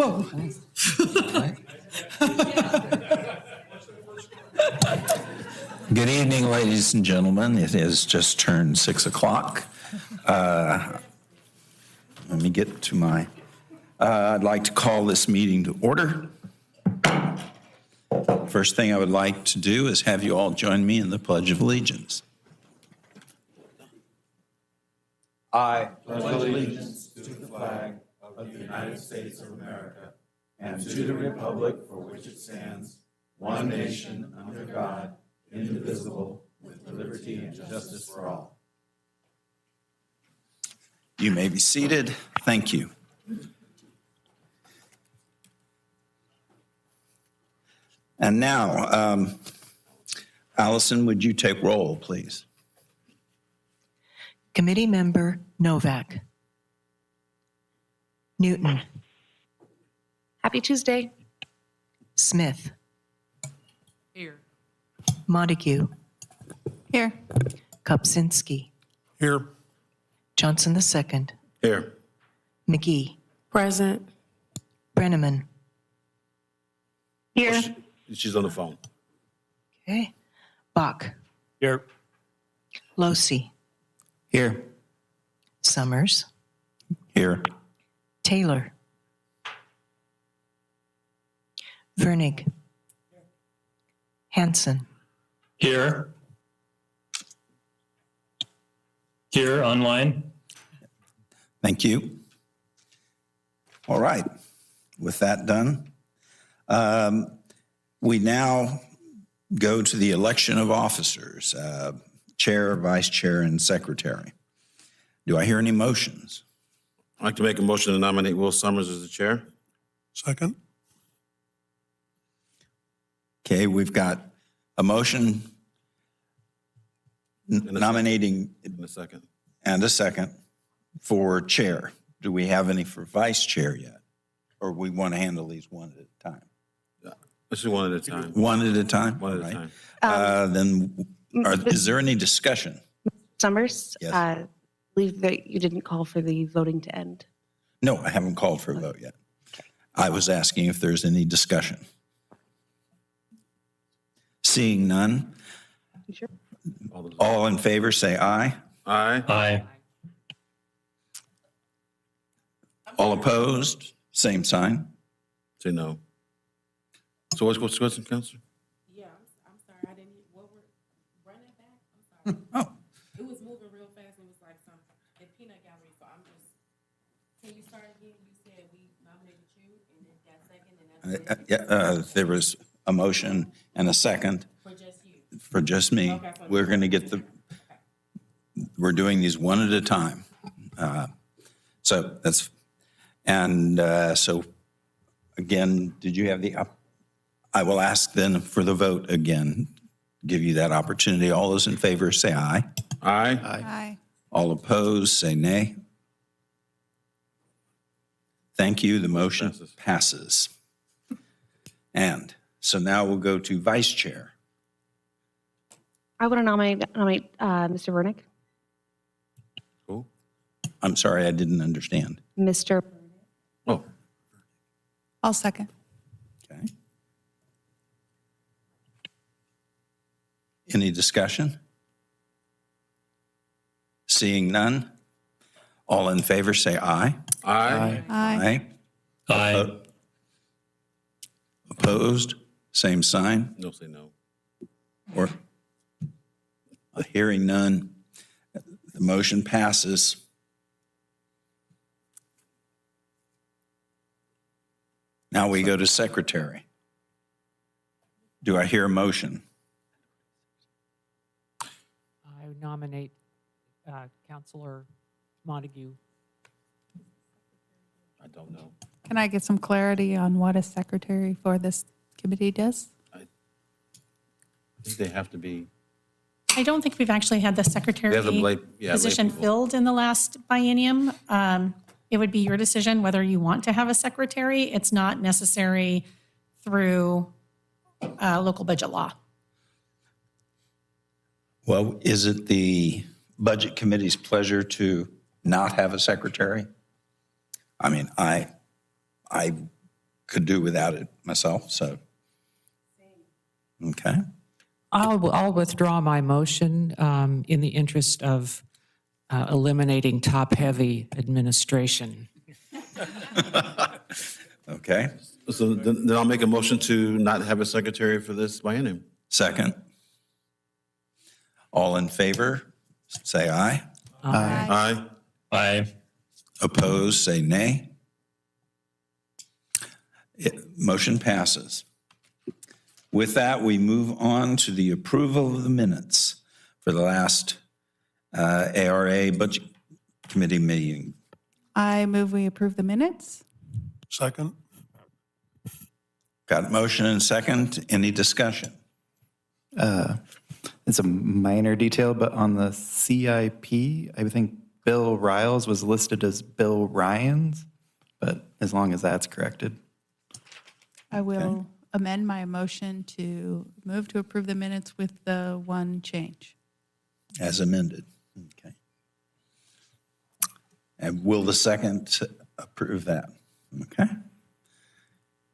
Whoa. Good evening, ladies and gentlemen. It has just turned 6 o'clock. Let me get to my, I'd like to call this meeting to order. First thing I would like to do is have you all join me in the Pledge of Allegiance. I pledge allegiance to the flag of the United States of America and to the republic for which it stands, one nation under God, indivisible, with liberty and justice for all. You may be seated. Thank you. And now, Allison, would you take roll, please? Committee member Novak. Newton. Happy Tuesday. Smith. Here. Montague. Here. Kopczynski. Here. Johnson II. Here. McGee. Present. Brenneman. Here. She's on the phone. Okay. Bach. Here. Losi. Here. Summers. Here. Taylor. Vernig. Hanson. Here. Here, online. Thank you. All right. With that done, we now go to the election of officers, chair, vice chair, and secretary. Do I hear any motions? I'd like to make a motion to nominate Will Summers as the chair. Second. Okay, we've got a motion nominating In a second. and a second for chair. Do we have any for vice chair yet? Or we want to handle these one at a time? Let's do one at a time. One at a time? One at All a right. time. Then, is there any discussion? Summers, Yes. believe that you didn't call for the voting to end. No, I haven't called for a vote yet. I was asking if there's any discussion. Seeing none, You sure? all in favor say aye. Aye. Aye. All opposed, same sign. Say no. So what's the question, Counselor? Yeah, I'm sorry, I didn't, what were, run it back, I'm sorry. Oh, It was moving real fast, it was like some, at peanut gallery, so I'm just, can you start again? You said we nominated you, and then got second, and that's it, there was a motion and a second for just you? for just me. Okay, so- We're going to get the, we're doing these one at a time. So that's, and so again, did you have the, I will ask then for the vote again, give you that opportunity. All those in favor say aye. Aye. Aye. All opposed say nay. Thank you. The motion passes. And so now we'll go to vice chair. I want to nominate Mr. Vernick. Cool. I'm sorry, I didn't understand. Mr. Oh, I'll second. Okay. Any discussion? Seeing none, all in favor say aye. aye. Aye. Aye. Opposed, same sign, No, say no. or hearing none, the motion passes. Now we go to secretary. Do I hear a motion? I nominate Counselor Montague. I don't know. Can I get some clarity on what a secretary for this committee does? I think they have to be, I don't think we've actually had the secretary they have to lay position people. filled in the last biennium. It would be your decision whether you want to have a secretary. It's not necessary through local budget law. Well, is it the Budget Committee's pleasure to not have a secretary? I mean, I could do without it myself, so. Okay, I'll withdraw my motion in the interest of eliminating top-heavy administration. okay. So then I'll make a motion to not have a secretary for this biennium. Second. All in favor, say aye. Aye. Aye. Opposed, say nay. Motion passes. With that, we move on to the approval of the minutes for the last ARA Budget Committee meeting. I move we approve the minutes. Second. Got motion and second. Any discussion? It's a minor detail, but on the CIP, I think Bill Riles was listed as Bill Ryans, but as long as that's corrected. I will amend my motion to move to approve the minutes with the one change. As amended. Okay. And will the second approve that? Okay.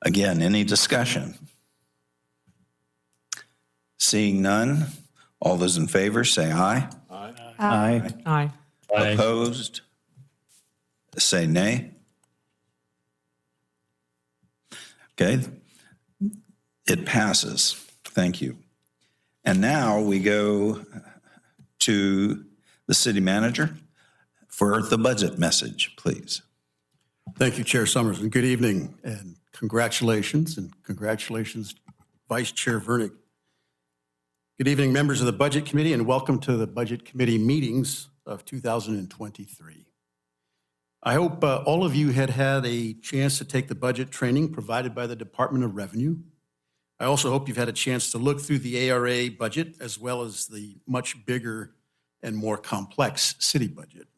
Again, any discussion? Seeing none, all those in favor say aye. Aye. Aye. Aye. Opposed? Say nay. Okay. It passes. Thank you. And now we go to the city manager for the budget message, please. Thank you, Chair Summers, and good evening, and congratulations, Vice Chair Vernick. Good evening, members of the Budget Committee, and welcome to the Budget Committee meetings of 2023. I hope all of you had a chance to take the budget training provided by the Department of Revenue. I also hope you've had a chance to look through the ARA budget as well as the much bigger and more complex city budget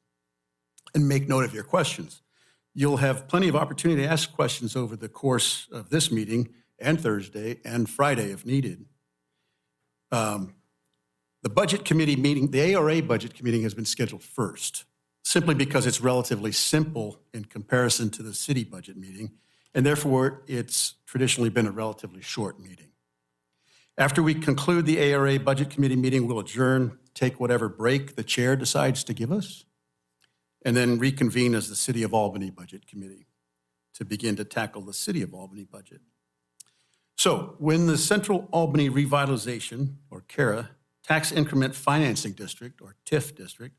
and make note of your questions. You'll have plenty of opportunity to ask questions over the course of this meeting and Thursday and Friday if needed. The Budget Committee meeting, the ARA Budget Committee has been scheduled first, simply because it's relatively simple in comparison to the city budget meeting, and therefore it's traditionally been a relatively short meeting. After we conclude the ARA Budget Committee meeting, we'll adjourn, take whatever break the chair decides to give us, and then reconvene as the City of Albany Budget Committee to begin to tackle the City of Albany budget. So when the Central Albany Revitalization, or CARA, Tax Increment Financing District, or TIF district,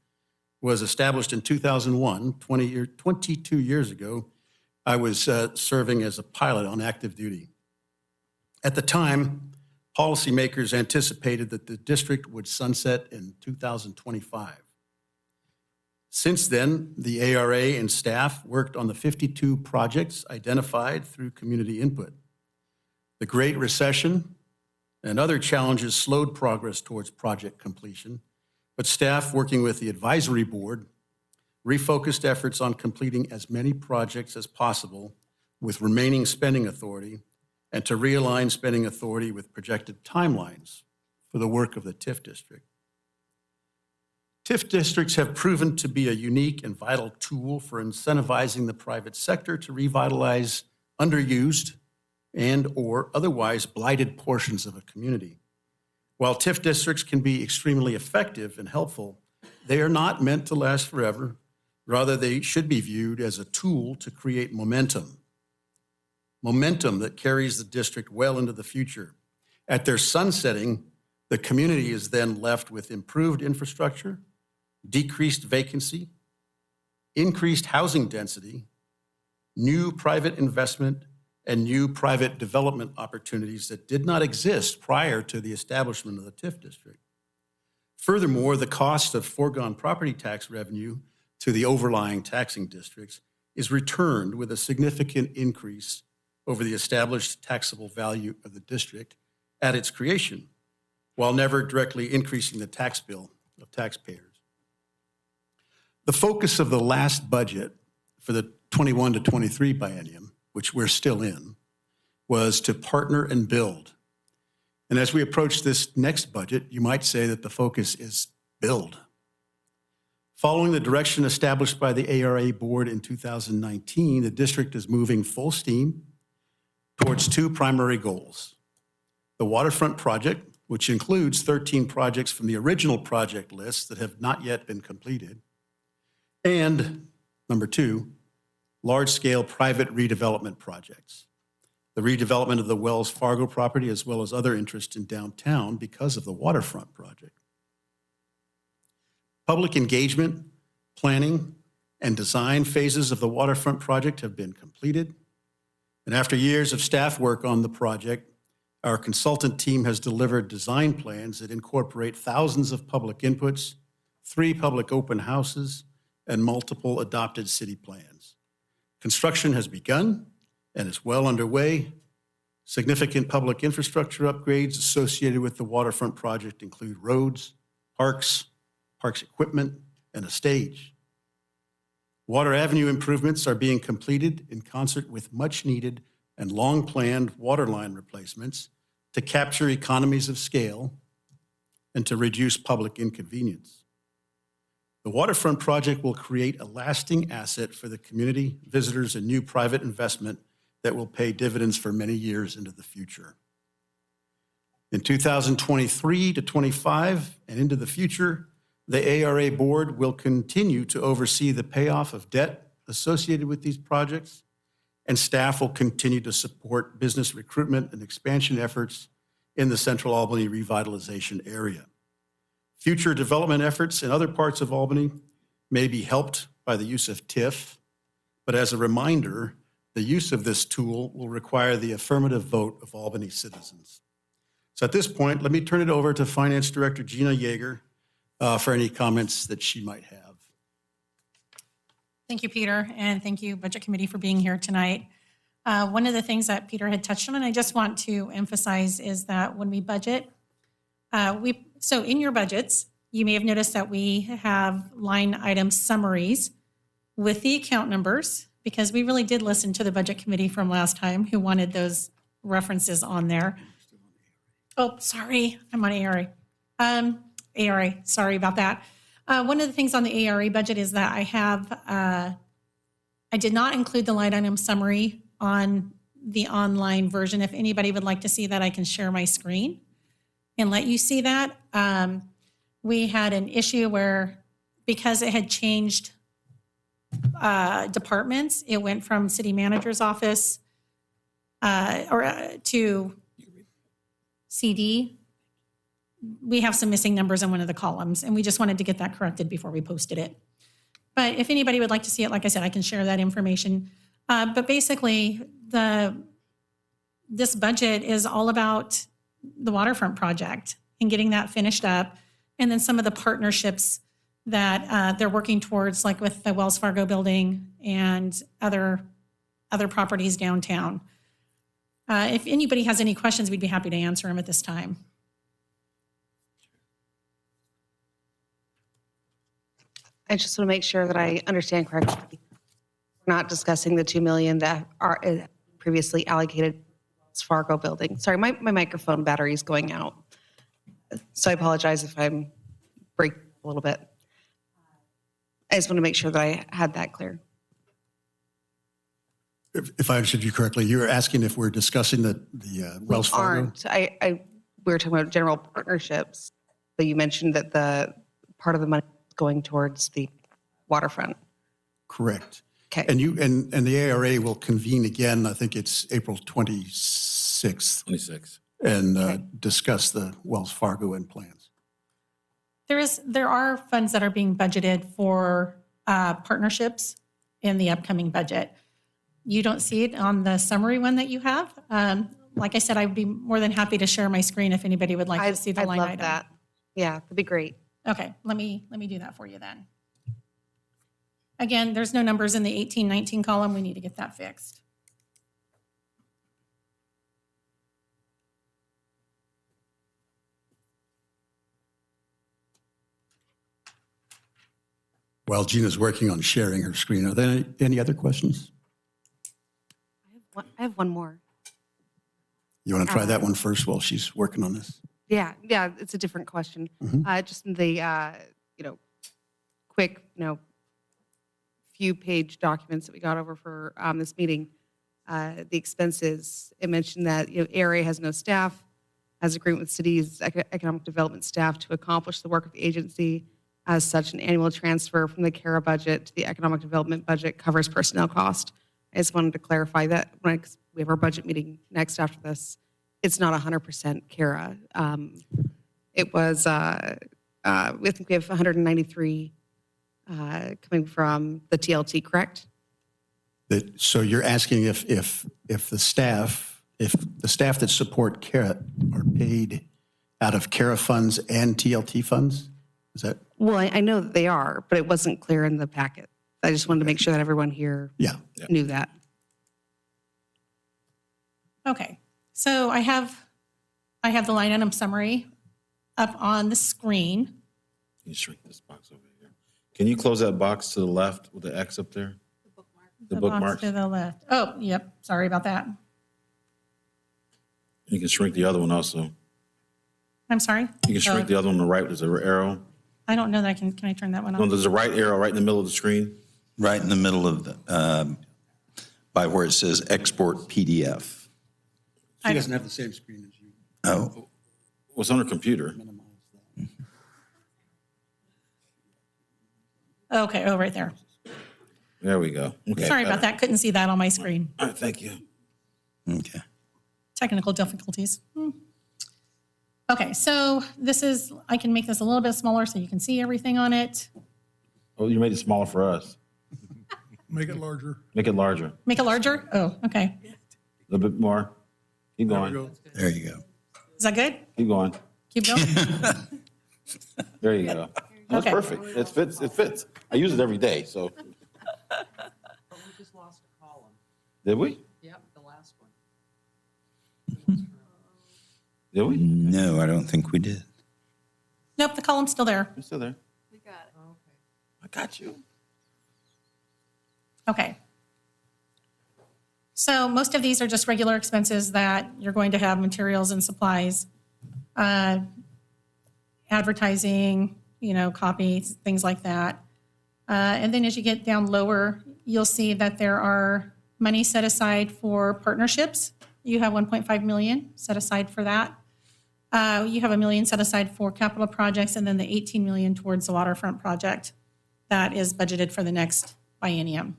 was established in 2001, 22 years ago, I was serving as a pilot on active duty. At the time, policymakers anticipated that the district would sunset in 2025. Since then, the ARA and staff worked on the 52 projects identified through community input. The Great Recession and other challenges slowed progress towards project completion, but staff working with the advisory board refocused efforts on completing as many projects as possible with remaining spending authority and to realign spending authority with projected timelines for the work of the TIF district. TIF districts have proven to be a unique and vital tool for incentivizing the private sector to revitalize underused and/or otherwise blighted portions of a community. While TIF districts can be extremely effective and helpful, they are not meant to last forever. Rather, they should be viewed as a tool to create momentum that carries the district well into the future. At their sunsetting, the community is then left with improved infrastructure, decreased vacancy, increased housing density, new private investment, and new private development opportunities that did not exist prior to the establishment of the TIF district. Furthermore, the cost of foregone property tax revenue to the overlying taxing districts is returned with a significant increase over the established taxable value of the district at its creation, while never directly increasing the tax bill of taxpayers. The focus of the last budget for the 21 to 23 biennium, which we're still in, was to partner and build. And as we approach this next budget, you might say that the focus is build. Following the direction established by the ARA board in 2019, the district is moving full steam towards two primary goals. The waterfront project, which includes 13 projects from the original project list that have not yet been completed. And number two, large-scale private redevelopment projects. The redevelopment of the Wells Fargo property, as well as other interest in downtown because of the waterfront project. Public engagement, planning, and design phases of the waterfront project have been completed. And after years of staff work on the project, our consultant team has delivered design plans that incorporate thousands of public inputs, 3 public open houses, and multiple adopted city plans. Construction has begun and is well underway. Significant public infrastructure upgrades associated with the waterfront project include roads, parks equipment, and a stage. Water Avenue improvements are being completed in concert with much-needed and long-planned waterline replacements to capture economies of scale and to reduce public inconvenience. The waterfront project will create a lasting asset for the community, visitors, and new private investment that will pay dividends for many years into the future. In 2023 to 25 and into the future, the ARA board will continue to oversee the payoff of debt associated with these projects, and staff will continue to support business recruitment and expansion efforts in the Central Albany revitalization area. Future development efforts in other parts of Albany may be helped by the use of TIF, but as a reminder, the use of this tool will require the affirmative vote of Albany citizens. So at this point, let me turn it over to Finance Director Gina Yeager for any comments that she might have. Thank you, Peter, and thank you, Budget Committee, for being here tonight. One of the things that Peter had touched on, and I just want to emphasize, is that when we budget, so in your budgets, you may have noticed that we have line item summaries with the account numbers, because we really did listen to the Budget Committee from last time who wanted those references on there. Oh, sorry, I'm on ARA. ARA, sorry about that. One of the things on the ARA budget is that I did not include the line item summary on the online version. If anybody would like to see that, I can share my screen and let you see that. We had an issue where, because it had changed departments, it went from city manager's office to CD. We have some missing numbers in one of the columns, and we just wanted to get that corrected before we posted it. But if anybody would like to see it, like I said, I can share that information. But basically, this budget is all about the waterfront project and getting that finished up, and then some of the partnerships that they're working towards, like with the Wells Fargo building and other properties downtown. If anybody has any questions, we'd be happy to answer them at this time. I just want to make sure that I understand correctly. We're not discussing the 2 million that are previously allocated to Wells Fargo building. Sorry, my microphone battery is going out. So I apologize if I'm breaking a little bit. I just want to make sure that I had that clear. If I understood you correctly, you were asking if we're discussing the Wells Fargo? We were talking about general partnerships, but you mentioned that the part of the money is going towards the waterfront. Correct. Okay. And the ARA will convene again, I think it's April 26th. 26. And discuss the Wells Fargo and plans. There are funds that are being budgeted for partnerships in the upcoming budget. You don't see it on the summary one that you have. Like I said, I'd be more than happy to share my screen if anybody would like to see the line item. I'd love that. Yeah, that'd be great. Okay, let me do that for you then. Again, there's no numbers in the 18-19 column. We need to get that fixed. While Gina's working on sharing her screen, are there any other questions? I have one more. You want to try that one first while she's working on this? Yeah, it's a different question. Just in the, quick, few page documents that we got over for this meeting, the expenses, it mentioned that, ARA has no staff, has agreement with city's economic development staff to accomplish the work of the agency. As such, an annual transfer from the CARA budget to the economic development budget covers personnel cost. I just wanted to clarify that when we have our budget meeting next after this, it's not 100% CARA. It was, I think we have 193 coming from the TLT, correct? So you're asking if the staff that support CARA are paid out of CARA funds and TLT funds? Is that? Well, I know that they are, but it wasn't clear in the packet. I just wanted to make sure that everyone here Yeah. knew that. Okay, so I have the line item summary up on the screen. Can you shrink this box over here? Can you close that box to the left with the X up there? The box bookmarks. to the left. Oh, yep, sorry about that. You can shrink the other one also. I'm sorry? You can shrink the other one on the right. There's an arrow. I don't know that can I turn that one No, on? there's a right arrow right in the middle of the screen. Right in the middle of the, by where it says export PDF. She doesn't have the same screen as you. Oh, What's on her computer? Okay, oh, right there. There we go. Okay. Sorry about that, couldn't see that on my screen. All right, thank you. okay. Technical difficulties. Okay, so this is, I can make this a little bit smaller so you can see everything on it. Oh, you made it smaller for us. Make it larger. Make it larger. Make it larger? Oh, okay. A little bit more. Keep There we going. go. There you go. Is that good? Keep going. Keep going? There you go. That's Okay. perfect. It fits. It fits. I use it every day, so. We just lost a column. Did we? Yep, the last one. Did we? No, I don't think we did. Nope, the column's still there. It's still there. We got it. Okay. I got you. Okay. So most of these are just regular expenses that you're going to have, materials and supplies, advertising, copies, things like that. And then as you get down lower, you'll see that there are money set aside for partnerships. You have 1.5 million set aside for that. You have $1 million set aside for capital projects, and then the 18 million towards the waterfront project that is budgeted for the next biennium.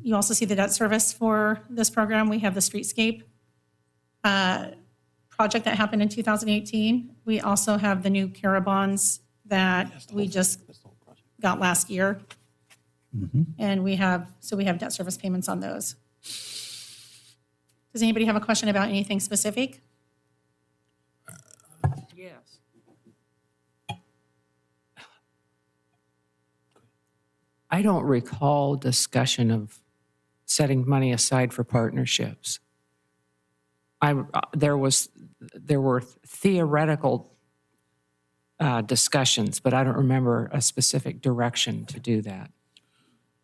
You also see the debt service for this program. We have the streetscape project that happened in 2018. We also have the new CARA bonds that we just got last year. And we have debt service payments on those. Does anybody have a question about anything specific? Yes. I don't recall discussion of setting money aside for partnerships. There were theoretical discussions, but I don't remember a specific direction to do that.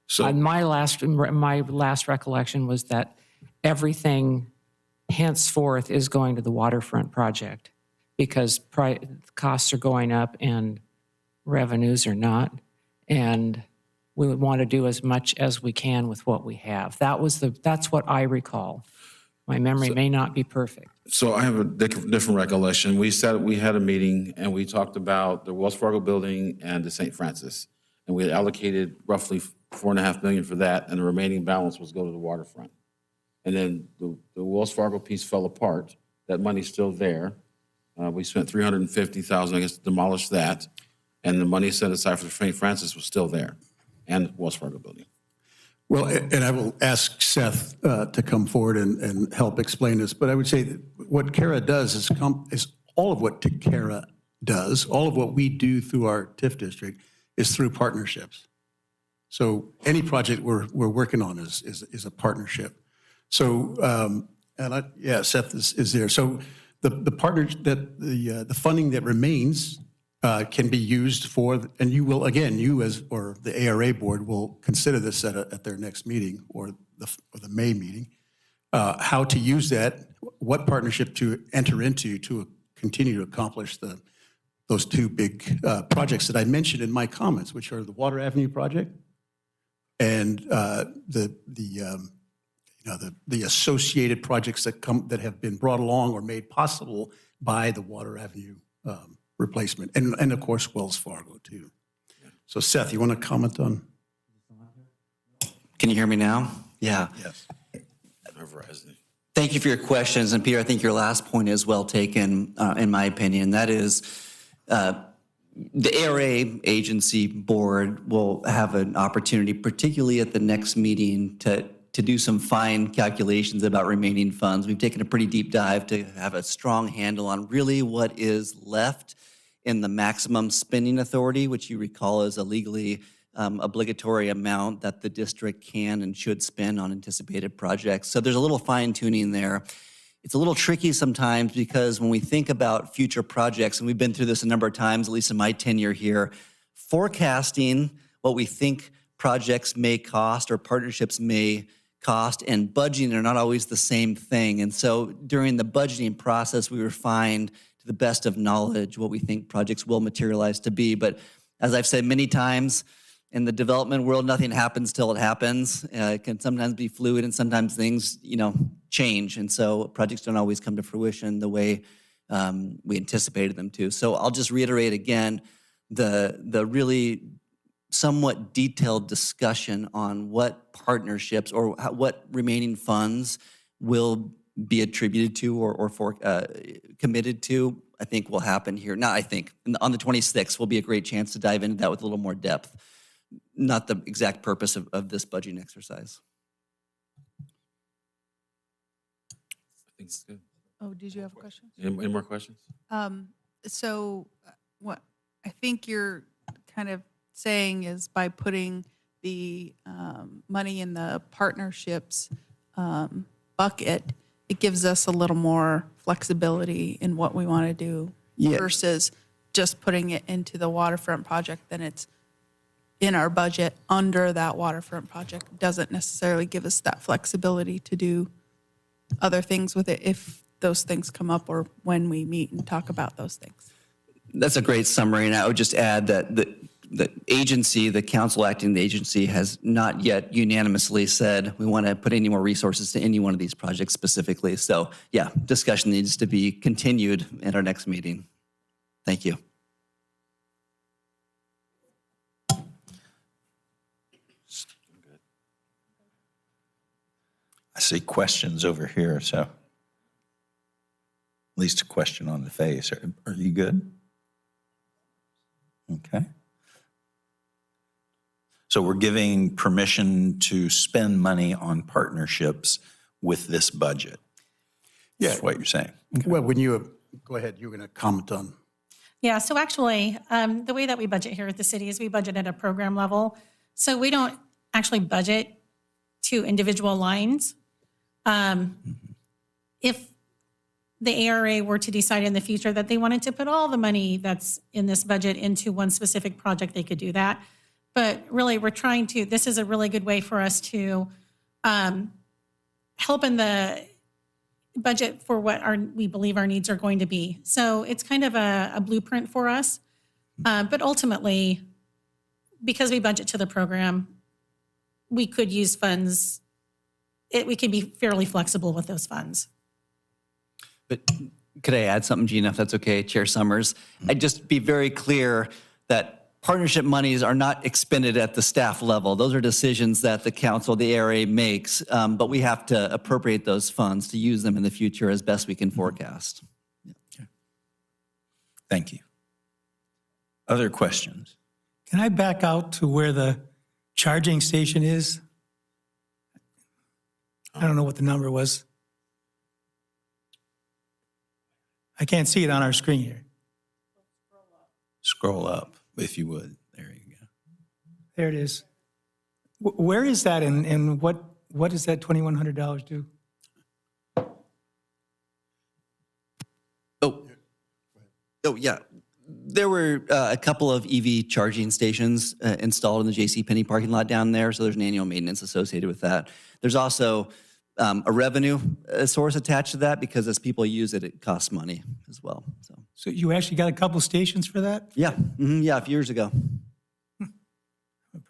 So My last recollection was that everything henceforth is going to the waterfront project because costs are going up and revenues are not. And we would want to do as much as we can with what we have. That's what I recall. My memory may not be perfect. So I have a different recollection. We had a meeting and we talked about the Wells Fargo building and the St. Francis. And we had allocated roughly $4.5 million for that, and the remaining balance was go to the waterfront. And then the Wells Fargo piece fell apart. That money's still there. We spent $350,000, I guess, to demolish that. And the money set aside for St. Francis was still there, and Wells Fargo building. Well, and I will ask Seth to come forward and help explain this, but I would say that what CARA does is all of what CARA does, all of what we do through our TIF district is through partnerships. So any project we're working on is a partnership. So, Seth is there. So the funding that remains can be used for, and you will, again, or the ARA board will consider this at their next meeting or the May meeting, how to use that, what partnership to enter into to continue to accomplish those two big projects that I mentioned in my comments, which are the Water Avenue project and the associated projects that have been brought along or made possible by the Water Avenue replacement, and of course Wells Fargo too. So Seth, you want to comment on? Can you hear me now? Yeah. Yes. Verizon. Thank you for your questions. And Peter, I think your last point is well taken, in my opinion. That is, the ARA agency board will have an opportunity, particularly at the next meeting, to do some fine calculations about remaining funds. We've taken a pretty deep dive to have a strong handle on really what is left in the maximum spending authority, which you recall is a legally obligatory amount that the district can and should spend on anticipated projects. So there's a little fine tuning there. It's a little tricky sometimes because when we think about future projects, and we've been through this a number of times, at least in my tenure here, forecasting what we think projects may cost or partnerships may cost and budgeting are not always the same thing. And so during the budgeting process, we refined to the best of knowledge what we think projects will materialize to be. But as I've said many times, in the development world, nothing happens till it happens. It can sometimes be fluid, and sometimes things, change. And so projects don't always come to fruition the way we anticipated them to. So I'll just reiterate again the really somewhat detailed discussion on what partnerships or what remaining funds will be attributed to or committed to, I think will happen here. Not I think. On the 26th will be a great chance to dive into that with a little more depth. Not the exact purpose of this budgeting exercise. I think it's good. Oh, did you have a question? Any more questions? So what I think you're kind of saying is by putting the money in the partnerships bucket, it gives us a little more flexibility in what we want to do versus just putting it into the waterfront project. Then it's in our budget under that waterfront project. Doesn't necessarily give us that flexibility to do other things with it if those things come up or when we meet and talk about those things. That's a great summary, and I would just add that the agency, the council acting the agency, has not yet unanimously said we want to put any more resources to any one of these projects specifically. So yeah, discussion needs to be continued at our next meeting. Thank you. I see questions over here, so at least a question on the face. Are you good? Okay. So we're giving permission to spend money on partnerships with this budget. Yeah. That's what you're saying. Well, when you go ahead, you were going to comment on. Yeah, so actually, the way that we budget here at the city is we budget at a program level. So we don't actually budget to individual lines. If the ARA were to decide in the future that they wanted to put all the money that's in this budget into one specific project, they could do that. But really, this is a really good way for us to help in the budget for what we believe our needs are going to be. So it's kind of a blueprint for us. But ultimately, because we budget to the program, we could use funds. We can be fairly flexible with those funds. But could I add something, Gina, if that's okay, Chair Summers? I'd just be very clear that partnership monies are not expended at the staff level. Those are decisions that the council, the ARA makes, but we have to appropriate those funds to use them in the future as best we can forecast. Thank you. Other questions? Can I back out to where the charging station is? I don't know what the number was. I can't see it on our screen here. Scroll up, if you would. There you go. There it is. Where is that and what does that $2,100 do? Oh, yeah. There were a couple of EV charging stations installed in the JCPenney parking lot down there, so there's an annual maintenance associated with that. There's also a revenue source attached to that because as people use it, it costs money as well. So you actually got a couple stations for that? yeah, yeah, a few years ago.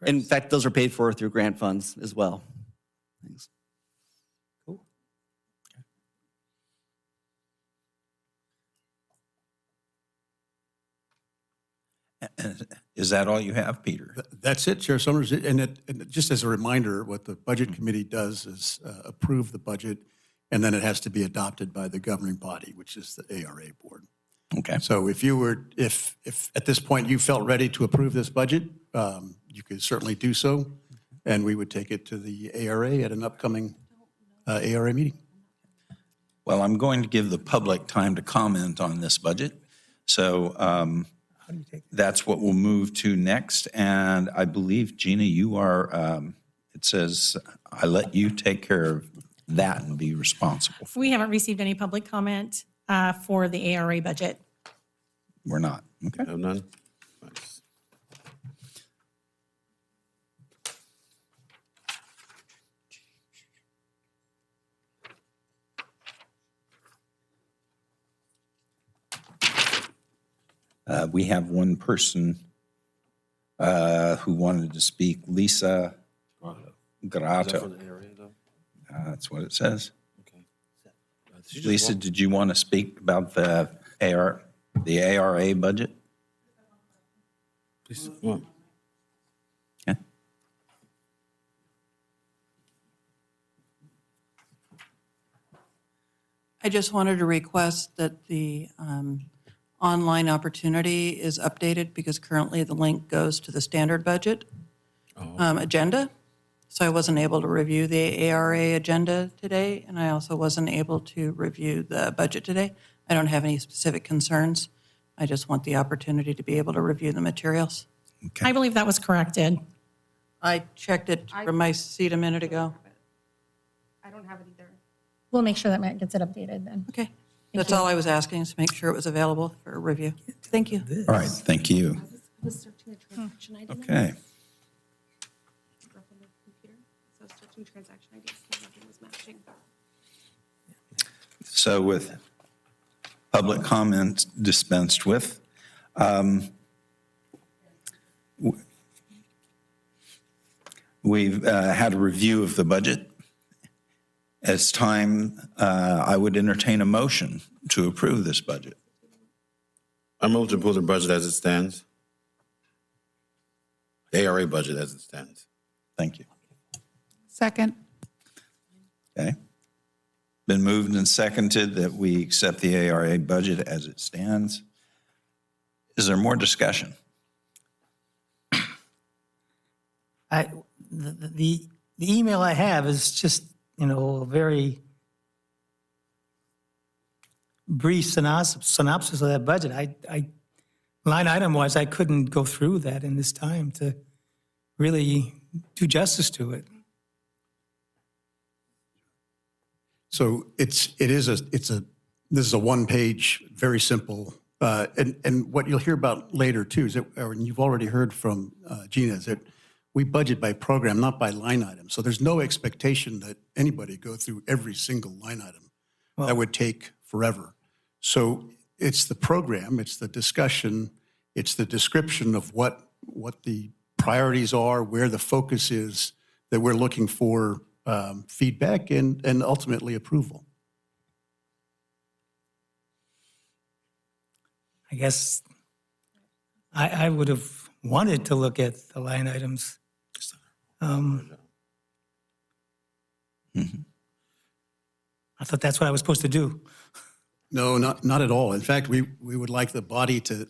In fact, those are paid for through grant funds as well. Thanks. Cool. Is that all you have, Peter? That's it, Chair Summers. And just as a reminder, what the Budget Committee does is approve the budget, and then it has to be adopted by the governing body, which is the ARA Board. Okay. So if at this point you felt ready to approve this budget, you could certainly do so, and we would take it to the ARA at an upcoming ARA meeting. Well, I'm going to give the public time to comment on this budget. So that's what we'll move to next. And I believe, Gina, you are, it says, I let you take care of that and be responsible for it. We haven't received any public comment for the ARA budget. We're not. Okay. No, none? Nice. We have one person who wanted to speak, Lisa Grotto. That's what it says. Lisa, did you want to speak about the ARA budget? Please, come on. Okay. I just wanted to request that the online opportunity is updated because currently the link goes to the standard budget agenda. So I wasn't able to review the ARA agenda today, and I also wasn't able to review the budget today. I don't have any specific concerns. I just want the opportunity to be able to review the materials. I believe that was corrected. I checked it from my seat a minute ago. I don't have it either. We'll make sure that Matt gets it updated then. Okay. That's all I was asking, is to make sure it was available for review. Thank you. All right, thank you. I was searching a transaction ID. Okay. So I was searching transaction IDs, and nothing was matching. So with public comment dispensed with, we've had a review of the budget. It's time, I would entertain a motion to approve this budget. I move to approve the budget as it stands. ARA budget as it stands. Thank you. Second. Okay. Been moved and seconded that we accept the ARA budget as it stands. Is there more discussion? The email I have is just, a very brief synopsis of that budget. I line item wise, I couldn't go through that in this time to really do justice to it. So this is a one-page, very simple, and what you'll hear about later too is that, and you've already heard from Gina, is that we budget by program, not by line item. So there's no expectation that anybody go through every single line item. That would take forever. So it's the program, it's the discussion, it's the description of what the priorities are, where the focus is, that we're looking for feedback and ultimately approval. I guess I would have wanted to look at the line items. I thought that's what I was supposed to do. No, not at all. In fact, we would like the body to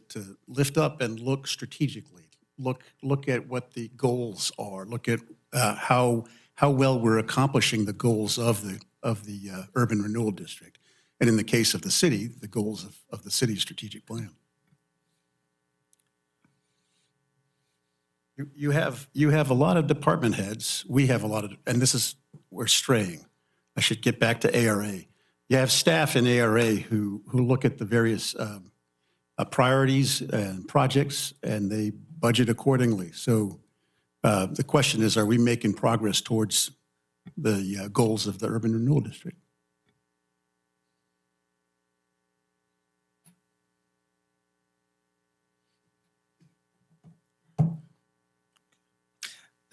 lift up and look strategically. Look at what the goals are. Look at how well we're accomplishing the goals of the urban renewal district, and in the case of the city, the goals of the city's strategic plan. You have a lot of department heads. We have a lot of, and we're straying. I should get back to ARA. You have staff in ARA who look at the various priorities and projects, and they budget accordingly. So the question is, are we making progress towards the goals of the urban renewal district?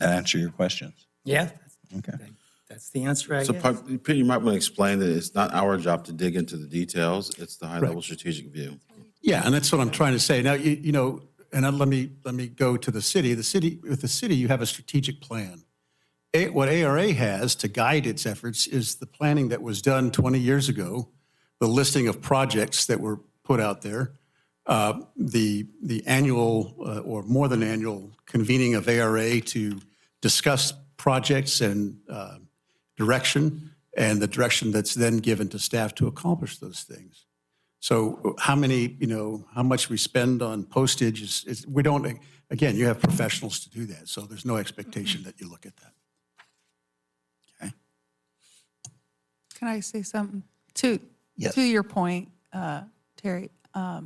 answer your questions? Yeah, Okay. that's the answer I So guess. Peter, you might want to explain that it's not our job to dig into the details. It's the high-level strategic view. Yeah, and that's what I'm trying to say. Now, you know, and let me go to the city. With the city, you have a strategic plan. What ARA has to guide its efforts is the planning that was done 20 years ago, the listing of projects that were put out there, the annual or more than annual convening of ARA to discuss projects and direction, and the direction that's then given to staff to accomplish those things. So how much we spend on postage is we don't, again, you have professionals to do that, so there's no expectation that you look at that. Okay. Can I say something? To your point, Terry, I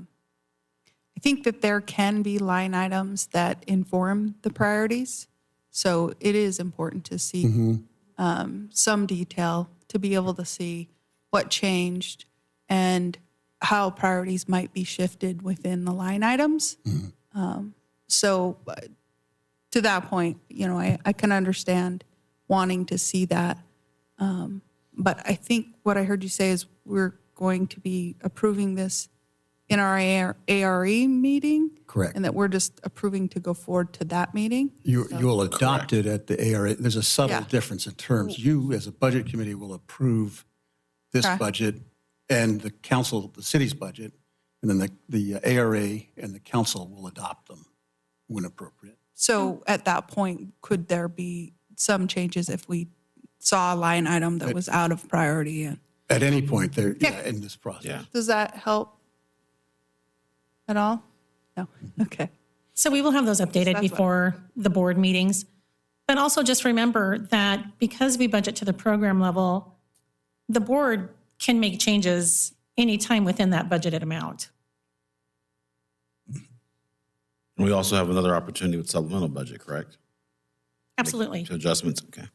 think that there can be line items that inform the priorities. So it is important to see some detail to be able to see what changed and how priorities might be shifted within the line items. So to that point, I can understand wanting to see that. But I think what I heard you say is we're going to be approving this in our ARE meeting. Correct. And that we're just approving to go forward to that meeting. You'll adopt it at the ARA. There's a subtle difference in terms. You, as a budget committee, will approve this budget and the council, the city's budget, and then the ARA and the council will adopt them when appropriate. So at that point, could there be some changes if we saw a line item that was out of priority? At any point there in this process. Yeah. Does that help at all? No? Okay. So we will have those updated before the board meetings. But also just remember that because we budget to the program level, the board can make changes anytime within that budgeted amount. We also have another opportunity with supplemental budget, correct? Absolutely. To adjustments, okay.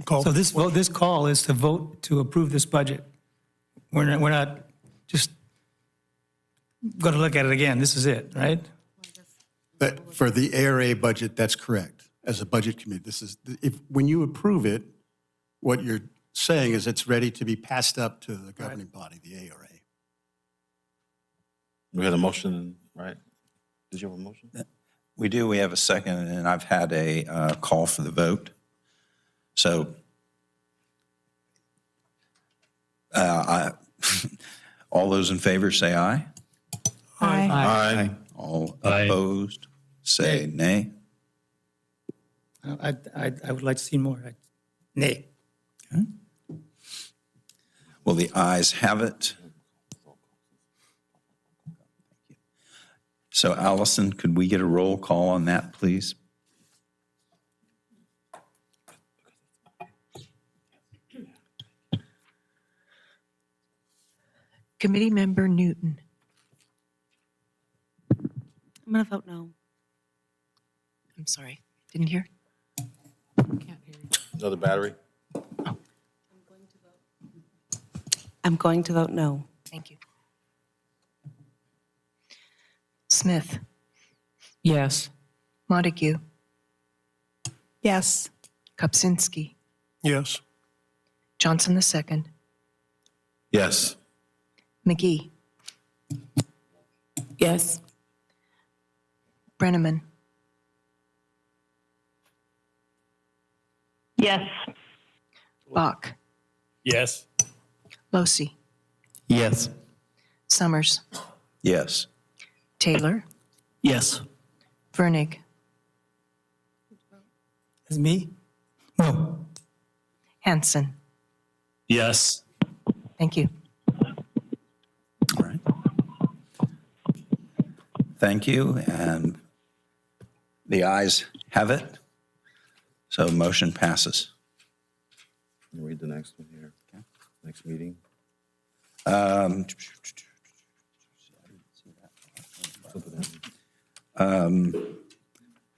So this call is to vote to approve this budget. We're not just going to look at it again. This is it, right? But for the ARA budget, that's correct. As a budget committee, when you approve it, what you're saying is it's ready to be passed up to the governing body, the ARA. We had a motion, right? Did you have a motion? We do. We have a second, and I've had a call for the vote. So all those in favor say aye. Aye. Aye. All Aye. opposed say nay. I would like to see more. Nay. Well, the ayes have it. So Allison, could we get a roll call on that, please? Committee Member Newton. I'm going to vote no. I'm sorry, didn't hear. Another battery? I'm going to vote no. Thank you. Smith. Yes. Montague. Yes. Kopsinski. Yes. Johnson II. Yes. McGee. Yes. Brenneman. Yes. Bach. Yes. Losi. Yes. Summers. Yes. Taylor. Yes. Vernig. Is me? No. Hanson. Yes. Thank you. All right. Thank you, and the ayes have it. So motion passes. You read the next one here. Okay. Next meeting.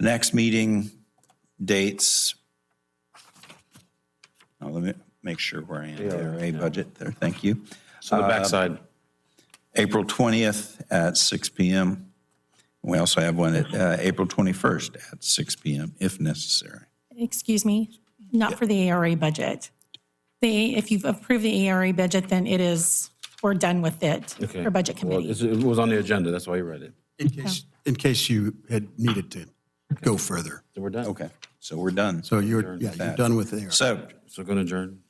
Next meeting dates. Now, let me make sure where I am. ARA budget there. Thank you. So the backside. April 20th at 6 p.m. We also have one at April 21st at 6 PM if necessary. Excuse me, not for the ARA budget. If you've approved the ARA budget, then we're done with it Okay. for budget Well, committee. it was on the agenda, that's why you read it. In case you had needed to go further. So we're done. Okay, so we're done. So you're done with there. So So going to adjourn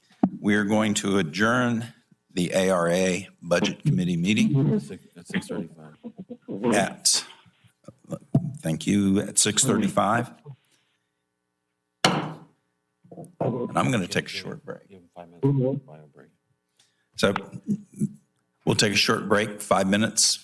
we are going to adjourn the ARA Budget Committee meeting at 6:35. at, thank you, at 6:35. And I'm going to take a short break. Give them 5 minutes bio break. So we'll take a short break, 5 minutes.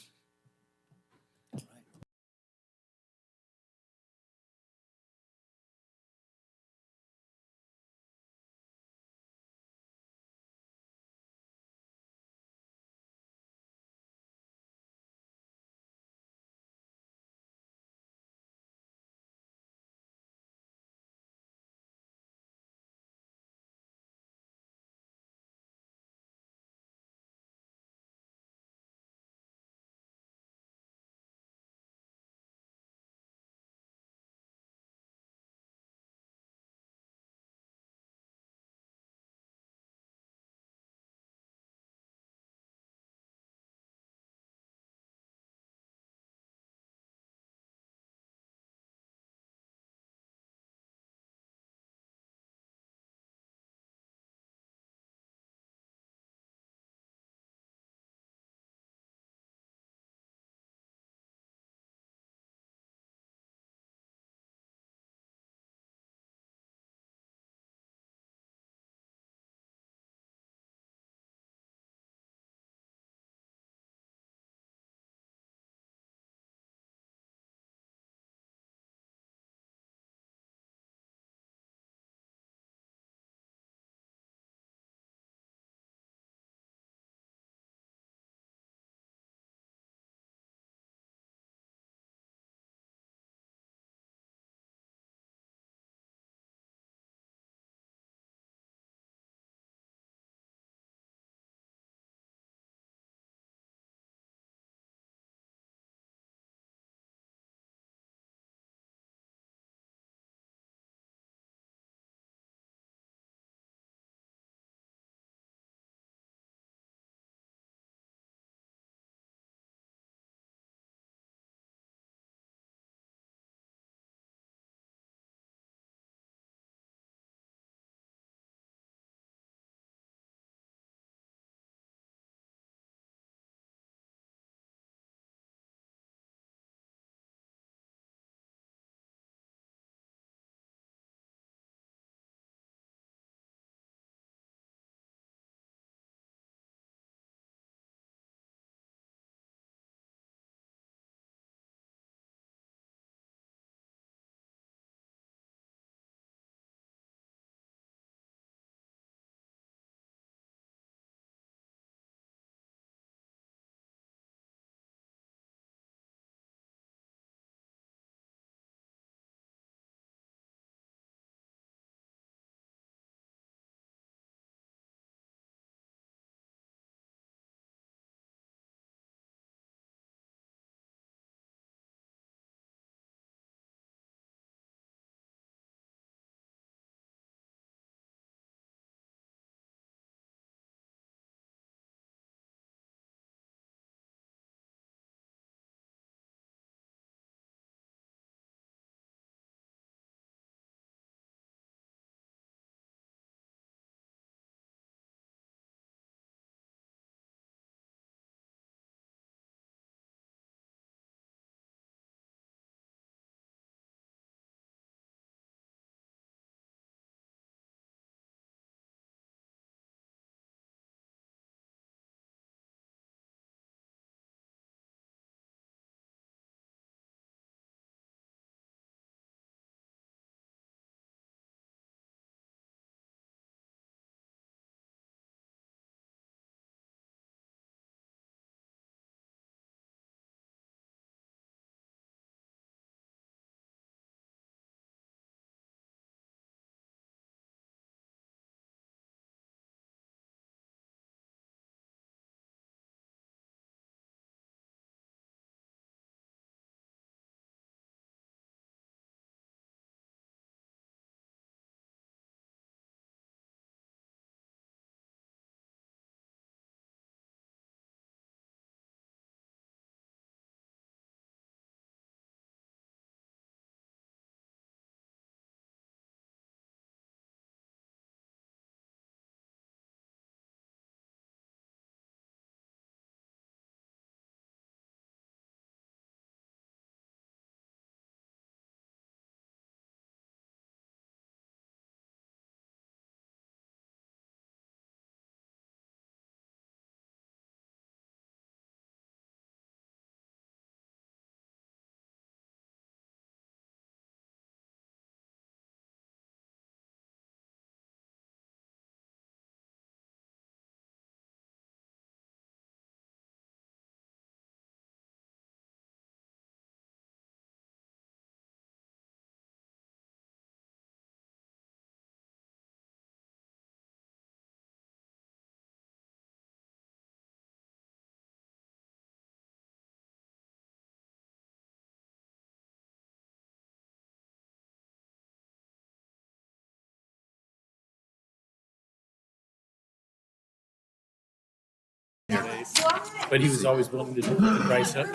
But he was always willing to price up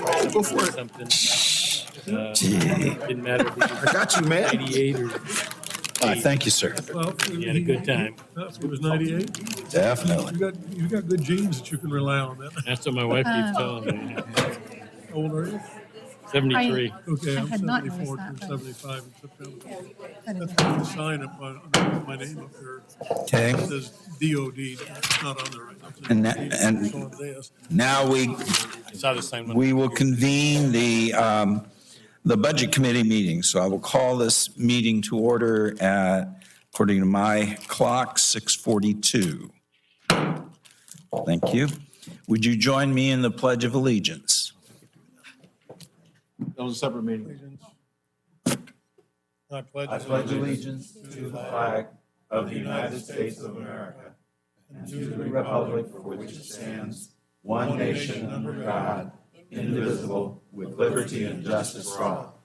something. Didn't matter if it was Got you, man. 98 or Thank you, sir. he had a good time. It was 98. Definitely. You got good genes that you can rely on. That's what my wife keeps telling me. How old are you? 73. Okay, I I'm had not 74, noticed that, turned but- 75 in September. That's got the sign up on my name up there. Okay. It says DOD. It's not on there right now. It says And DOD. and It's on this. now I saw the same one. we will convene the Budget Committee meeting. So I will call this meeting to order at, according to my clock, 6:42. Thank you. Would you join me in the Pledge of Allegiance? That was a separate meeting. I pledge allegiance to the flag of the United States of America and to the republic for which it stands, one nation under God, indivisible, with liberty and justice for all.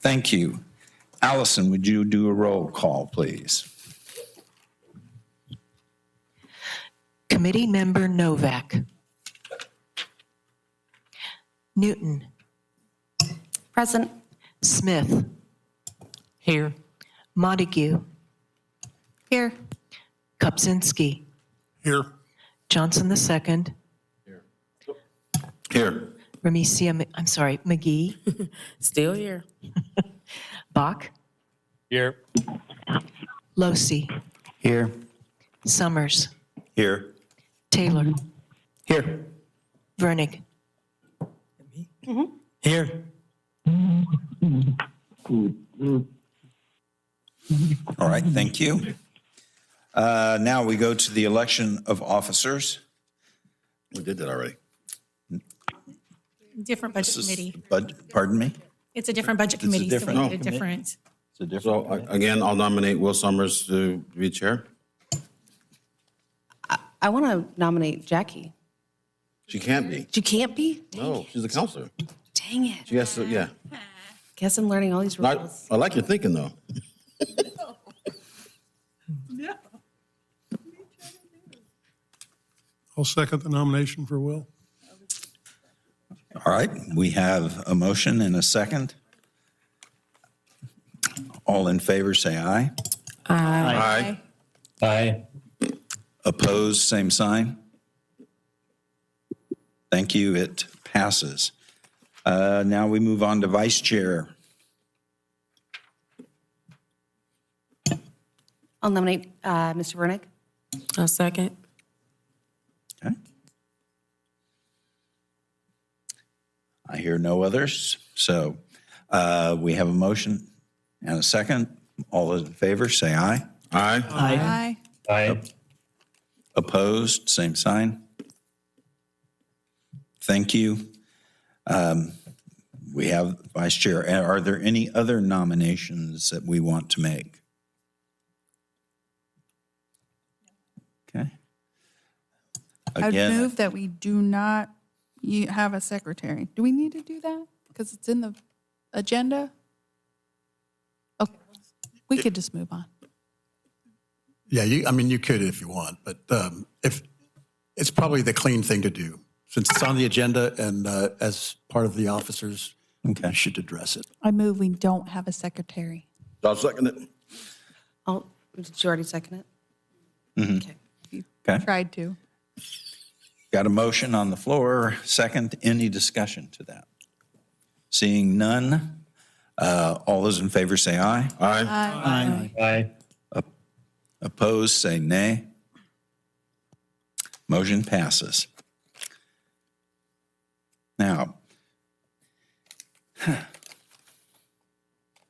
Thank you. Allison, would you do a roll call, please? Committee Member Novak. Newton. Present. Smith. Here. Montague. Here. Kupczynski. Here. Johnson II. Here. McGee. Still here. Bach. Here. Losi. Here. Summers. Here. Taylor. Here. Vernig. Here. All right, thank you. Now we go to the election of officers. We did that already. Different budget This is committee. Pardon me? It's a different budget It's a committee, so different- we need a committee? different. It's a different. So again, I'll nominate Will Summers to be chair. I want to nominate Jackie. She can't be. You can't be? No, she's a counselor. Dang it. She has to, yeah. Guess I'm learning all these I rules. I like your thinking, though. I'll second the nomination for Will. All right, we have a motion and a second. All in favor, say aye. Aye. Aye. Opposed, same sign. Thank you, it passes. Now we move on to vice chair. I'll nominate Mr. Vernick. A second. Okay. I hear no others, so we have a motion and a second. All those in favor, say aye. Aye. Aye. Aye. Opposed, same sign. Thank you. We have vice chair. Are there any other nominations that we want to make? Okay. I'd Again, move that we do not have a secretary. Do we need to do that? Because it's in the agenda? Okay, we could just move on. Yeah, you could if you want, but if it's probably the clean thing to do since it's on the agenda and as part of the officers, Okay. you should address it. I move we don't have a secretary. I'll second it. Did you already second it? Okay. Okay. Tried to. Got a motion on the floor. Second, any discussion to that? Seeing none, all those in favor say aye. Aye. Aye. Opposed, say nay. Motion passes. Now,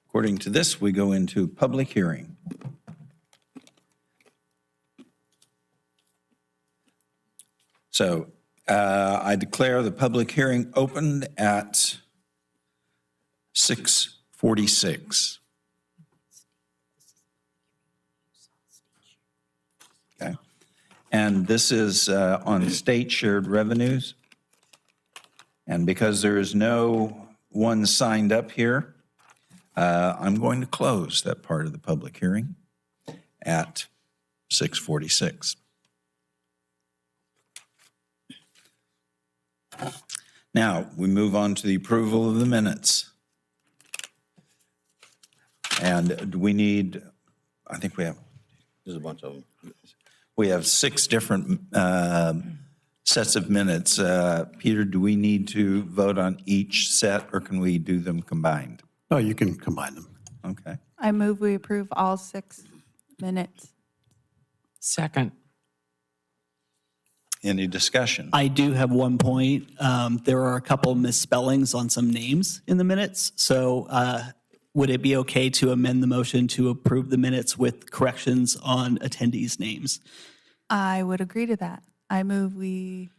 according to this, we go into public hearing. So I declare the public hearing opened at 6:46. Okay. And this is on state shared revenues. And because there is no one signed up here, I'm going to close that part of the public hearing at 6:46. Now, we move on to the approval of the minutes. And do we need, I think we have, There's a bunch of them. we have 6 different sets of minutes. Peter, do we need to vote on each set, or can we do them combined? Oh, you can combine them. Okay. I move we approve all 6 minutes. Second. Any discussion? I do have one point. There are a couple misspellings on some names in the minutes. So would it be okay to amend the motion to approve the minutes with corrections on attendees' names? I would agree to that. I move we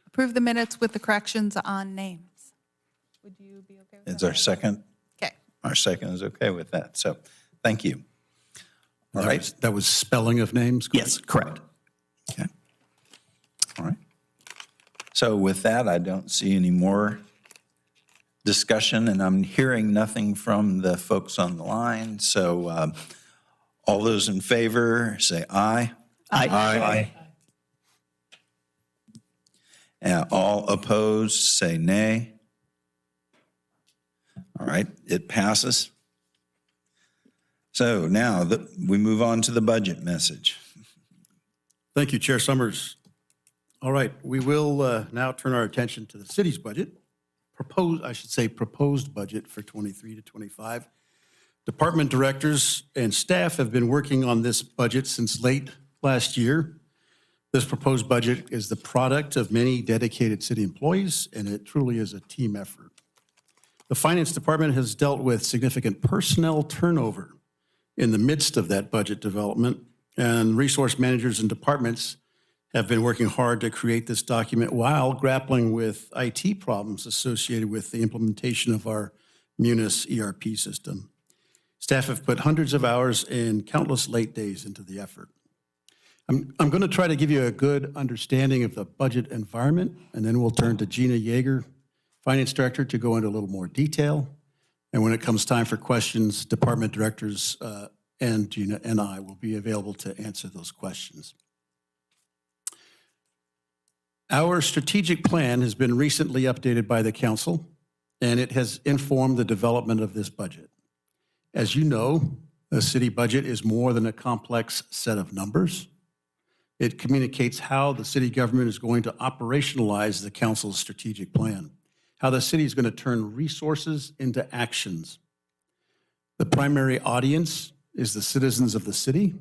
approve the minutes with the corrections on names. Would you be okay with that? Is our second? Okay. Our second is okay with that. So, thank you. All right. That was spelling of names? Yes, correct. Okay. All right. So with that, I don't see any more discussion, and I'm hearing nothing from the folks on the line. So all those in favor, say aye. Aye. All opposed, say nay. All right, it passes. So now we move on to the budget message. Thank you, Chair Summers. All right, we will now turn our attention to the city's budget, proposed budget for 23 to 25. Department directors and staff have been working on this budget since late last year. This proposed budget is the product of many dedicated city employees, and it truly is a team effort. The Finance Department has dealt with significant personnel turnover in the midst of that budget development, and resource managers and departments have been working hard to create this document while grappling with IT problems associated with the implementation of our Munis ERP system. Staff have put hundreds of hours and countless late days into the effort. I'm going to try to give you a good understanding of the budget environment, and then we'll turn to Gina Yeager, Finance Director, to go into a little more detail. And when it comes time for questions, department directors and Gina and I will be available to answer those questions. Our strategic plan has been recently updated by the council, and it has informed the development of this budget. As you know, the city budget is more than a complex set of numbers. It communicates how the city government is going to operationalize the council's strategic plan, how the city is going to turn resources into actions. The primary audience is the citizens of the city,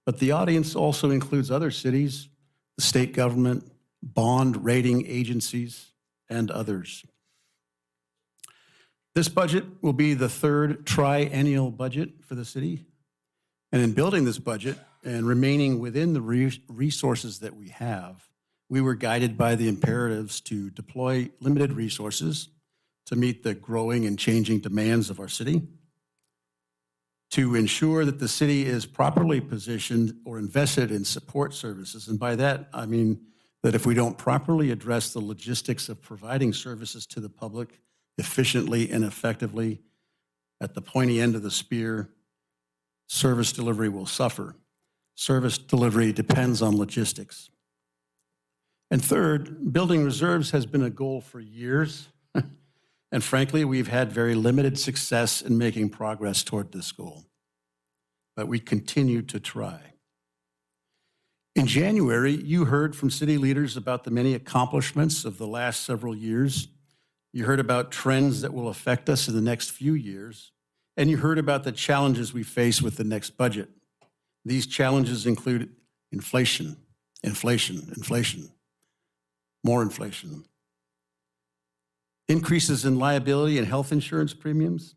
but the audience also includes other cities, the state government, bond rating agencies, and others. This budget will be the third triennial budget for the city. And in building this budget and remaining within the resources that we have, we were guided by the imperatives to deploy limited resources to meet the growing and changing demands of our city, to ensure that the city is properly positioned or invested in support services. And by that, I mean that if we don't properly address the logistics of providing services to the public efficiently and effectively at the pointy end of the spear, service delivery will suffer. Service delivery depends on logistics. And third, building reserves has been a goal for years. And frankly, we've had very limited success in making progress toward this goal. But we continue to try. In January, you heard from city leaders about the many accomplishments of the last several years. You heard about trends that will affect us in the next few years. And you heard about the challenges we face with the next budget. These challenges include inflation, more inflation, increases in liability and health insurance premiums.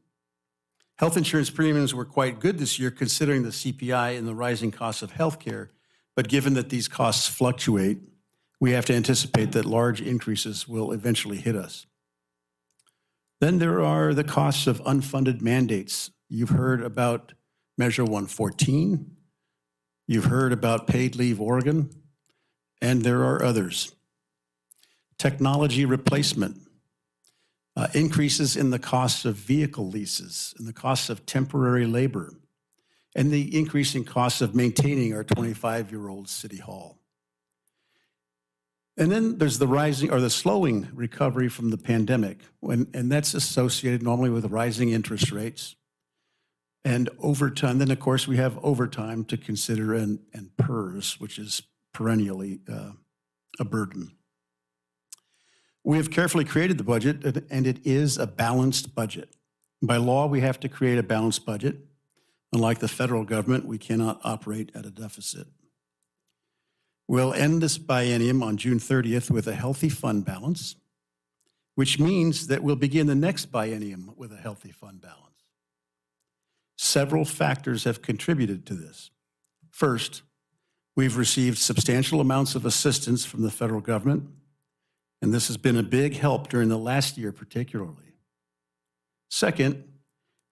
Health insurance premiums were quite good this year considering the CPI and the rising costs of healthcare, but given that these costs fluctuate, we have to anticipate that large increases will eventually hit us. Then there are the costs of unfunded mandates. You've heard about Measure 114. You've heard about Paid Leave Oregon, and there are others. Technology replacement, increases in the costs of vehicle leases and the costs of temporary labor, and the increasing costs of maintaining our 25-year-old City Hall. And then there's the rising or the slowing recovery from the pandemic, and that's associated normally with rising interest rates and overtime. Then, of course, we have overtime to consider and PERS, which is perennially a burden. We have carefully created the budget, and it is a balanced budget. By law, we have to create a balanced budget. Unlike the federal government, we cannot operate at a deficit. We'll end this biennium on June 30th with a healthy fund balance, which means that we'll begin the next biennium with a healthy fund balance. Several factors have contributed to this. First, we've received substantial amounts of assistance from the federal government, and this has been a big help during the last year particularly. Second,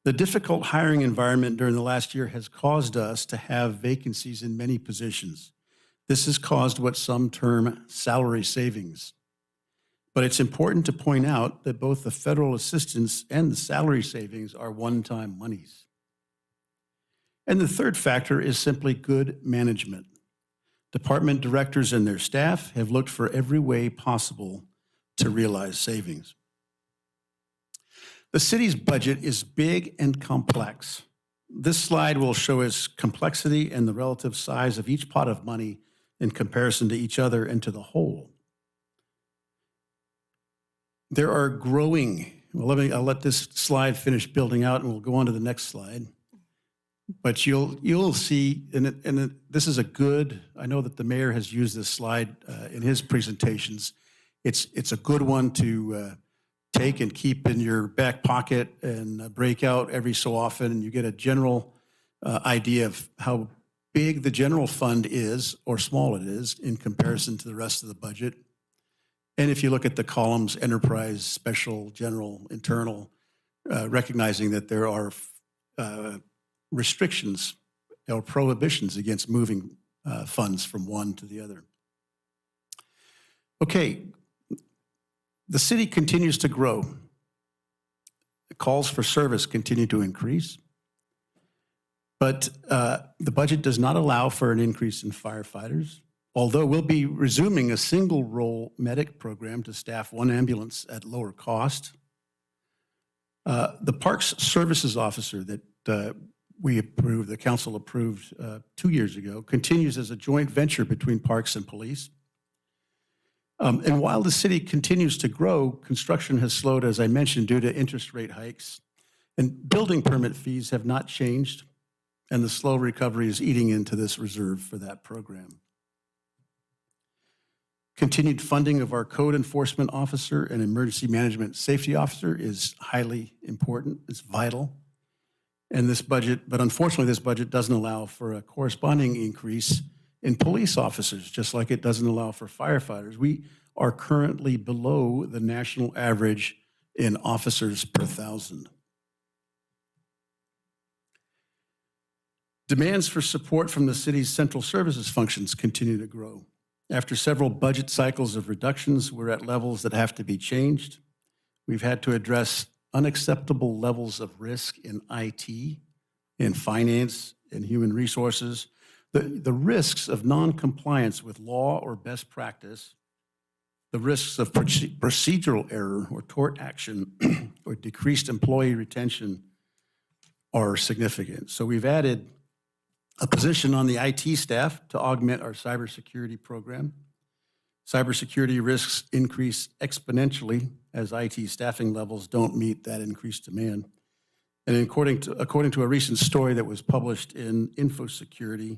the difficult hiring environment during the last year has caused us to have vacancies in many positions. This has caused what some term salary savings. But it's important to point out that both the federal assistance and the salary savings are one-time monies. And the third factor is simply good management. Department directors and their staff have looked for every way possible to realize savings. The city's budget is big and complex. This slide will show its complexity and the relative size of each pot of money in comparison to each other and to the whole. There are growing, I'll let this slide finish building out and we'll go on to the next slide. But you'll see, this is a good, I know that the mayor has used this slide in his presentations. It's a good one to take and keep in your back pocket and break out every so often, and you get a general idea of how big the general fund is or small it is in comparison to the rest of the budget. And if you look at the columns, enterprise, special, general, internal, recognizing that there are restrictions or prohibitions against moving funds from one to the other. Okay, the city continues to grow. The calls for service continue to increase. But the budget does not allow for an increase in firefighters, although we'll be resuming a single-role medic program to staff one ambulance at lower cost. The Parks Services Officer that we approved, the council approved 2 years ago, continues as a joint venture between Parks and Police. And while the city continues to grow, construction has slowed, as I mentioned, due to interest rate hikes. And building permit fees have not changed, and the slow recovery is eating into this reserve for that program. Continued funding of our code enforcement officer and emergency management safety officer is highly important, it's vital. And this budget, but unfortunately this budget doesn't allow for a corresponding increase in police officers, just like it doesn't allow for firefighters. We are currently below the national average in officers per 1,000. Demands for support from the city's central services functions continue to grow. After several budget cycles of reductions, we're at levels that have to be changed. We've had to address unacceptable levels of risk in IT, in finance, in human resources. The risks of non-compliance with law or best practice, the risks of procedural error or tort action or decreased employee retention are significant. So we've added a position on the IT staff to augment our cybersecurity program. Cybersecurity risks increase exponentially as IT staffing levels don't meet that increased demand. And according to a recent story that was published in InfoSecurity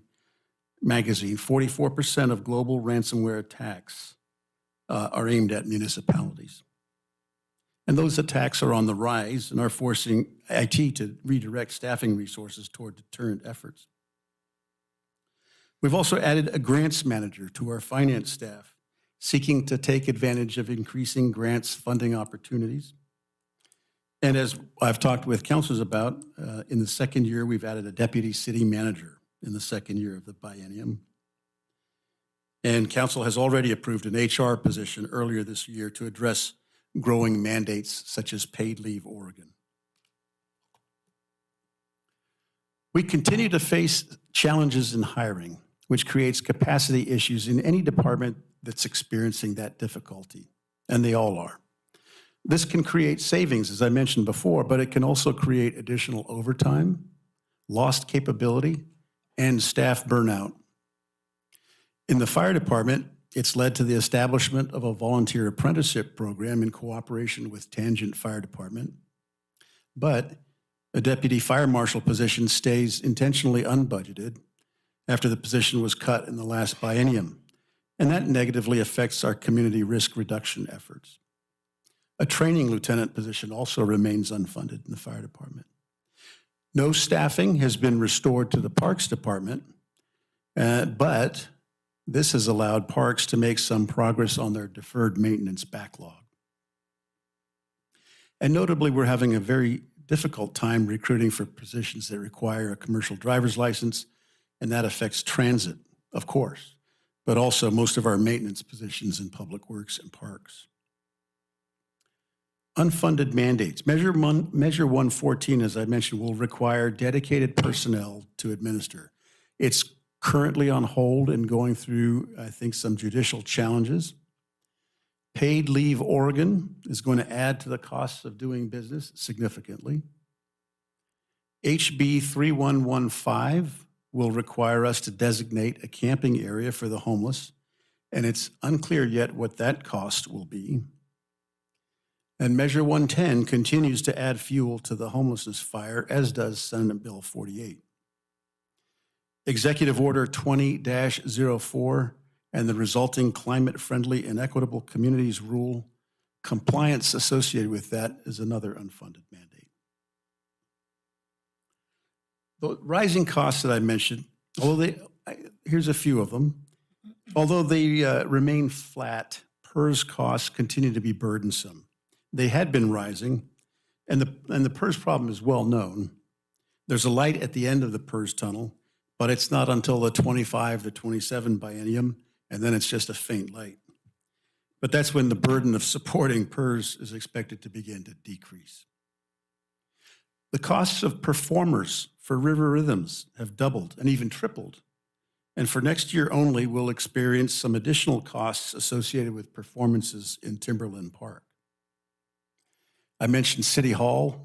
magazine, 44% of global ransomware attacks are aimed at municipalities. And those attacks are on the rise and are forcing IT to redirect staffing resources toward deterrent efforts. We've also added a grants manager to our finance staff, seeking to take advantage of increasing grants funding opportunities. And as I've talked with councilors about, in the second year, we've added a deputy city manager in the second year of the biennium. And council has already approved an HR position earlier this year to address growing mandates such as Paid Leave Oregon. We continue to face challenges in hiring, which creates capacity issues in any department that's experiencing that difficulty, and they all are. This can create savings, as I mentioned before, but it can also create additional overtime, lost capability, and staff burnout. In the fire department, it's led to the establishment of a volunteer apprenticeship program in cooperation with Tangent Fire Department. But a deputy fire marshal position stays intentionally unbudgeted after the position was cut in the last biennium, and that negatively affects our community risk reduction efforts. A training lieutenant position also remains unfunded in the fire department. No staffing has been restored to the Parks Department, but this has allowed Parks to make some progress on their deferred maintenance backlog. And notably, we're having a very difficult time recruiting for positions that require a commercial driver's license, and that affects transit, of course, but also most of our maintenance positions in public works and parks. Unfunded mandates. Measure 114, as I mentioned, will require dedicated personnel to administer. It's currently on hold and going through, I think, some judicial challenges. Paid Leave Oregon is going to add to the costs of doing business significantly. HB 3115 will require us to designate a camping area for the homeless, and it's unclear yet what that cost will be. And Measure 110 continues to add fuel to the homelessness fire, as does Senate Bill 48. Executive Order 20-04 and the resulting climate-friendly and equitable communities rule, compliance associated with that is another unfunded mandate. The rising costs that I mentioned, here's a few of them. Although they remain flat, PERS costs continue to be burdensome. They had been rising, and the PERS problem is well known. There's a light at the end of the PERS tunnel, but it's not until the 25 to 27 biennium, and then it's just a faint light. But that's when the burden of supporting PERS is expected to begin to decrease. The costs of performers for River Rhythms have doubled and even tripled. And for next year only, we'll experience some additional costs associated with performances in Timberland Park. I mentioned City Hall,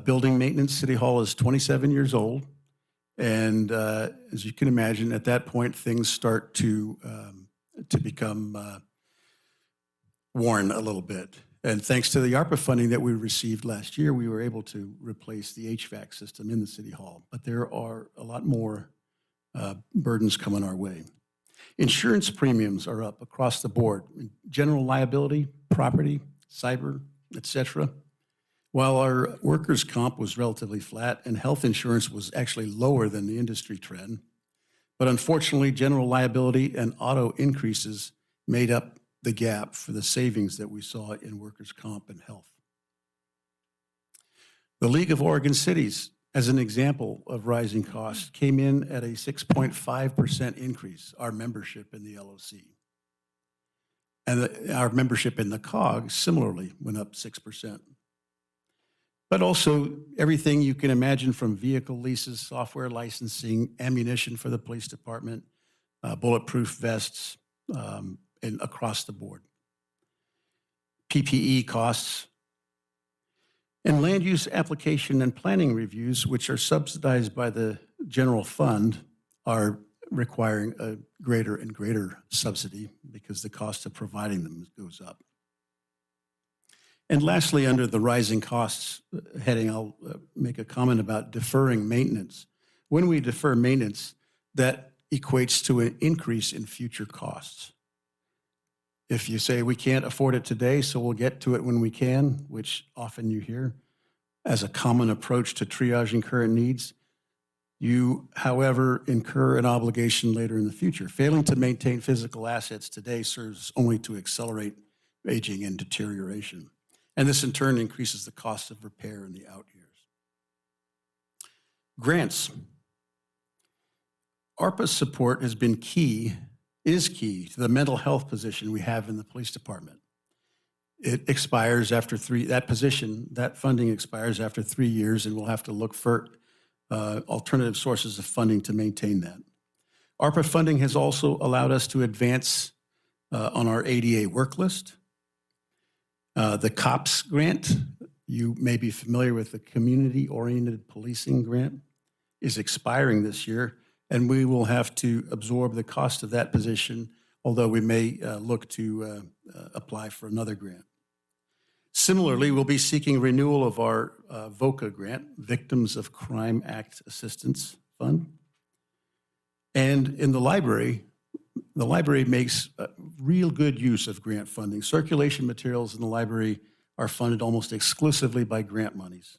building maintenance. City Hall is 27 years old. And as you can imagine, at that point, things start to become worn a little bit. And thanks to the ARPA funding that we received last year, we were able to replace the HVAC system in the City Hall. But there are a lot more burdens coming our way. Insurance premiums are up across the board. General liability, property, cyber, etc. While our workers' comp was relatively flat and health insurance was actually lower than the industry trend. But unfortunately, general liability and auto increases made up the gap for the savings that we saw in workers' comp and health. The League of Oregon Cities, as an example of rising costs, came in at a 6.5% increase, our membership in the LOC. And our membership in the COG similarly went up 6%. But also everything you can imagine from vehicle leases, software licensing, ammunition for the police department, bulletproof vests, and across the board. PPE costs, and land use application and planning reviews, which are subsidized by the general fund, are requiring a greater and greater subsidy because the cost of providing them goes up. And lastly, under the rising costs heading, I'll make a comment about deferring maintenance. When we defer maintenance, that equates to an increase in future costs. If you say we can't afford it today, so we'll get to it when we can, which often you hear as a common approach to triaging current needs, you, however, incur an obligation later in the future. Failing to maintain physical assets today serves only to accelerate aging and deterioration. And this in turn increases the cost of repair in the out years. Grants. ARPA support has been is key to the mental health position we have in the police department. It expires after that funding expires after 3 years, and we'll have to look for alternative sources of funding to maintain that. ARPA funding has also allowed us to advance on our ADA work list. The COPS grant, you may be familiar with the Community-Oriented Policing Grant, is expiring this year, and we will have to absorb the cost of that position, although we may look to apply for another grant. Similarly, we'll be seeking renewal of our VOCA grant, Victims of Crime Act Assistance Fund. And in the library makes real good use of grant funding. Circulation materials in the library are funded almost exclusively by grant monies,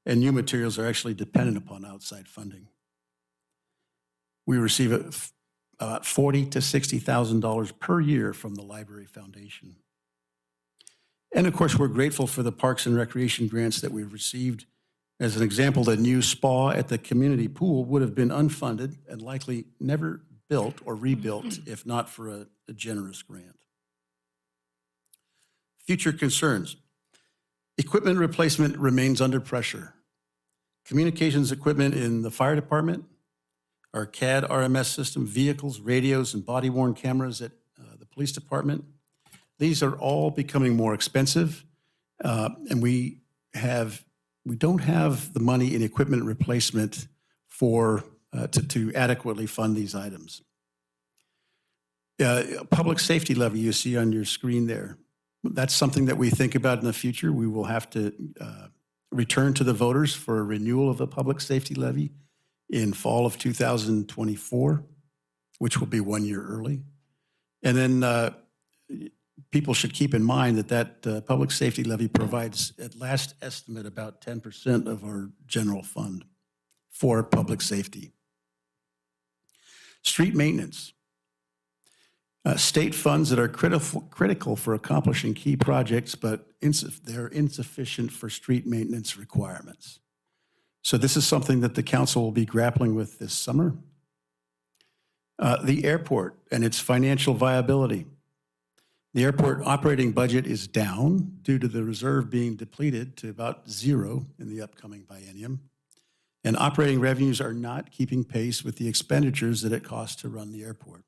and new materials are actually dependent upon outside funding. We receive about $40,000 to $60,000 per year from the Library Foundation. And of course, we're grateful for the Parks and Recreation grants that we've received. As an example, the new spa at the community pool would have been unfunded and likely never built or rebuilt if not for a generous grant. Future concerns. Equipment replacement remains under pressure. Communications equipment in the fire department, our CAD RMS system, vehicles, radios, and body-worn cameras at the police department. These are all becoming more expensive, and we don't have the money in equipment replacement to adequately fund these items. Public safety levy you see on your screen there. That's something that we think about in the future. We will have to return to the voters for a renewal of the public safety levy in fall of 2024, which will be 1 year early. And then people should keep in mind that public safety levy provides, at last estimate, about 10% of our general fund for public safety. Street maintenance. State funds that are critical for accomplishing key projects, but they're insufficient for street maintenance requirements. So this is something that the council will be grappling with this summer. The airport and its financial viability. The airport operating budget is down due to the reserve being depleted to about zero in the upcoming biennium. And operating revenues are not keeping pace with the expenditures that it costs to run the airport.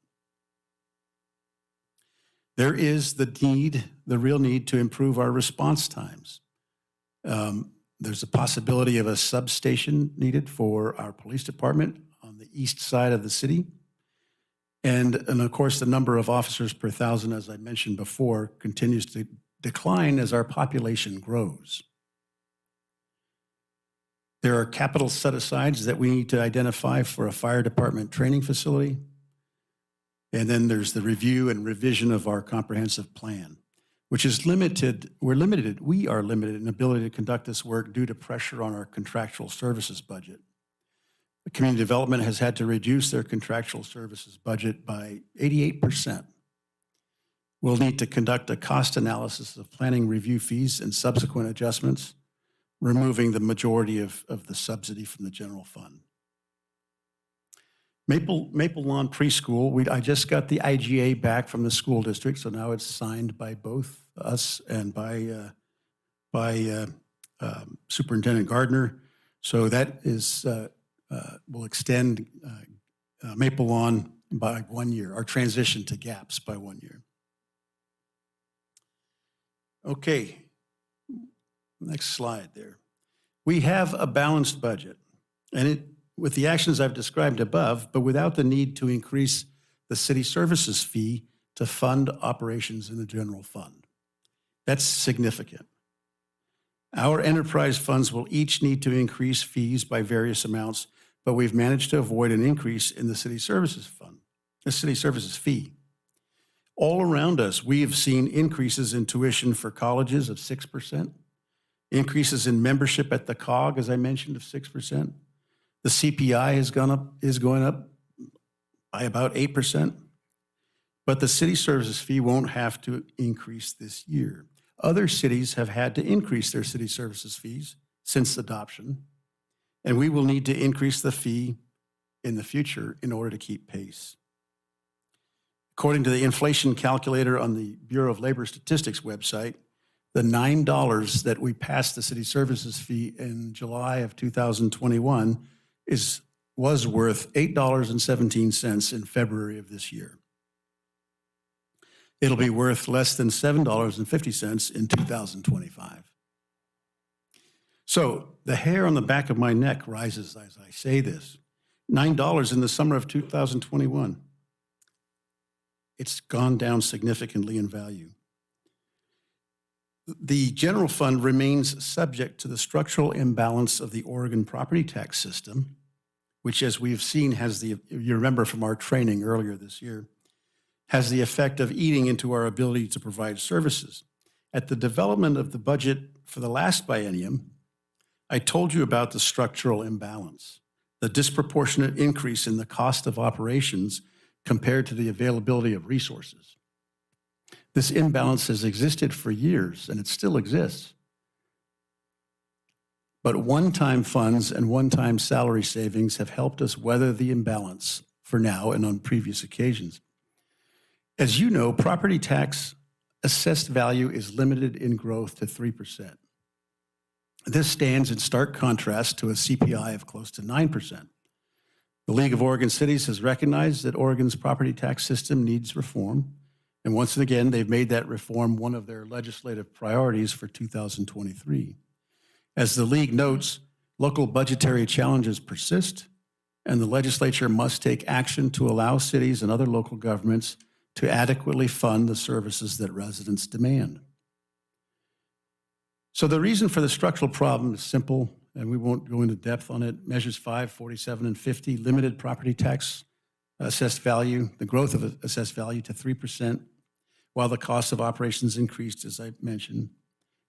There is the real need to improve our response times. There's a possibility of a substation needed for our police department on the east side of the city. And of course, the number of officers per thousand, as I mentioned before, continues to decline as our population grows. There are capital set-asides that we need to identify for a fire department training facility. And then there's the review and revision of our comprehensive plan, which is limited. We are limited in ability to conduct this work due to pressure on our contractual services budget. The community development has had to reduce their contractual services budget by 88%. We'll need to conduct a cost analysis of planning review fees and subsequent adjustments, removing the majority of the subsidy from the general fund. Maple Lawn Preschool, I just got the IGA back from the school district, so now it's signed by both us and by Superintendent Gardner. So that is will extend Maple Lawn by 1 year, our transition to GAPS by 1 year. Okay, next slide there. We have a balanced budget, and with the actions I've described above, but without the need to increase the city services fee to fund operations in the general fund. That's significant. Our enterprise funds will each need to increase fees by various amounts, but we've managed to avoid an increase in the city services fund, the city services fee. All around us, we have seen increases in tuition for colleges of 6%, increases in membership at the COG, as I mentioned, of 6%. The CPI is going up by about 8%, but the city services fee won't have to increase this year. Other cities have had to increase their city services fees since adoption, and we will need to increase the fee in the future in order to keep pace. According to the inflation calculator on the Bureau of Labor Statistics website, the $9 that we passed the city services fee in July of 2021 was worth $8.17 in February of this year. It'll be worth less than $7.50 in 2025. So the hair on the back of my neck rises as I say this. $9 in the summer of 2021. It's gone down significantly in value. The general fund remains subject to the structural imbalance of the Oregon property tax system, which, as we've seen, you remember from our training earlier this year, has the effect of eating into our ability to provide services. At the development of the budget for the last biennium, I told you about the structural imbalance, the disproportionate increase in the cost of operations compared to the availability of resources. This imbalance has existed for years, and it still exists. But one-time funds and one-time salary savings have helped us weather the imbalance for now and on previous occasions. As you know, property tax assessed value is limited in growth to 3%. This stands in stark contrast to a CPI of close to 9%. The League of Oregon Cities has recognized that Oregon's property tax system needs reform, and once again, they've made that reform one of their legislative priorities for 2023. As the League notes, local budgetary challenges persist, and the legislature must take action to allow cities and other local governments to adequately fund the services that residents demand. So the reason for the structural problem is simple, and we won't go into depth on it. Measures 5, 47, and 50 limited property tax assessed value, the growth of assessed value to 3%, while the cost of operations increased, as I mentioned.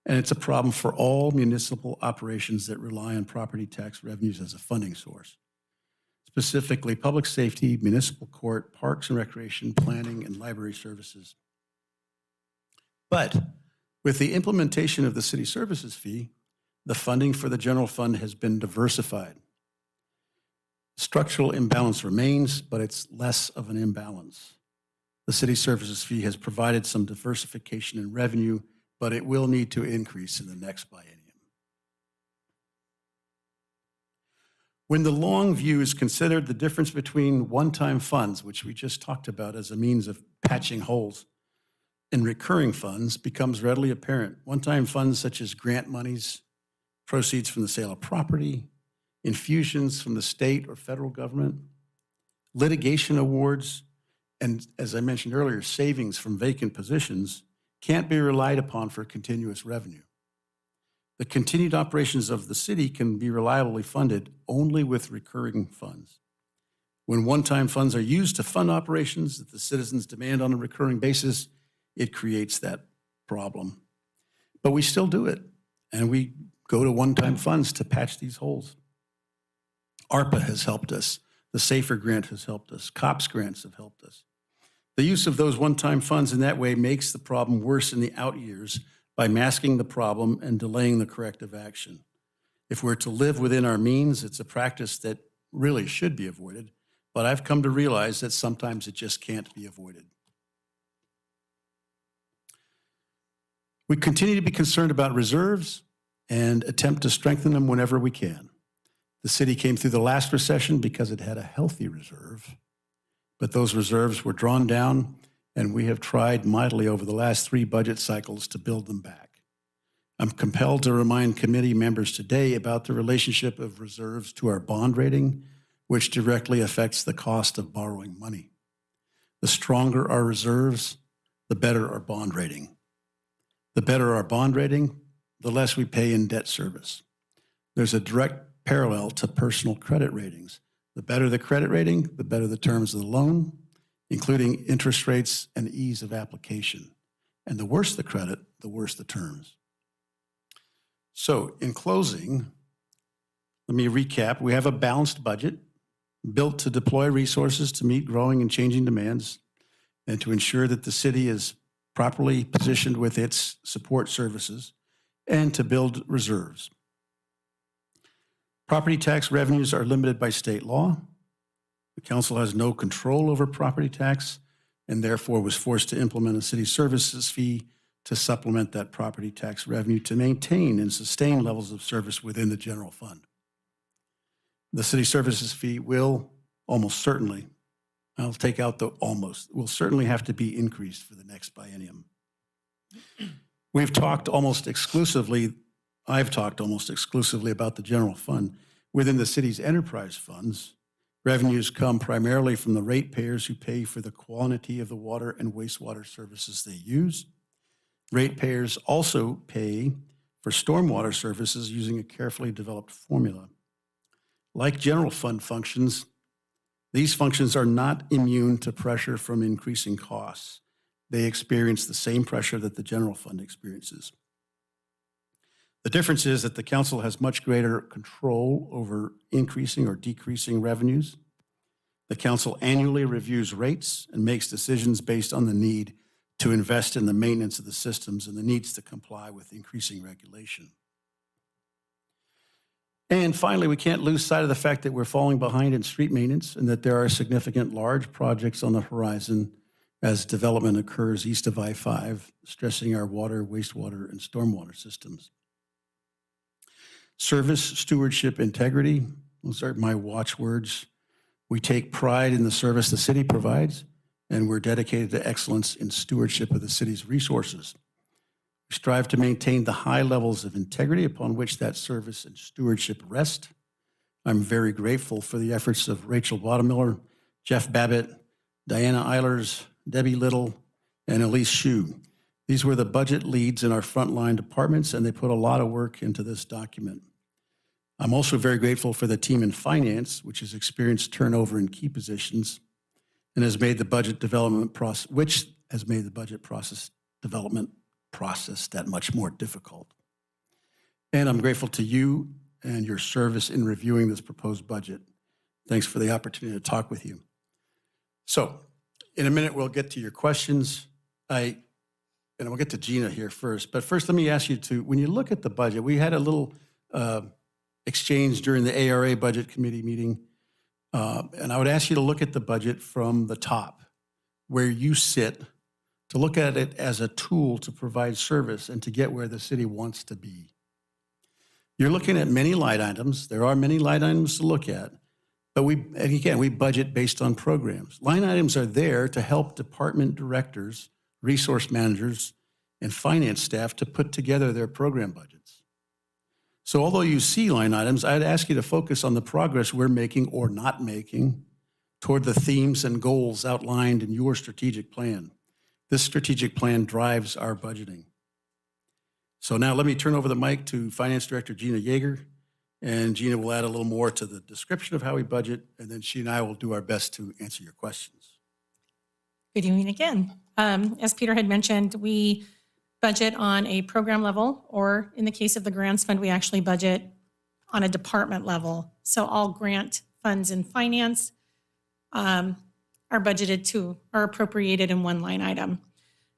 And it's a problem for all municipal operations that rely on property tax revenues as a funding source, specifically public safety, municipal court, parks and recreation, planning, and library services. But with the implementation of the city services fee, the funding for the general fund has been diversified. Structural imbalance remains, but it's less of an imbalance. The city services fee has provided some diversification in revenue, but it will need to increase in the next biennium. When the long view is considered, the difference between one-time funds, which we just talked about as a means of patching holes, and recurring funds becomes readily apparent. One-time funds such as grant monies, proceeds from the sale of property, infusions from the state or federal government, litigation awards, and as I mentioned earlier, savings from vacant positions can't be relied upon for continuous revenue. The continued operations of the city can be reliably funded only with recurring funds. When one-time funds are used to fund operations that the citizens demand on a recurring basis, it creates that problem. But we still do it, and we go to one-time funds to patch these holes. ARPA has helped us. The SAFER grant has helped us. COPS grants have helped us. The use of those one-time funds in that way makes the problem worse in the out years by masking the problem and delaying the corrective action. If we're to live within our means, it's a practice that really should be avoided, but I've come to realize that sometimes it just can't be avoided. We continue to be concerned about reserves and attempt to strengthen them whenever we can. The city came through the last recession because it had a healthy reserve, but those reserves were drawn down, and we have tried mightily over the last 3 budget cycles to build them back. I'm compelled to remind committee members today about the relationship of reserves to our bond rating, which directly affects the cost of borrowing money. The stronger our reserves, the better our bond rating. The better our bond rating, the less we pay in debt service. There's a direct parallel to personal credit ratings. The better the credit rating, the better the terms of the loan, including interest rates and ease of application. And the worse the credit, the worse the terms. So in closing, let me recap. We have a balanced budget built to deploy resources to meet growing and changing demands and to ensure that the city is properly positioned with its support services and to build reserves. Property tax revenues are limited by state law. The council has no control over property tax and therefore was forced to implement a city services fee to supplement that property tax revenue to maintain and sustain levels of service within the general fund. The city services fee will almost certainly, I'll take out the almost, will certainly have to be increased for the next biennium. We've talked almost exclusively, I've talked almost exclusively about the general fund. Within the city's enterprise funds, revenues come primarily from the ratepayers who pay for the quantity of the water and wastewater services they use. Ratepayers also pay for stormwater services using a carefully developed formula. Like general fund functions, these functions are not immune to pressure from increasing costs. They experience the same pressure that the general fund experiences. The difference is that the council has much greater control over increasing or decreasing revenues. The council annually reviews rates and makes decisions based on the need to invest in the maintenance of the systems and the needs to comply with increasing regulation. And finally, we can't lose sight of the fact that we're falling behind in street maintenance and that there are significant large projects on the horizon as development occurs east of I-5, stressing our water, wastewater, and stormwater systems. Service, stewardship, integrity, those are my watchwords. We take pride in the service the city provides, and we're dedicated to excellence in stewardship of the city's resources. We strive to maintain the high levels of integrity upon which that service and stewardship rest. I'm very grateful for the efforts of Rachel Wademiller, Jeff Babbitt, Diana Eilers, Debbie Little, and Elise Shue. These were the budget leads in our frontline departments, and they put a lot of work into this document. I'm also very grateful for the team in finance, which has experienced turnover in key positions and has made the budget development process, which has made the budget process development process that much more difficult. And I'm grateful to you and your service in reviewing this proposed budget. Thanks for the opportunity to talk with you. So, in a minute, we'll get to your questions. And we'll get to Gina here first. But first, let me ask you to, when you look at the budget, we had a little exchange during the ARA Budget Committee meeting. And I would ask you to look at the budget from the top, where you sit, to look at it as a tool to provide service and to get where the city wants to be. You're looking at many line items. There are many line items to look at. But we budget based on programs. Line items are there to help department directors, resource managers, and finance staff to put together their program budgets. So although you see line items, I'd ask you to focus on the progress we're making or not making toward the themes and goals outlined in your strategic plan. This strategic plan drives our budgeting. So now let me turn over the mic to Finance Director Gina Yeager, and Gina will add a little more to the description of how we budget, and then she and I will do our best to answer your questions. Good evening again. As Peter had mentioned, we budget on a program level, or in the case of the grants fund, we actually budget on a department level. So all grant funds in finance are appropriated in one line item.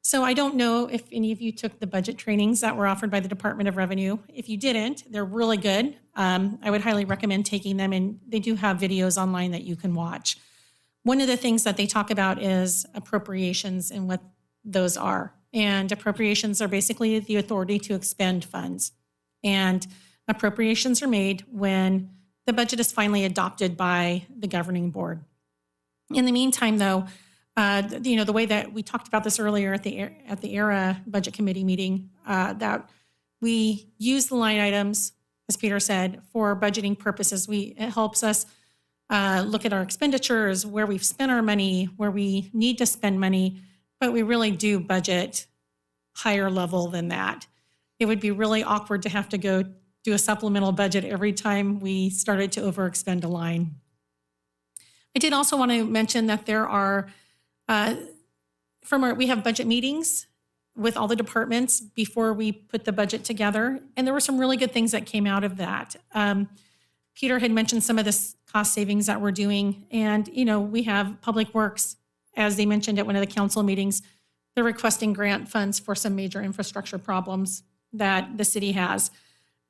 So I don't know if any of you took the budget trainings that were offered by the Department of Revenue. If you didn't, they're really good. I would highly recommend taking them, and they do have videos online that you can watch. One of the things that they talk about is appropriations and what those are. And appropriations are basically the authority to expend funds. And appropriations are made when the budget is finally adopted by the governing board. In the meantime, though, the way that we talked about this earlier at the ERA Budget Committee meeting, that we use the line items, as Peter said, for budgeting purposes. It helps us look at our expenditures, where we've spent our money, where we need to spend money, but we really do budget higher level than that. It would be really awkward to have to go do a supplemental budget every time we started to overexpend a line. I did also want to mention that there are we have budget meetings with all the departments before we put the budget together, and there were some really good things that came out of that. Peter had mentioned some of the cost savings that we're doing, and we have Public Works, as they mentioned at one of the council meetings, they're requesting grant funds for some major infrastructure problems that the city has.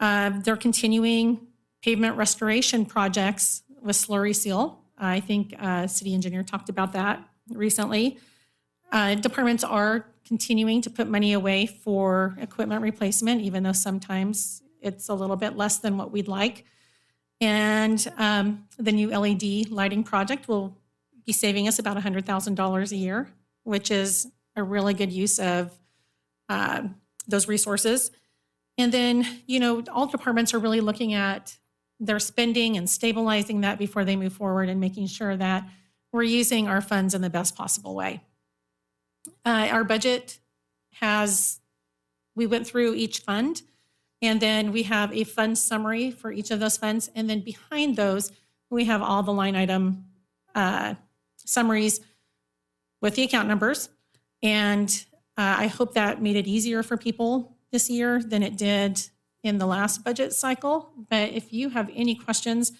They're continuing pavement restoration projects with slurry seal. I think city engineer talked about that recently. Departments are continuing to put money away for equipment replacement, even though sometimes it's a little bit less than what we'd like. And the new LED lighting project will be saving us about $100,000 a year, which is a really good use of those resources. And then, all departments are really looking at their spending and stabilizing that before they move forward and making sure that we're using our funds in the best possible way. Our budget we went through each fund, and then we have a fund summary for each of those funds. And then behind those, we have all the line item summaries with the account numbers. And I hope that made it easier for people this year than it did in the last budget cycle. But if you have any questions,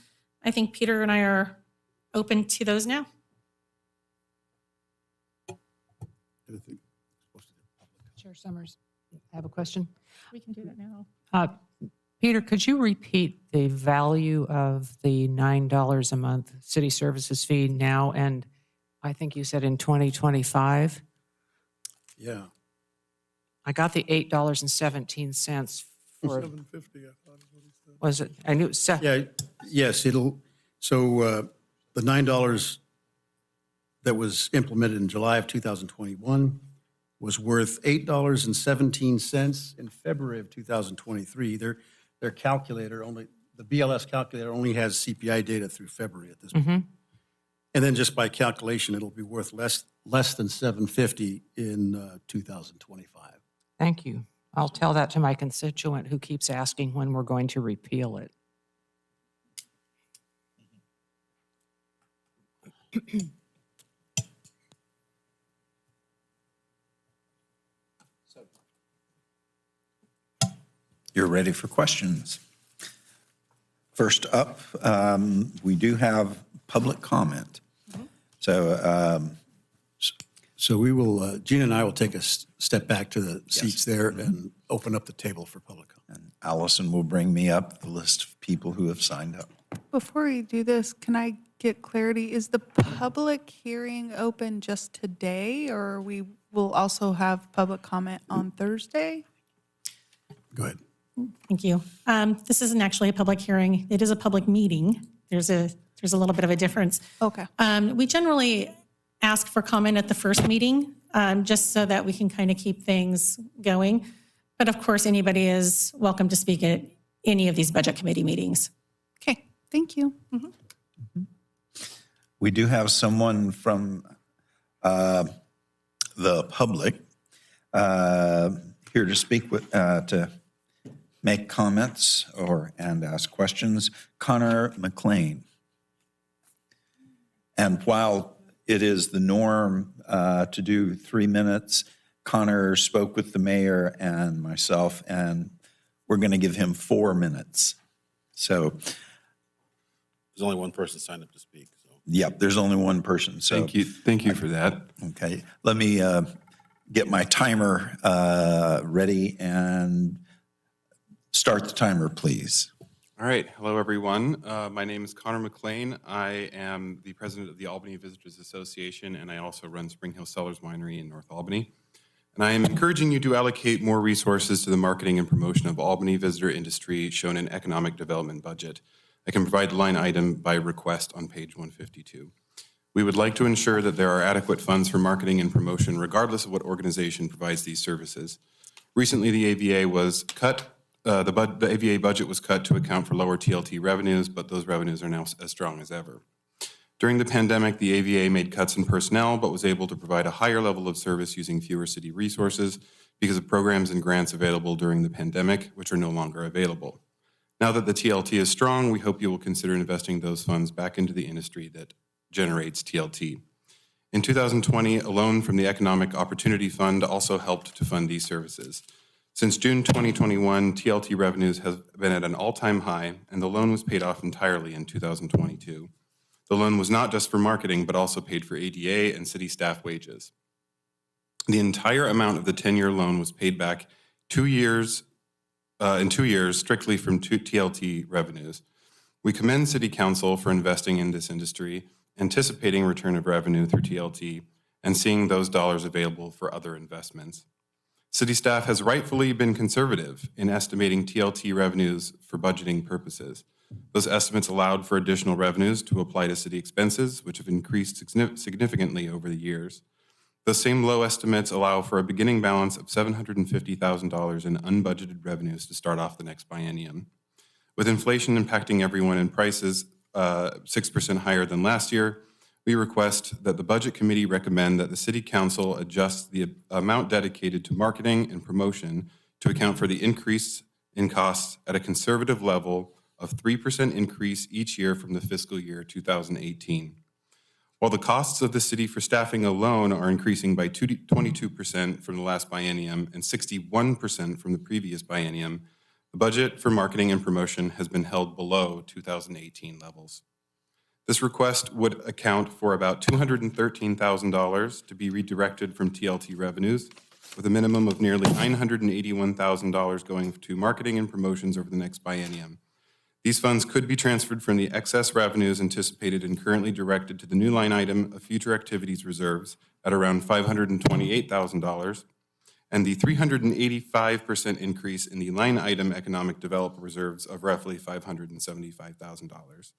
I think Peter and I are open to those now. Chair Summers, I have a question. We can do that now. Peter, could you repeat the value of the $9 a month city services fee now and I think you said in 2025? Yeah. I got the $8.17 for, $7.50, I thought is what he said. was it? I knew it was, Yeah, yes, so the $9 that was implemented in July of 2021 was worth $8.17 in February of 2023. Their calculator the BLS calculator only has CPI data through February at this point. And then just by calculation, it'll be worth less than $7.50 in 2025. Thank you. I'll tell that to my constituent who keeps asking when we're going to repeal it. You're ready for questions. First up, we do have public comment. So we will, Gina and I will take a step back to the seats there and open up the table for public comment. And Allison will bring me up the list of people who have signed up. Before we do this, can I get clarity? Is the public hearing open just today, or we will also have public comment on Thursday? Go ahead. Thank you. This isn't actually a public hearing. It is a public meeting. There's a little bit of a difference. Okay. We generally ask for comment at the first meeting, just so that we can kind of keep things going. But of course, anybody is welcome to speak at any of these budget committee meetings. Okay, thank you. We do have someone from the public here to speak with, to make comments and ask questions. Connor McLean. And while it is the norm to do 3 minutes, Connor spoke with the mayor and myself, and we're going to give him 4 minutes. So, There's only one person signed up to speak. So. yep, there's only one person. So Thank you for that. Okay, let me get my timer ready and start the timer, please. All right. Hello, everyone. My name is Connor McLean. I am the president of the Albany Visitors Association, and I also run Spring Hill Cellars Winery in North Albany. And I am encouraging you to allocate more resources to the marketing and promotion of Albany visitor industry shown in economic development budget. I can provide the line item by request on page 152. We would like to ensure that there are adequate funds for marketing and promotion regardless of what organization provides these services. Recently, the AVA was cut. The AVA budget was cut to account for lower TLT revenues, but those revenues are now as strong as ever. During the pandemic, the AVA made cuts in personnel, but was able to provide a higher level of service using fewer city resources because of programs and grants available during the pandemic, which are no longer available. Now that the TLT is strong, we hope you will consider investing those funds back into the industry that generates TLT. In 2020, a loan from the Economic Opportunity Fund also helped to fund these services. Since June 2021, TLT revenues have been at an all-time high, and the loan was paid off entirely in 2022. The loan was not just for marketing, but also paid for ADA and city staff wages. The entire amount of the 10-year loan was paid back in 2 years, strictly from TLT revenues. We commend City Council for investing in this industry, anticipating return of revenue through TLT, and seeing those dollars available for other investments. City staff has rightfully been conservative in estimating TLT revenues for budgeting purposes. Those estimates allowed for additional revenues to apply to city expenses, which have increased significantly over the years. Those same low estimates allow for a beginning balance of $750,000 in unbudgeted revenues to start off the next biennium. With inflation impacting everyone and prices 6% higher than last year, we request that the Budget Committee recommend that the City Council adjust the amount dedicated to marketing and promotion to account for the increase in costs at a conservative level of 3% increase each year from the fiscal year 2018. While the costs of the city for staffing alone are increasing by 22% from the last biennium and 61% from the previous biennium, the budget for marketing and promotion has been held below 2018 levels. This request would account for about $213,000 to be redirected from TLT revenues, with a minimum of nearly $981,000 going to marketing and promotions over the next biennium. These funds could be transferred from the excess revenues anticipated and currently directed to the new line item of future activities reserves at around $528,000, and the 385% increase in the line item economic development reserves of roughly $575,000.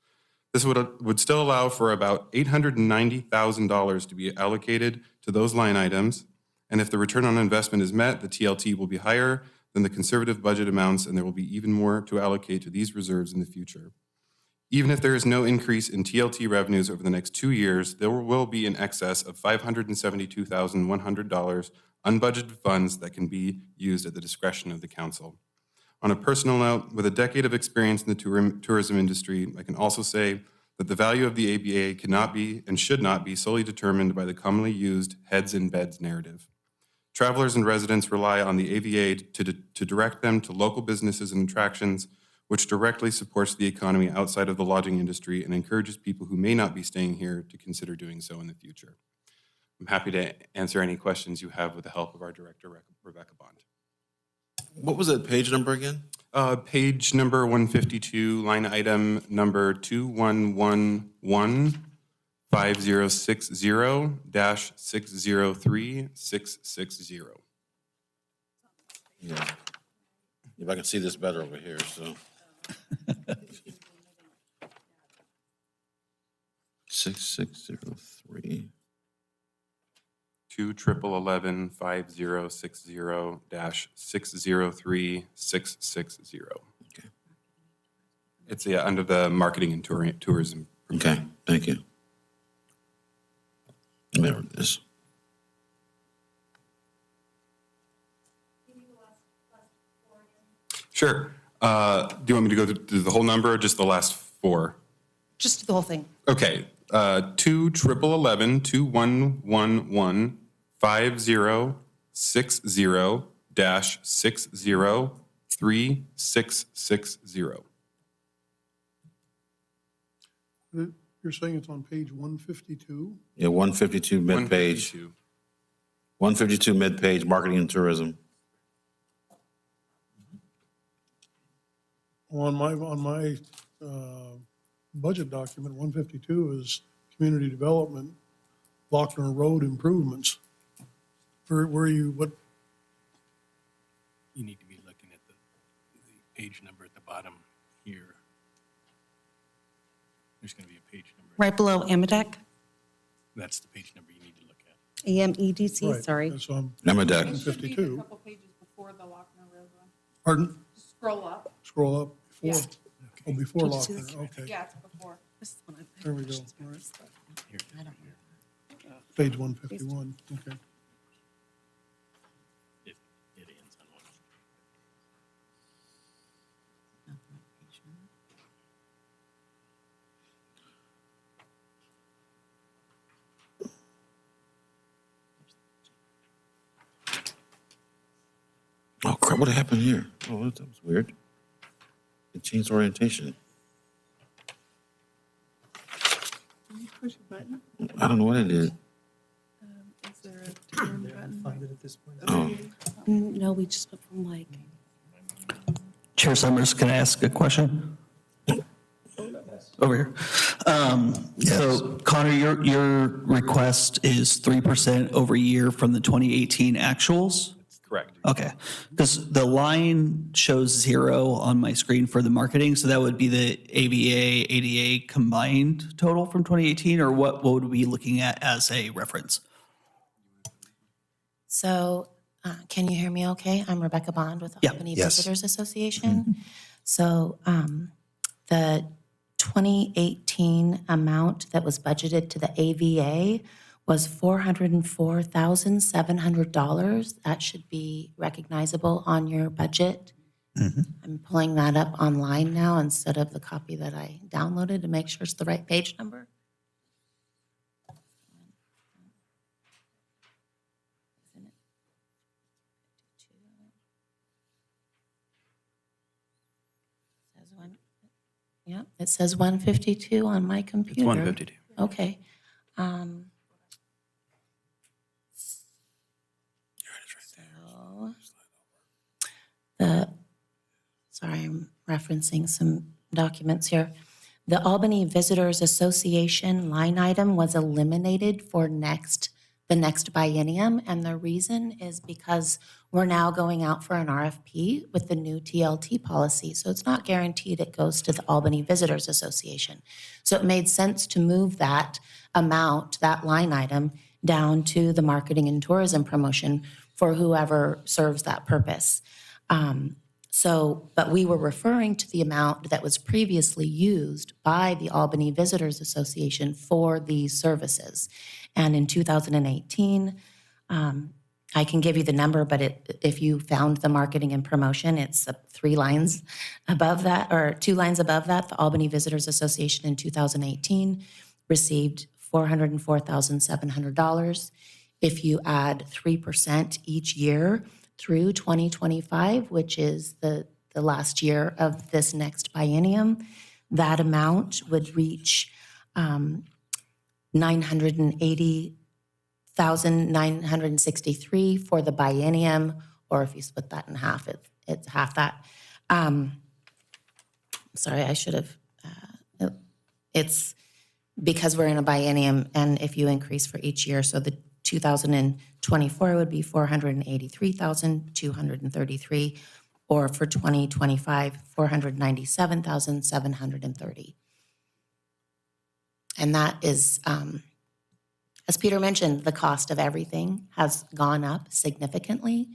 This would still allow for about $890,000 to be allocated to those line items, and if the return on investment is met, the TLT will be higher than the conservative budget amounts, and there will be even more to allocate to these reserves in the future. Even if there is no increase in TLT revenues over the next 2 years, there will be in excess of $572,100 unbudgeted funds that can be used at the discretion of the council. On a personal note, with a decade of experience in the tourism industry, I can also say that the value of the ABA cannot be and should not be solely determined by the commonly used heads in beds narrative. Travelers and residents rely on the AVA to direct them to local businesses and attractions, which directly supports the economy outside of the lodging industry and encourages people who may not be staying here to consider doing so in the future. I'm happy to answer any questions you have with the help of our director, Rebecca Bond. What was that page number again? Page number 152, line item number 2111-5060-603-660. Yeah. If I can see this better over here, so. 6603. 2-5011-5060-603-660. Okay. It's under the marketing and tourism. Okay, thank you. There it is. Sure. Do you want me to go through the whole number or just the last four? Just the whole thing. Okay. 2-5011-2111-5060-603-660. You're saying it's on page 152? Yeah, 152 mid-page. 152 mid-page, marketing and tourism. On my budget document, 152 is community development, Lochner Road improvements. Where you, what? You need to be looking at the page number at the bottom here. There's going to be a page number. Right below Amedeck, That's the page number you need to look at. AMEDC, Right, sorry. that's on Amedeck. 152. Couple pages before the Lochner Road one. Pardon? Scroll up. Scroll up before. Yeah. Oh, before Did you see Lochner, this? okay. Yeah, it's before. There we go. All right. Page 151, okay. It ends on one. Oh crap, what happened here? Oh, that was weird. It changed orientation. Push a button. I don't know what I did. Is there a turn button? Find it at this point. Oh, No, we just went from like, Chair Summers, can I ask a question? Over here. So Connor, your request is 3% over year from the 2018 actuals? Correct. Okay, because the line shows 0 on my screen for the marketing, so that would be the AVA, ADA combined total from 2018, or what would we be looking at as a reference? So, can you hear me okay? I'm Rebecca Bond with the Albany Yes. Visitors Association. So, the 2018 amount that was budgeted to the AVA was $404,700. That should be recognizable on your budget. I'm pulling that up online now instead of the copy that I downloaded to make sure it's the right page number. Yeah, it says 152 on my computer. It's 152. Okay. Sorry, I'm referencing some documents here. The Albany Visitors Association line item was eliminated for the next biennium, and the reason is because we're now going out for an RFP with the new TLT policy. So it's not guaranteed it goes to the Albany Visitors Association. So it made sense to move that amount, that line item, down to the marketing and tourism promotion for whoever serves that purpose. But we were referring to the amount that was previously used by the Albany Visitors Association for these services. And in 2018, I can give you the number, but if you found the marketing and promotion, it's 3 lines above that, or 2 lines above that. The Albany Visitors Association in 2018 received $404,700. If you add 3% each year through 2025, which is the last year of this next biennium, that amount would reach $980,963 for the biennium, or if you split that in half, it's half that. Sorry, I should have, it's because we're in a biennium, and if you increase for each year, so the 2024 would be $483,233, or for 2025, $497,730. And that is, as Peter mentioned, the cost of everything has gone up significantly.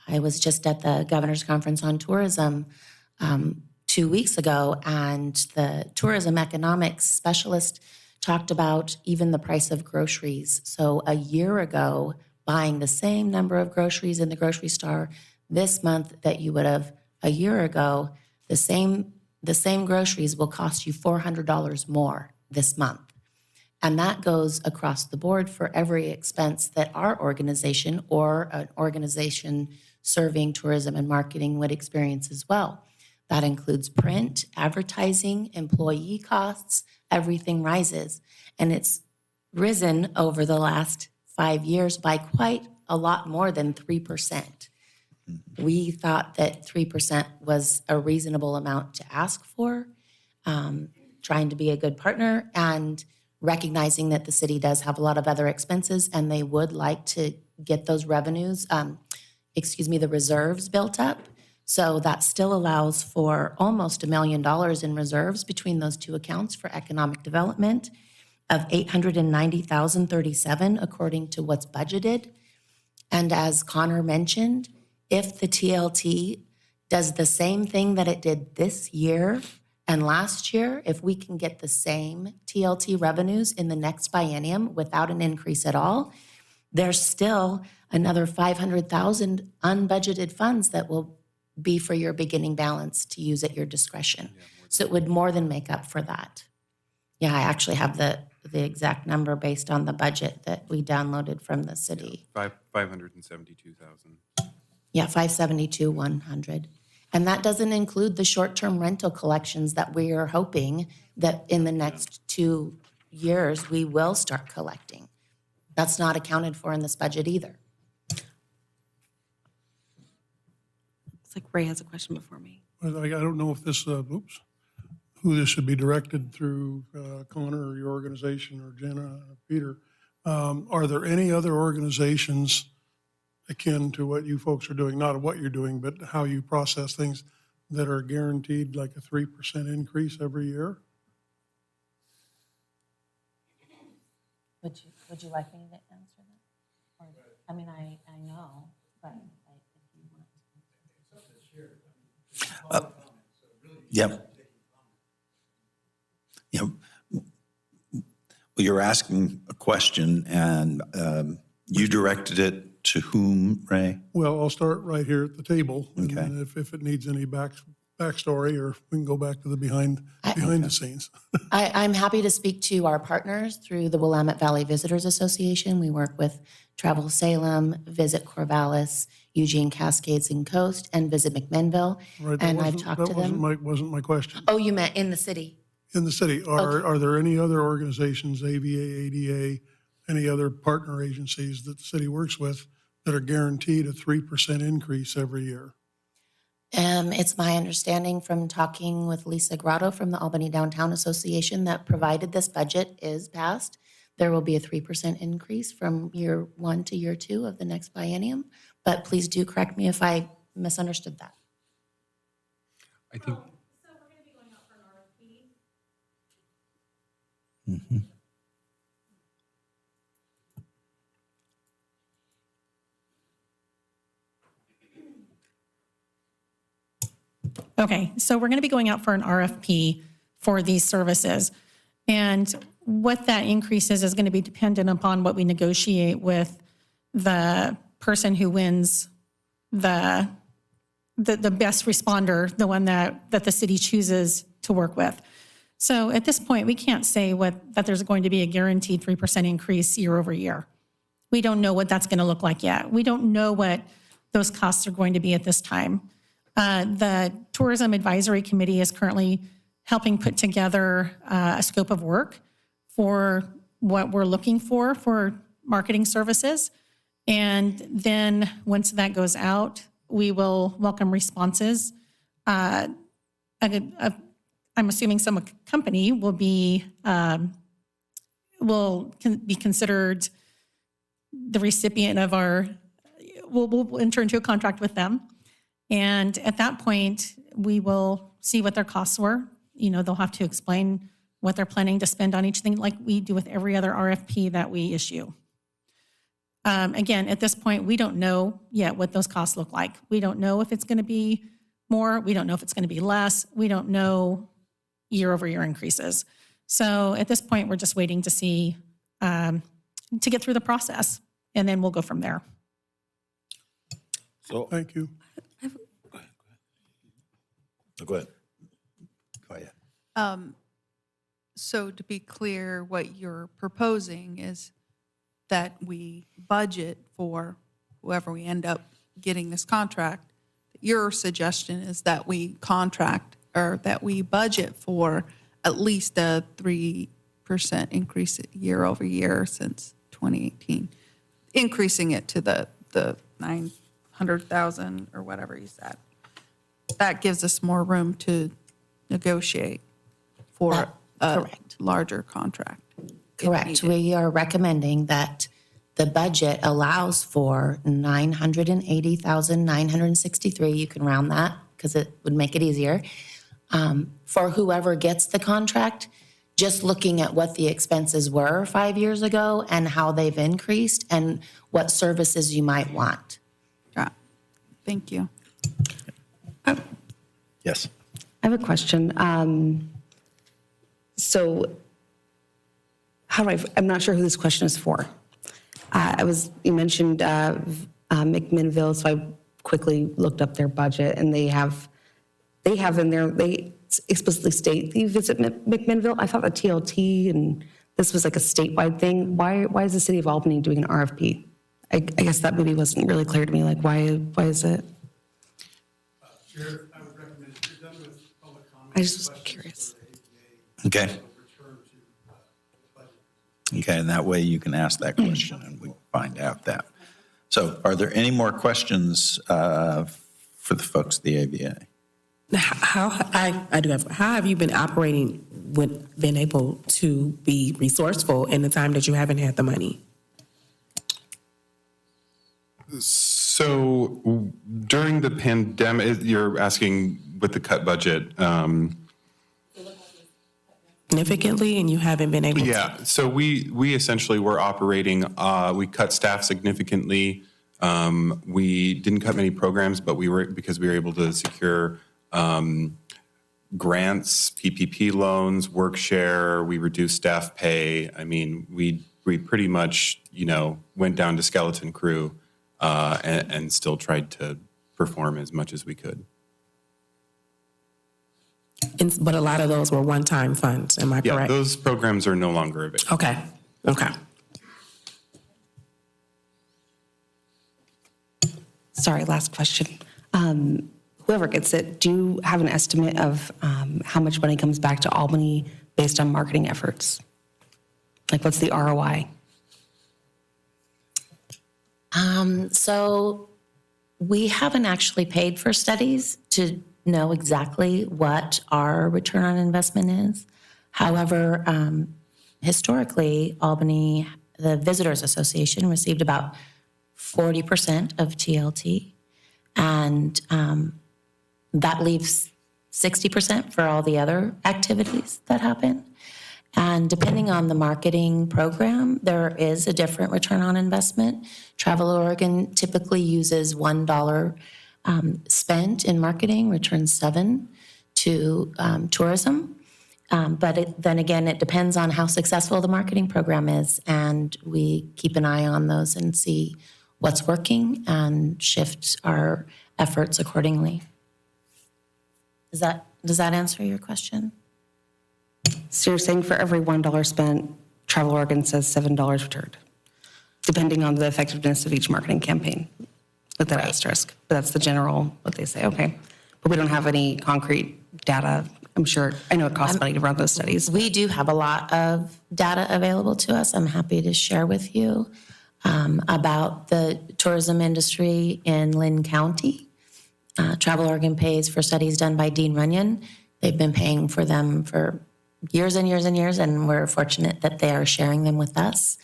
I was just at the Governor's Conference on Tourism 2 weeks ago, and the tourism economics specialist talked about even the price of groceries. So a year ago, buying the same number of groceries in the grocery store this month that you would have a year ago, the same groceries will cost you $400 more this month. And that goes across the board for every expense that our organization or an organization serving tourism and marketing would experience as well. That includes print, advertising, employee costs, everything rises. And it's risen over the last 5 years by quite a lot more than 3%. We thought that 3% was a reasonable amount to ask for, trying to be a good partner and recognizing that the city does have a lot of other expenses and they would like to get those revenues, the reserves built up. So that still allows for almost $1 million in reserves between those two accounts for economic development of $890,037 according to what's budgeted. And as Connor mentioned, if the TLT does the same thing that it did this year and last year, if we can get the same TLT revenues in the next biennium without an increase at all, there's still another $500,000 unbudgeted funds that will be for your beginning balance to use at your discretion. So it would more than make up for that. Yeah, I actually have the exact number based on the budget that we downloaded from the city. 572,000. Yeah, 572,100. And that doesn't include the short-term rental collections that we are hoping that in the next 2 years we will start collecting. That's not accounted for in this budget either. It's like Ray has a question before me. I don't know if this, who this should be directed through, Connor or your organization or Jenna or Peter. Are there any other organizations, akin to what you folks are doing, not what you're doing, but how you process things that are guaranteed like a 3% increase every year? Would you like me to answer that? Or, I mean, I know, but like, if you want. Yep. Yep. Well, you're asking a question, and you directed it to whom, Ray? Well, I'll start right here at the table. And Okay. then if it needs any backstory, or we can go back to the behind the scenes. I'm happy to speak to our partners through the Willamette Valley Visitors Association. We work with Travel Salem, Visit Corvallis, Eugene Cascades and Coast, and Visit McMinnville. Right, that And I've wasn't- talked to them. That wasn't my question. Oh, you meant in the city? In the city, are there any other organizations, AVA, ADA, any other partner agencies that the city works with that are guaranteed a 3% increase every year? It's my understanding from talking with Lisa Grotto from the Albany Downtown Association that provided this budget is passed, there will be a 3% increase from year 1 to year 2 of the next biennium. But please do correct me if I misunderstood that. I think. Okay, so we're going to be going out for an RFP for these services. And what that increase is going to be dependent upon what we negotiate with the person who wins the best responder, the one that the city chooses to work with. So at this point, we can't say that there's going to be a guaranteed 3% increase year over year. We don't know what that's going to look like yet. We don't know what those costs are going to be at this time. The Tourism Advisory Committee is currently helping put together a scope of work for what we're looking for marketing services. And then once that goes out, we will welcome responses. I'm assuming some company will be considered the recipient of we'll enter into a contract with them. And at that point, we will see what their costs were. They'll have to explain what they're planning to spend on each thing, like we do with every other RFP that we issue. Again, at this point, we don't know yet what those costs look like. We don't know if it's going to be more. We don't know if it's going to be less. We don't know year-over-year increases. So at this point, we're just waiting to see, to get through the process, and then we'll go from there. So, Thank you. go ahead. Go ahead. So to be clear, what you're proposing is that we budget for whoever we end up getting this contract. Your suggestion is that we contract, or that we budget for at least a 3% increase year over year since 2018, increasing it to the 900,000 or whatever you said. That gives us more room to negotiate for a correct. larger contract. if Correct. needed. We are recommending that the budget allows for $980,963. You can round that because it would make it easier. For whoever gets the contract, just looking at what the expenses were 5 years ago and how they've increased and what services you might want. Thank you. Yes. I have a question. So I'm not sure who this question is for. You mentioned McMinnville, so I quickly looked up their budget, and they have in there, they explicitly state the Visit McMinnville. I thought the TLT, and this was like a statewide thing. Why is the city of Albany doing an RFP? I guess that maybe wasn't really clear to me, like why is it? Sheriff, I would recommend if you're done with public comment. I just was curious. Okay. Okay, and that way you can ask that question and we can find out that. So are there any more questions for the folks at the AVA? I do have. How have you been operating with being able to be resourceful in the time that you haven't had the money? So during the pandemic, you're asking with the cut budget. Significantly, and you haven't been able to? Yeah, so we essentially were operating, we cut staff significantly. We didn't cut many programs, but because we were able to secure grants, PPP loans, work share, we reduced staff pay. I mean, we pretty much, went down to skeleton crew and still tried to perform as much as we could. But a lot of those were one-time funds, am I Yeah, correct? those programs are no longer available. Okay. Sorry, last question. Whoever gets it, do you have an estimate of how much money comes back to Albany based on marketing efforts? Like, what's the ROI? So we haven't actually paid for studies to know exactly what our return on investment is. However, historically, Albany, the Visitors Association received about 40% of TLT, and that leaves 60% for all the other activities that happen. And depending on the marketing program, there is a different return on investment. Travel Oregon typically uses $1 spent in marketing, returns 7 to tourism. But then again, it depends on how successful the marketing program is, and we keep an eye on those and see what's working and shift our efforts accordingly. Does that answer your question? So you're saying for every $1 spent, Travel Oregon says $7 returned, depending on the effectiveness of each marketing campaign, with that asterisk. But that's the general, what they say, okay. But we don't have any concrete data. I'm sure, I know it costs money to run those studies. We do have a lot of data available to us. I'm happy to share with you about the tourism industry in Lynn County. Travel Oregon pays for studies done by Dean Runyon. They've been paying for them for years and years and years, and we're fortunate that they are sharing them with us.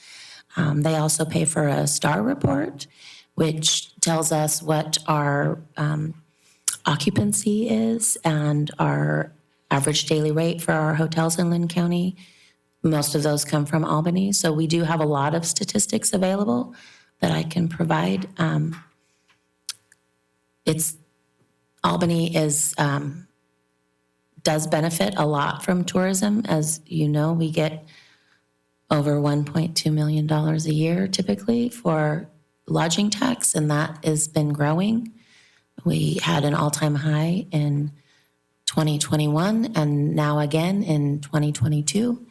They also pay for a STAR report, which tells us what our occupancy is and our average daily rate for our hotels in Lynn County. Most of those come from Albany, so we do have a lot of statistics available that I can provide. Albany does benefit a lot from tourism. As you know, we get over $1.2 million a year typically for lodging tax, and that has been growing. We had an all-time high in 2021 and now again in 2022.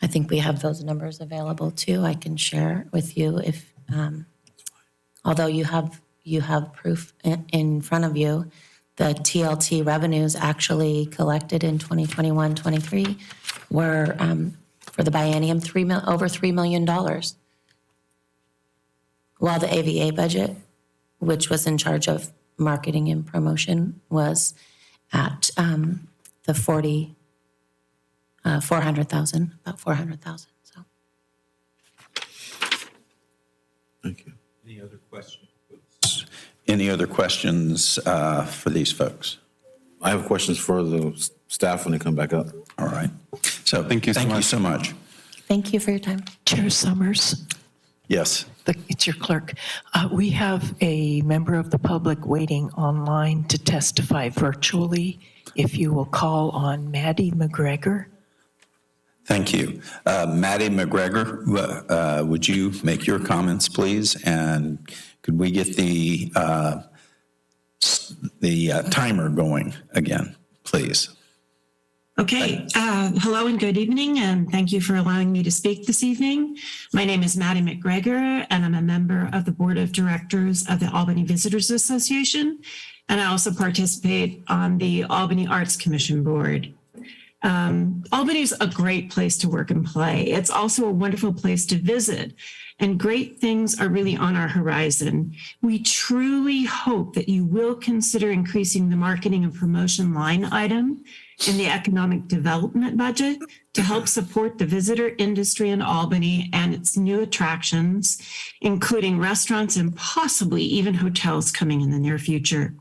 I think we have those numbers available too. I can share with you if, although you have proof in front of you. The TLT revenues actually collected in 2021-23 were, for the biennium, over $3 million. While the AVA budget, which was in charge of marketing and promotion, was at the 400,000, about 400,000. So. Thank you. Any other questions? Any other questions for these folks? I have questions for the staff when they come back up. All right. So thank you so much. Thank you for your time. Chair Summers, Yes. it's your clerk. We have a member of the public waiting online to testify virtually. If you will call on Maddie McGregor. Thank you. Maddie McGregor, would you make your comments, please? And could we get the timer going again, please? Okay. Hello and good evening, and thank you for allowing me to speak this evening. My name is Maddie McGregor, and I'm a member of the Board of Directors of the Albany Visitors Association, and I also participate on the Albany Arts Commission Board. Albany is a great place to work and play. It's also a wonderful place to visit, and great things are really on our horizon. We truly hope that you will consider increasing the marketing and promotion line item in the economic development budget to help support the visitor industry in Albany and its new attractions, including restaurants and possibly even hotels coming in the near future.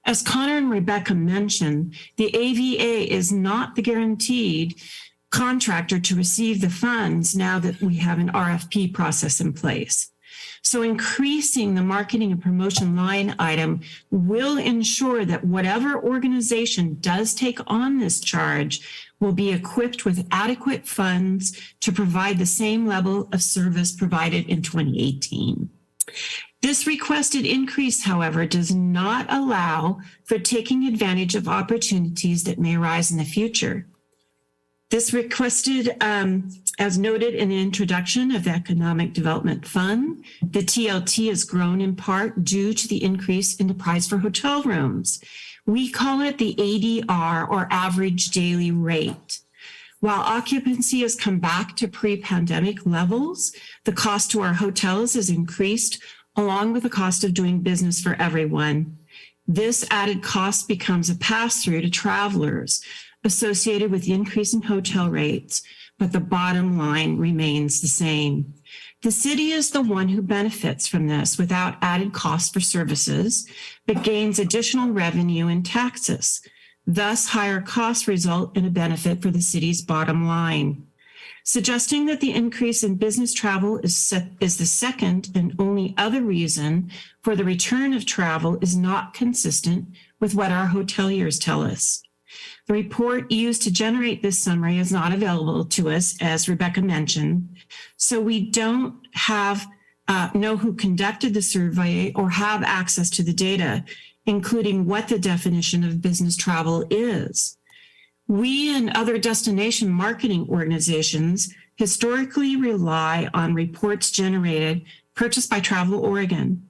As Connor and Rebecca mentioned, the AVA is not the guaranteed contractor to receive the funds now that we have an RFP process in place. So increasing the marketing and promotion line item will ensure that whatever organization does take on this charge will be equipped with adequate funds to provide the same level of service provided in 2018. This requested increase, however, does not allow for taking advantage of opportunities that may arise in the future. This requested, as noted in the introduction of the Economic Development Fund, the TLT has grown in part due to the increase in the price for hotel rooms. We call it the ADR, or average daily rate. While occupancy has come back to pre-pandemic levels, the cost to our hotels has increased along with the cost of doing business for everyone. This added cost becomes a pass-through to travelers associated with the increase in hotel rates, but the bottom line remains the same. The city is the one who benefits from this without added cost for services, but gains additional revenue in taxes. Thus, higher costs result in a benefit for the city's bottom line. Suggesting that the increase in business travel is the second and only other reason for the return of travel is not consistent with what our hoteliers tell us. The report used to generate this summary is not available to us, as Rebecca mentioned, so we don't know who conducted the survey or have access to the data, including what the definition of business travel is. We and other destination marketing organizations historically rely on reports purchased by Travel Oregon.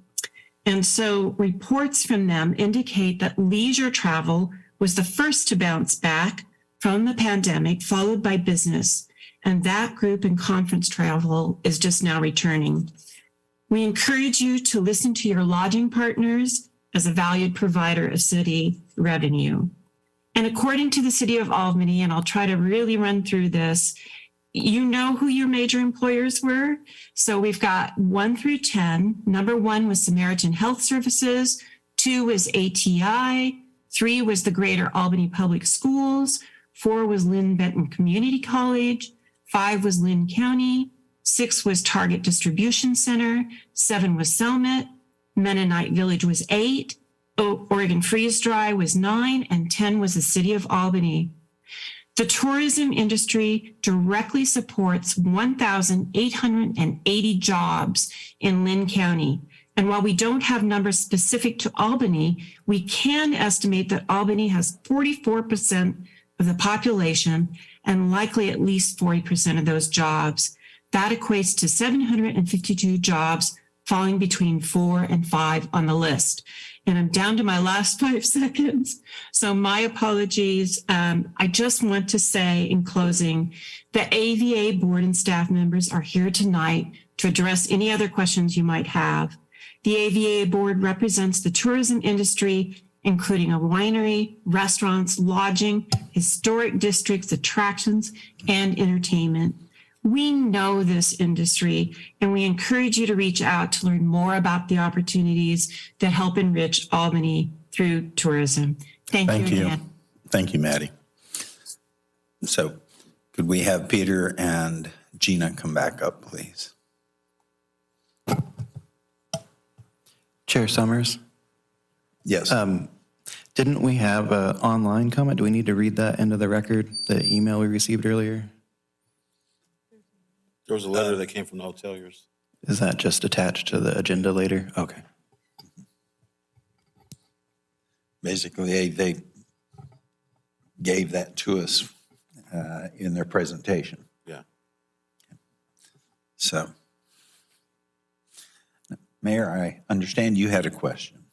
And so reports from them indicate that leisure travel was the first to bounce back from the pandemic, followed by business. And that group and conference travel is just now returning. We encourage you to listen to your lodging partners as a valued provider of city revenue. And according to the City of Albany, and I'll try to really run through this, you know who your major employers were. So we've got 1 through 10. Number 1 was Samaritan Health Services. 2 was ATI. 3 was the Greater Albany Public Schools. 4 was Lynn Benton Community College. 5 was Lynn County. 6 was Target Distribution Center. 7 was Selmet. Mennonite Village was 8. Oregon Freeze Dry was 9, and 10 was the City of Albany. The tourism industry directly supports 1,880 jobs in Lynn County. And while we don't have numbers specific to Albany, we can estimate that Albany has 44% of the population and likely at least 40% of those jobs. That equates to 752 jobs falling between 4 and 5 on the list. And I'm down to my last 5 seconds. So my apologies. I just want to say in closing, the AVA board and staff members are here tonight to address any other questions you might have. The AVA board represents the tourism industry, including a winery, restaurants, lodging, historic districts, attractions, and entertainment. We know this industry, and we encourage you to reach out to learn more about the opportunities that help enrich Albany through tourism. Thank you again. Thank you, Maddie. So could we have Peter and Gina come back up, please? Chair Summers? Yes. Didn't we have an online comment? Do we need to read that into the record, the email we received earlier? There was a letter that came from the hoteliers. Is that just attached to the agenda later? Okay. Basically, they gave that to us in their presentation. Yeah. So, Mayor, I understand you had a question.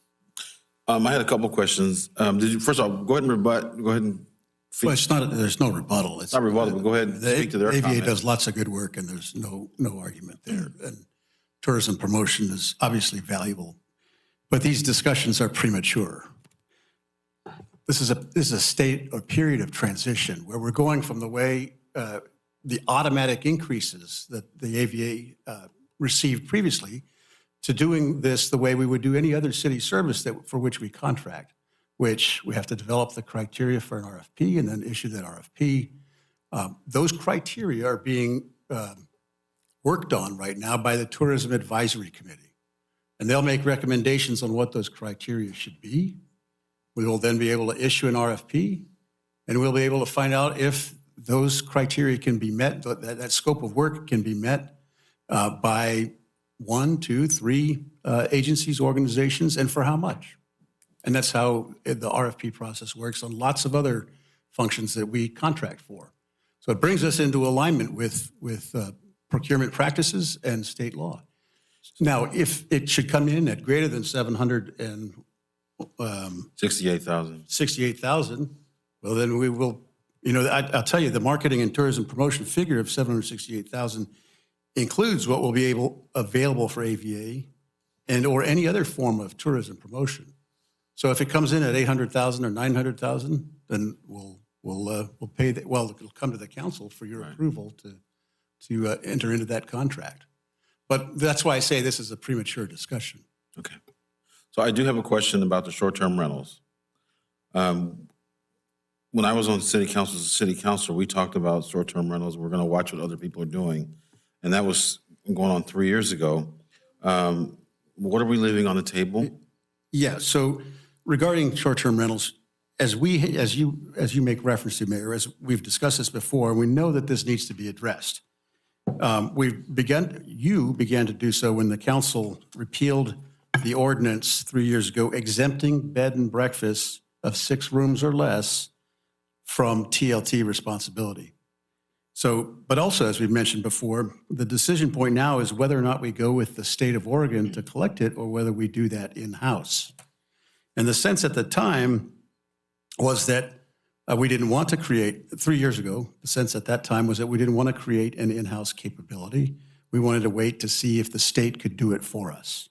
I had a couple questions. First of all, go ahead and rebut. Go ahead and. Well, there's no rebuttal. It's not rebuttal, but go ahead and speak to their AVA comments. does lots of good work, and there's no argument there. And tourism promotion is obviously valuable, but these discussions are premature. This is a period of transition where we're going from the way the automatic increases that the AVA received previously to doing this the way we would do any other city service for which we contract, which we have to develop the criteria for an RFP and then issue that RFP. Those criteria are being worked on right now by the Tourism Advisory Committee. And they'll make recommendations on what those criteria should be. We will then be able to issue an RFP, and we'll be able to find out if those criteria can be met, that scope of work can be met by 1, 2, 3 agencies, organizations, and for how much. And that's how the RFP process works on lots of other functions that we contract for. So it brings us into alignment with procurement practices and state law. Now, if it should come in at greater than 68,000, well, then we will, I'll tell you, the marketing and tourism promotion figure of 768,000 includes what will be available for AVA and or any other form of tourism promotion. So if it comes in at 800,000 or 900,000, then we'll pay that. Well, it'll come to the council for your approval to enter into that contract. But that's why I say this is a premature discussion. Okay. So I do have a question about the short-term rentals. When I was on city council as a city councilor, we talked about short-term rentals. We're going to watch what other people are doing. And that was going on 3 years ago. What are we leaving on the table? Yeah, so regarding short-term rentals, as you make reference to, Mayor, as we've discussed this before, we know that this needs to be addressed. You began to do so when the council repealed the ordinance 3 years ago exempting bed and breakfasts of 6 rooms or less from TLT responsibility. So, but also, as we've mentioned before, the decision point now is whether or not we go with the state of Oregon to collect it or whether we do that in-house. And the sense at the time was that we didn't want to create, 3 years ago, the sense at that time was that we didn't want to create an in-house capability. We wanted to wait to see if the state could do it for us.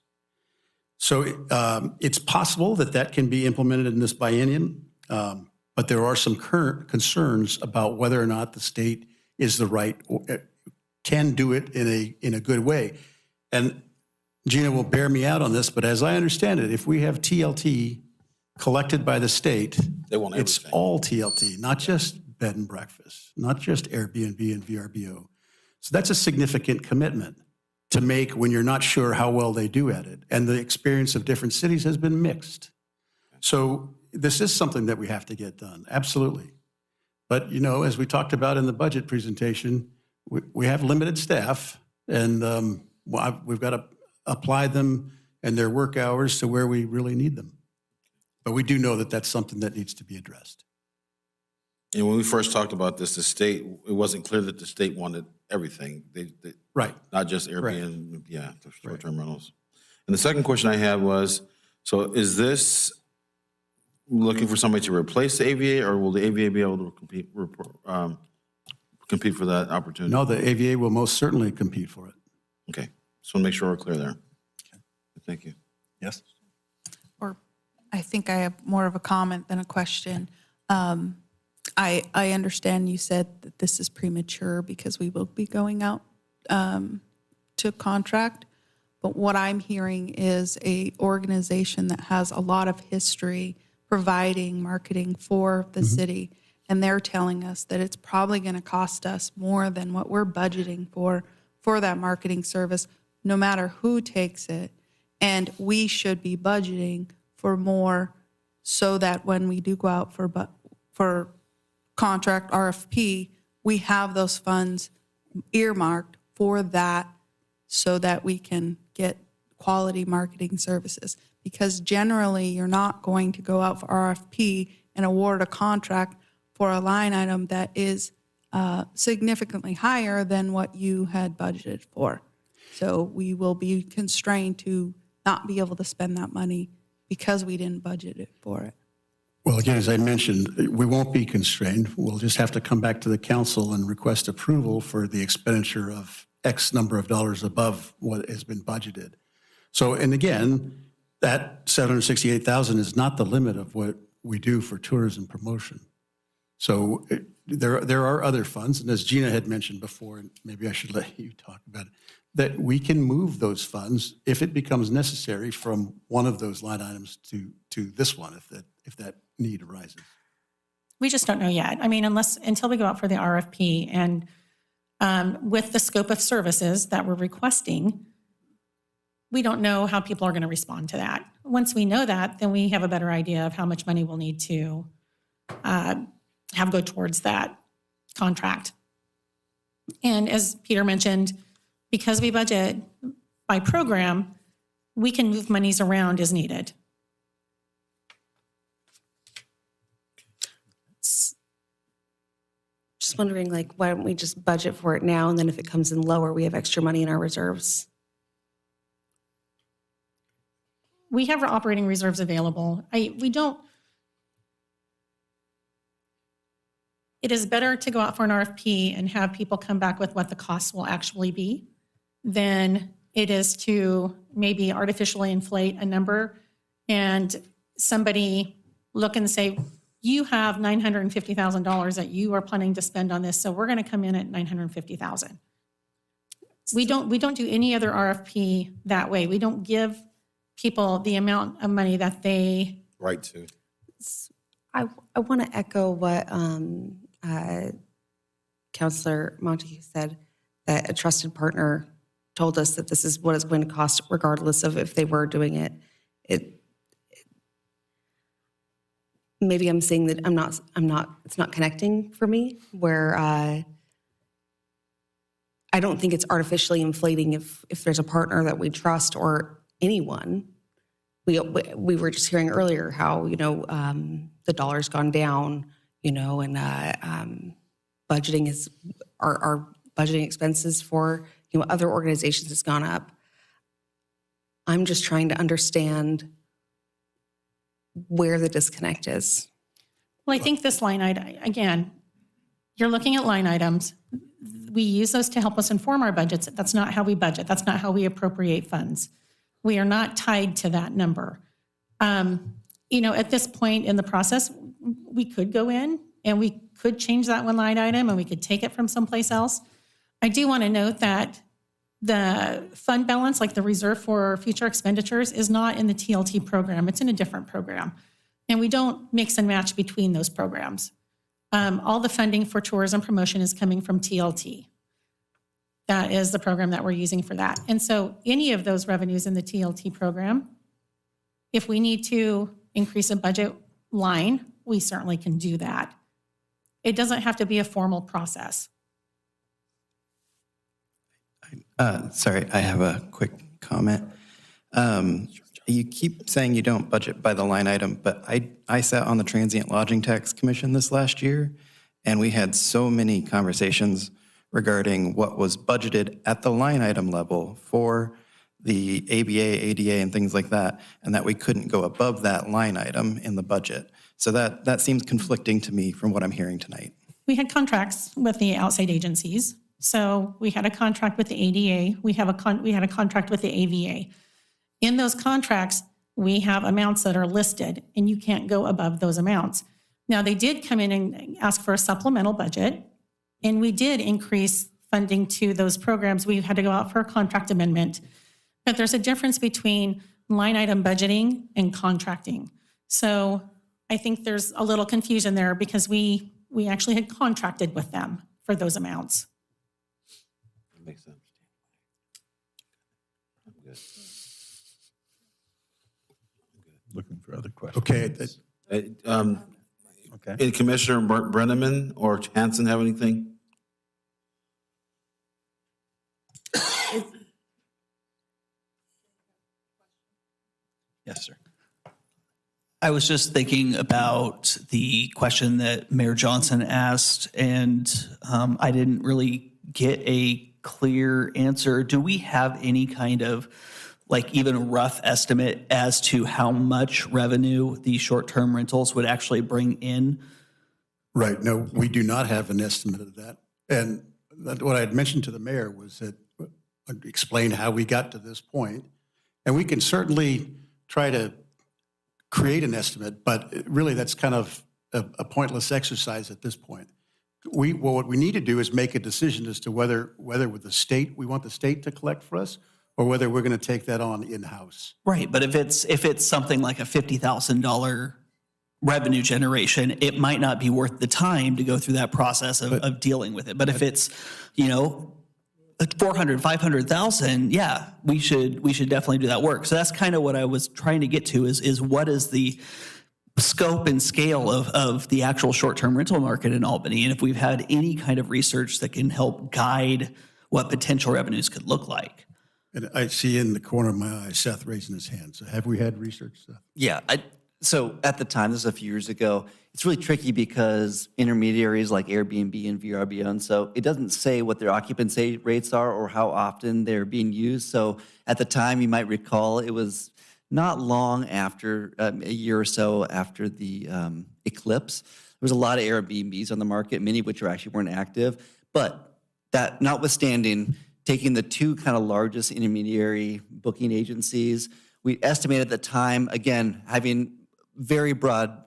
So it's possible that that can be implemented in this biennium, but there are some current concerns about whether or not the state is the right, can do it in a good way. And Gina will bear me out on this, but as I understand it, if we have TLT collected by the state, it's all TLT, not just bed and breakfast, not just Airbnb and VRBO. So that's a significant commitment to make when you're not sure how well they do at it. And the experience of different cities has been mixed. So this is something that we have to get done, absolutely. But, as we talked about in the budget presentation, we have limited staff, and we've got to apply them and their work hours to where we really need them. But we do know that that's something that needs to be addressed. And when we first talked about this, the state, it wasn't clear that the state wanted everything. They right. Not just Airbnb, the short-term rentals. And the second question I had was, so is this looking for somebody to replace the AVA, or will the AVA be able to compete for that opportunity? No, the AVA will most certainly compete for it. Okay. Just want to make sure we're clear there. Okay. Thank you. Yes. Or I think I have more of a comment than a question. I understand you said that this is premature because we will be going out to contract. But what I'm hearing is a organization that has a lot of history providing marketing for the city. And they're telling us that it's probably going to cost us more than what we're budgeting for that marketing service, no matter who takes it. And we should be budgeting for more so that when we do go out for contract RFP, we have those funds earmarked for that so that we can get quality marketing services. Because generally, you're not going to go out for RFP and award a contract for a line item that is significantly higher than what you had budgeted for. So we will be constrained to not be able to spend that money because we didn't budget it for it. Well, again, as I mentioned, we won't be constrained. We'll just have to come back to the council and request approval for the expenditure of X number of dollars above what has been budgeted. So, and again, that $768,000 is not the limit of what we do for tourism promotion. So there are other funds, and as Gina had mentioned before, and maybe I should let you talk about it, that we can move those funds if it becomes necessary from one of those line items to this one, if that need arises. We just don't know yet. I mean, until we go out for the RFP and with the scope of services that we're requesting, we don't know how people are going to respond to that. Once we know that, then we have a better idea of how much money we'll need to have go towards that contract. And as Peter mentioned, because we budget by program, we can move monies around as needed. Just wondering, like, why don't we just budget for it now, and then if it comes in lower, we have extra money in our reserves? We have our operating reserves available. It is better to go out for an RFP and have people come back with what the costs will actually be than it is to maybe artificially inflate a number and somebody look and say, you have $950,000 that you are planning to spend on this, so we're going to come in at $950,000. We don't do any other RFP that way. We don't give people the amount of money that they Right to. I want to echo what Councilor Montague said, that a trusted partner told us that this is what it's going to cost regardless of if they were doing it. Maybe I'm saying that it's not connecting for me, where I don't think it's artificially inflating if there's a partner that we trust or anyone. We were just hearing earlier how, the dollar's gone down, and budgeting is, our budgeting expenses for, other organizations has gone up. I'm just trying to understand where the disconnect is. Well, I think this line item, again, you're looking at line items. We use those to help us inform our budgets. That's not how we budget. That's not how we appropriate funds. We are not tied to that number. At this point in the process, we could go in and we could change that one line item and we could take it from someplace else. I do want to note that the fund balance, like the reserve for future expenditures, is not in the TLT program. It's in a different program. And we don't mix and match between those programs. All the funding for tourism promotion is coming from TLT. That is the program that we're using for that. And so any of those revenues in the TLT program, if we need to increase a budget line, we certainly can do that. It doesn't have to be a formal process. Sorry, I have a quick comment. You keep saying you don't budget by the line item, but I sat on the Transient Lodging Tax Commission this last year, and we had so many conversations regarding what was budgeted at the line item level for the ABA, ADA, and things like that, and that we couldn't go above that line item in the budget. So that seems conflicting to me from what I'm hearing tonight. We had contracts with the outside agencies. So we had a contract with the ADA. We had a contract with the AVA. In those contracts, we have amounts that are listed, and you can't go above those amounts. Now, they did come in and ask for a supplemental budget, and we did increase funding to those programs. We had to go out for a contract amendment. But there's a difference between line item budgeting and contracting. So I think there's a little confusion there because we actually had contracted with them for those amounts. That makes sense. I'm good. Looking for other questions. Okay. Okay. Did Commissioner Brenneman or Hanson have anything? Yes, sir. I was just thinking about the question that Mayor Johnson asked, and I didn't really get a clear answer. Do we have any kind of, like, even a rough estimate as to how much revenue the short-term rentals would actually bring in? Right. No, we do not have an estimate of that. And what I had mentioned to the mayor was that explain how we got to this point. And we can certainly try to create an estimate, but really that's kind of a pointless exercise at this point. what we need to do is make a decision as to whether with the state, we want the state to collect for us, or whether we're going to take that on in-house. Right, but if it's something like a $50,000 revenue generation, it might not be worth the time to go through that process of dealing with it. But if it's, 400, 500,000, yeah, we should definitely do that work. So that's kind of what I was trying to get to is what is the scope and scale of the actual short-term rental market in Albany, and if we've had any kind of research that can help guide what potential revenues could look like. And I see in the corner of my eye Seth raising his hand. So have we had research, Seth? Yeah, so at the time, this was a few years ago, it's really tricky because intermediaries like Airbnb and VRBO, so it doesn't say what their occupancy rates are or how often they're being used. So at the time, you might recall, it was not long after, a year or so after the eclipse. There was a lot of Airbnbs on the market, many of which actually weren't active. But that notwithstanding, taking the two kind of largest intermediary booking agencies, we estimated at the time, again, having very broad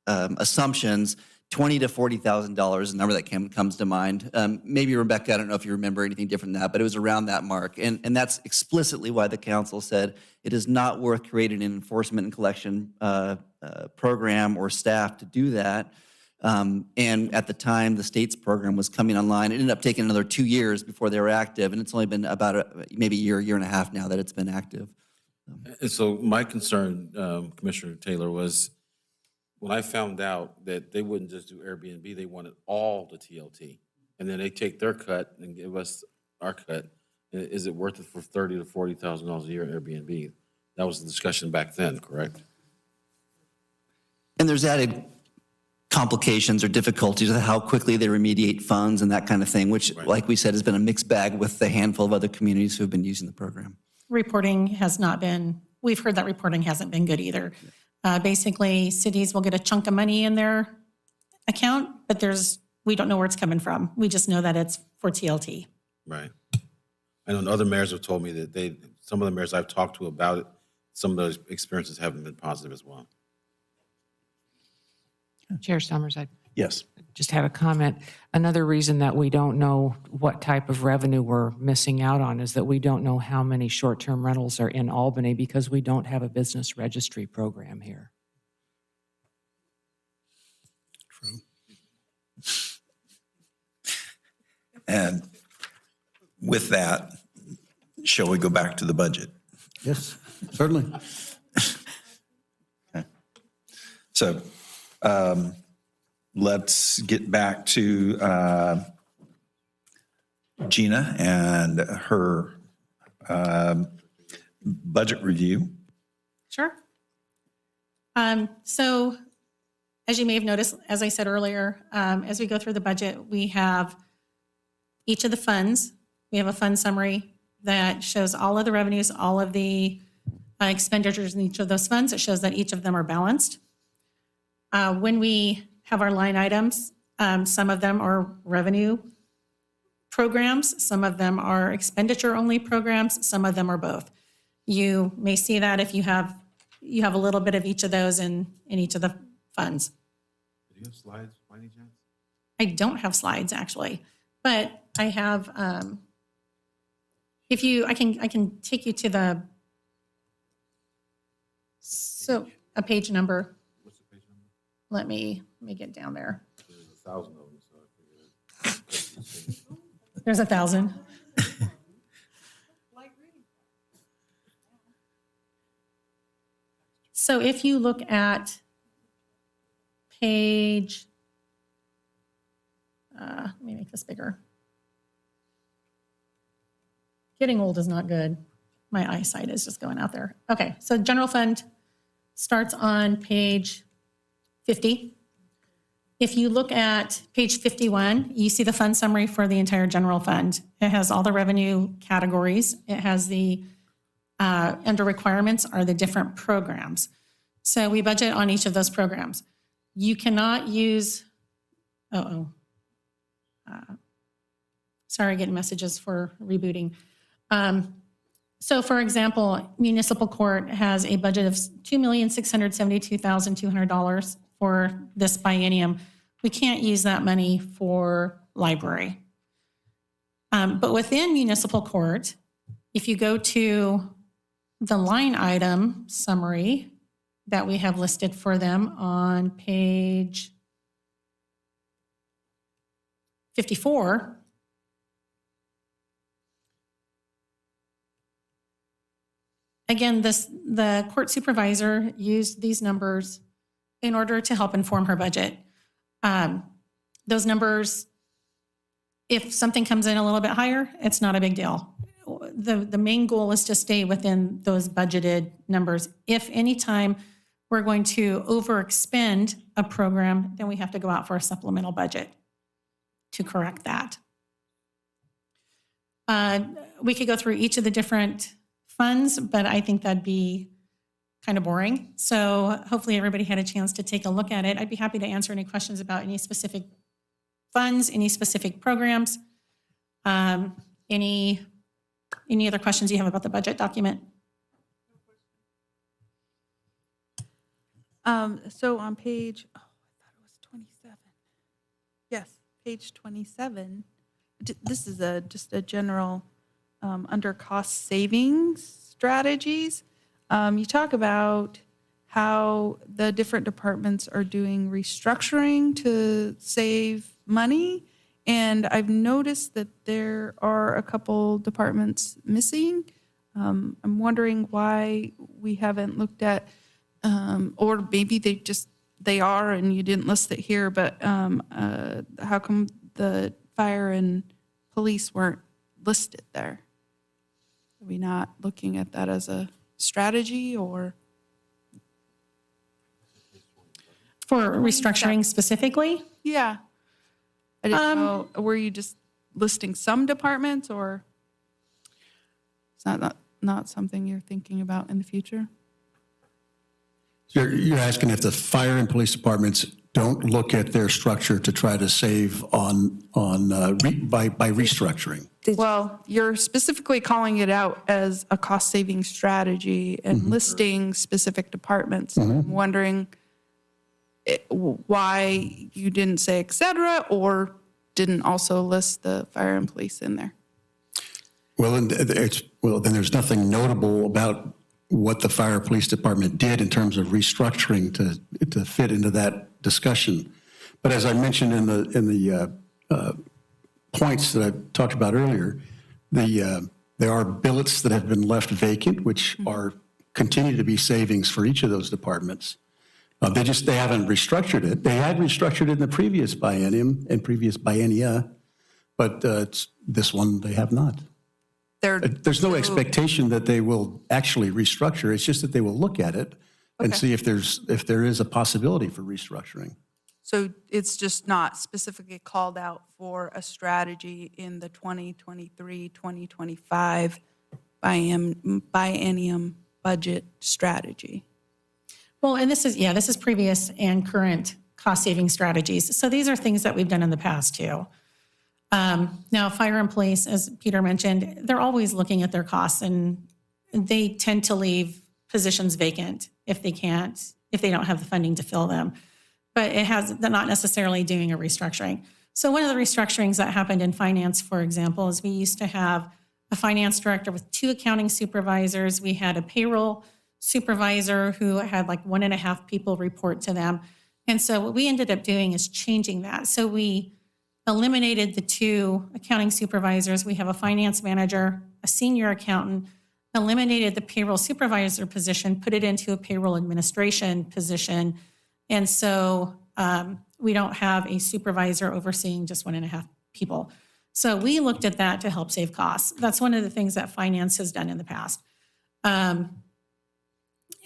assumptions, $20,000 to $40,000 is the number that comes to mind. Maybe Rebecca, I don't know if you remember anything different than that, but it was around that mark. And that's explicitly why the council said it is not worth creating an enforcement and collection program or staff to do that. And at the time, the state's program was coming online. It ended up taking another 2 years before they were active, and it's only been about maybe a year and a half now that it's been active. And so my concern, Commissioner Taylor, was when I found out that they wouldn't just do Airbnb, they wanted all the TLT. And then they take their cut and give us our cut. Is it worth it for $30,000 to $40,000 a year Airbnb? That was the discussion back then, correct? And there's added complications or difficulties with how quickly they remediate funds and that kind of thing, which, like we said, has been a mixed bag with the handful of other communities who have been using the program. Reporting has not been, we've heard that reporting hasn't been good either. Basically, cities will get a chunk of money in their account, but we don't know where it's coming from. We just know that it's for TLT. Right. I know other mayors have told me that some of the mayors I've talked to about it, some of those experiences haven't been positive as well. Chair Summers, I Yes. just have a comment. Another reason that we don't know what type of revenue we're missing out on is that we don't know how many short-term rentals are in Albany because we don't have a business registry program here. True. And with that, shall we go back to the budget? Yes, certainly. Okay. So let's get back to Gina and her budget review. Sure. So as you may have noticed, as I said earlier, as we go through the budget, we have each of the funds. We have a fund summary that shows all of the revenues, all of the expenditures in each of those funds. It shows that each of them are balanced. When we have our line items, some of them are revenue programs, some of them are expenditure-only programs, some of them are both. You may see that if you have a little bit of each of those in each of the funds. Do you have slides by any chance? I don't have slides actually, but I have. I can take you to the. So a page number. What's the page number? Let me get down there. There's 1,000 of them, so I figured. There's 1,000. So if you look at page, let me make this bigger. Getting old is not good. My eyesight is just going out there. Okay, so general fund starts on page 50. If you look at page 51, you see the fund summary for the entire general fund. It has all the revenue categories. It has the, under requirements are the different programs. So we budget on each of those programs. You cannot use, sorry, getting messages for rebooting. So for example, municipal court has a budget of $2,672,200 for this biennium. We can't use that money for library. But within municipal court, if you go to the line item summary that we have listed for them on page 54, again, the court supervisor used these numbers in order to help inform her budget. Those numbers, if something comes in a little bit higher, it's not a big deal. The main goal is to stay within those budgeted numbers. If anytime we're going to overexpend a program, then we have to go out for a supplemental budget to correct that. We could go through each of the different funds, but I think that'd be kind of boring. So hopefully everybody had a chance to take a look at it. I'd be happy to answer any questions about any specific funds, any specific programs, any other questions you have about the budget document. So on page, I thought it was 27. Yes, page 27. This is just a general, under cost savings strategies. You talk about how the different departments are doing restructuring to save money. And I've noticed that there are a couple departments missing. I'm wondering why we haven't looked at, or maybe they are and you didn't list it here, but how come the fire and police weren't listed there? Are we not looking at that as a strategy or? For restructuring specifically? Yeah. I didn't know, were you just listing some departments or is that not something you're thinking about in the future? You're asking if the fire and police departments don't look at their structure to try to save by restructuring? Well, you're specifically calling it out as a cost-saving strategy and listing specific departments. I'm wondering why you didn't say et cetera, or didn't also list the fire and police in there. Well, then there's nothing notable about what the fire police department did in terms of restructuring to fit into that discussion. But as I mentioned in the points that I talked about earlier, there are billets that have been left vacant, which continue to be savings for each of those departments. They haven't restructured it. They had restructured it in the previous biennium and previous biennia, but this one they have not. There's no expectation that they will actually restructure. It's just that they will look at it and see if there is a possibility for restructuring. So it's just not specifically called out for a strategy in the 2023-2025 biennium budget strategy. Well, and this is previous and current cost-saving strategies. So these are things that we've done in the past too. Now, fire and police, as Peter mentioned, they're always looking at their costs, and they tend to leave positions vacant if they don't have the funding to fill them. But they're not necessarily doing a restructuring. So one of the restructurings that happened in finance, for example, is we used to have a finance director with 2 accounting supervisors. We had a payroll supervisor who had like 1.5 people report to them. And so what we ended up doing is changing that. So we eliminated the 2 accounting supervisors. We have a finance manager, a senior accountant, eliminated the payroll supervisor position, put it into a payroll administration position. And so we don't have a supervisor overseeing just 1.5 people. So we looked at that to help save costs. That's one of the things that finance has done in the past. And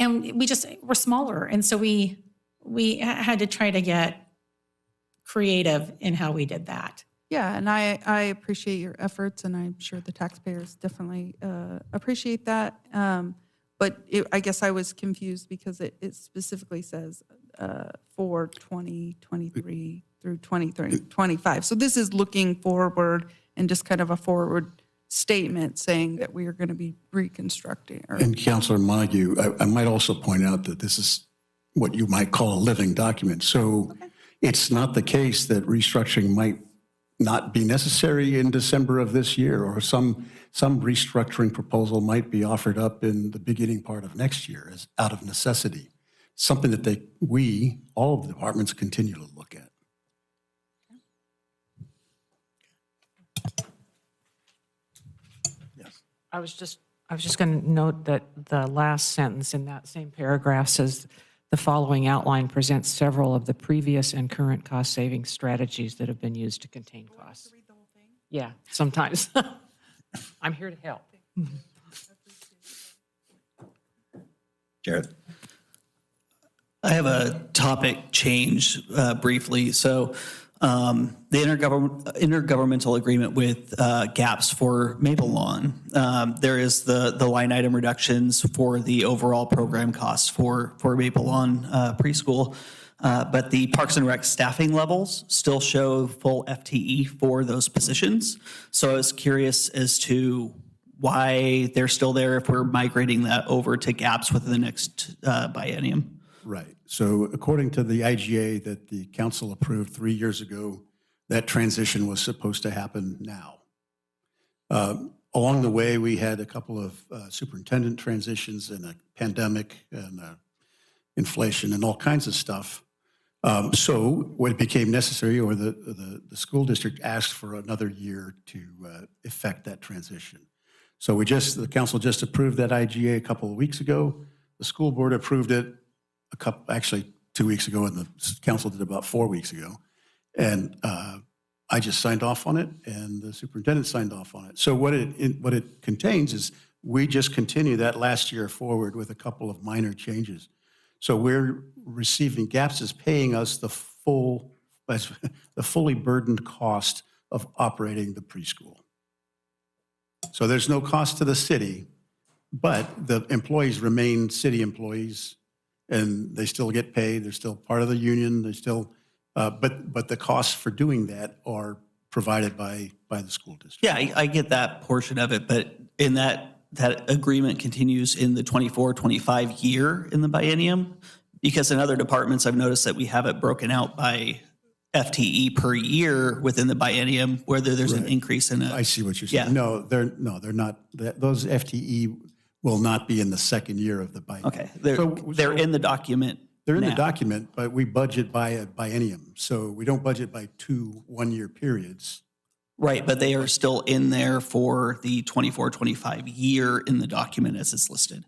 we're smaller. And so we had to try to get creative in how we did that. Yeah, and I appreciate your efforts, and I'm sure the taxpayers definitely appreciate that. But I guess I was confused because it specifically says for 2023 through 2025. So this is looking forward and just kind of a forward statement saying that we are going to be reconstructing. And Councilor Montague, I might also point out that this is what you might call a living document. So it's not the case that restructuring might not be necessary in December of this year, or some restructuring proposal might be offered up in the beginning part of next year as out of necessity. Something that all of the departments continue to look at. Yes. I was just going to note that the last sentence in that same paragraph says the following outline presents several of the previous and current cost-saving strategies that have been used to contain costs. Yeah, sometimes. I'm here to help. Jared? I have a topic change briefly. So the intergovernmental agreement with GAPS for Maple Lawn, there is the line item reductions for the overall program costs for Maple Lawn preschool. But the Parks and Rec staffing levels still show full FTE for those positions. So I was curious as to why they're still there if we're migrating that over to GAPS within the next biennium. Right. So according to the IGA that the council approved 3 years ago, that transition was supposed to happen now. Along the way, we had a couple of superintendent transitions and a pandemic and inflation and all kinds of stuff. So when it became necessary, or the school district asked for another year to effect that transition. So the council just approved that IGA a couple of weeks ago. The school board approved it actually 2 weeks ago, and the council did about 4 weeks ago. And I just signed off on it, and the superintendent signed off on it. So what it contains is we just continue that last year forward with a couple of minor changes. So we're receiving, GAPS is paying us the fully burdened cost of operating the preschool. So there's no cost to the city, but the employees remain city employees, and they still get paid. They're still part of the union. They still, but the costs for doing that are provided by the school district. Yeah, I get that portion of it, but in that agreement continues in the 24-25 year in the biennium, because in other departments, I've noticed that we have it broken out by FTE per year within the biennium, whether there's an increase in it. I see what you're saying. Yeah. They're not. Those FTE will not be in the second year of the biennium. Okay, they're in the document. They're in the now. document, but we budget by a biennium. So we don't budget by 2 1-year periods. Right, but they are still in there for the 24-25 year in the document as it's listed.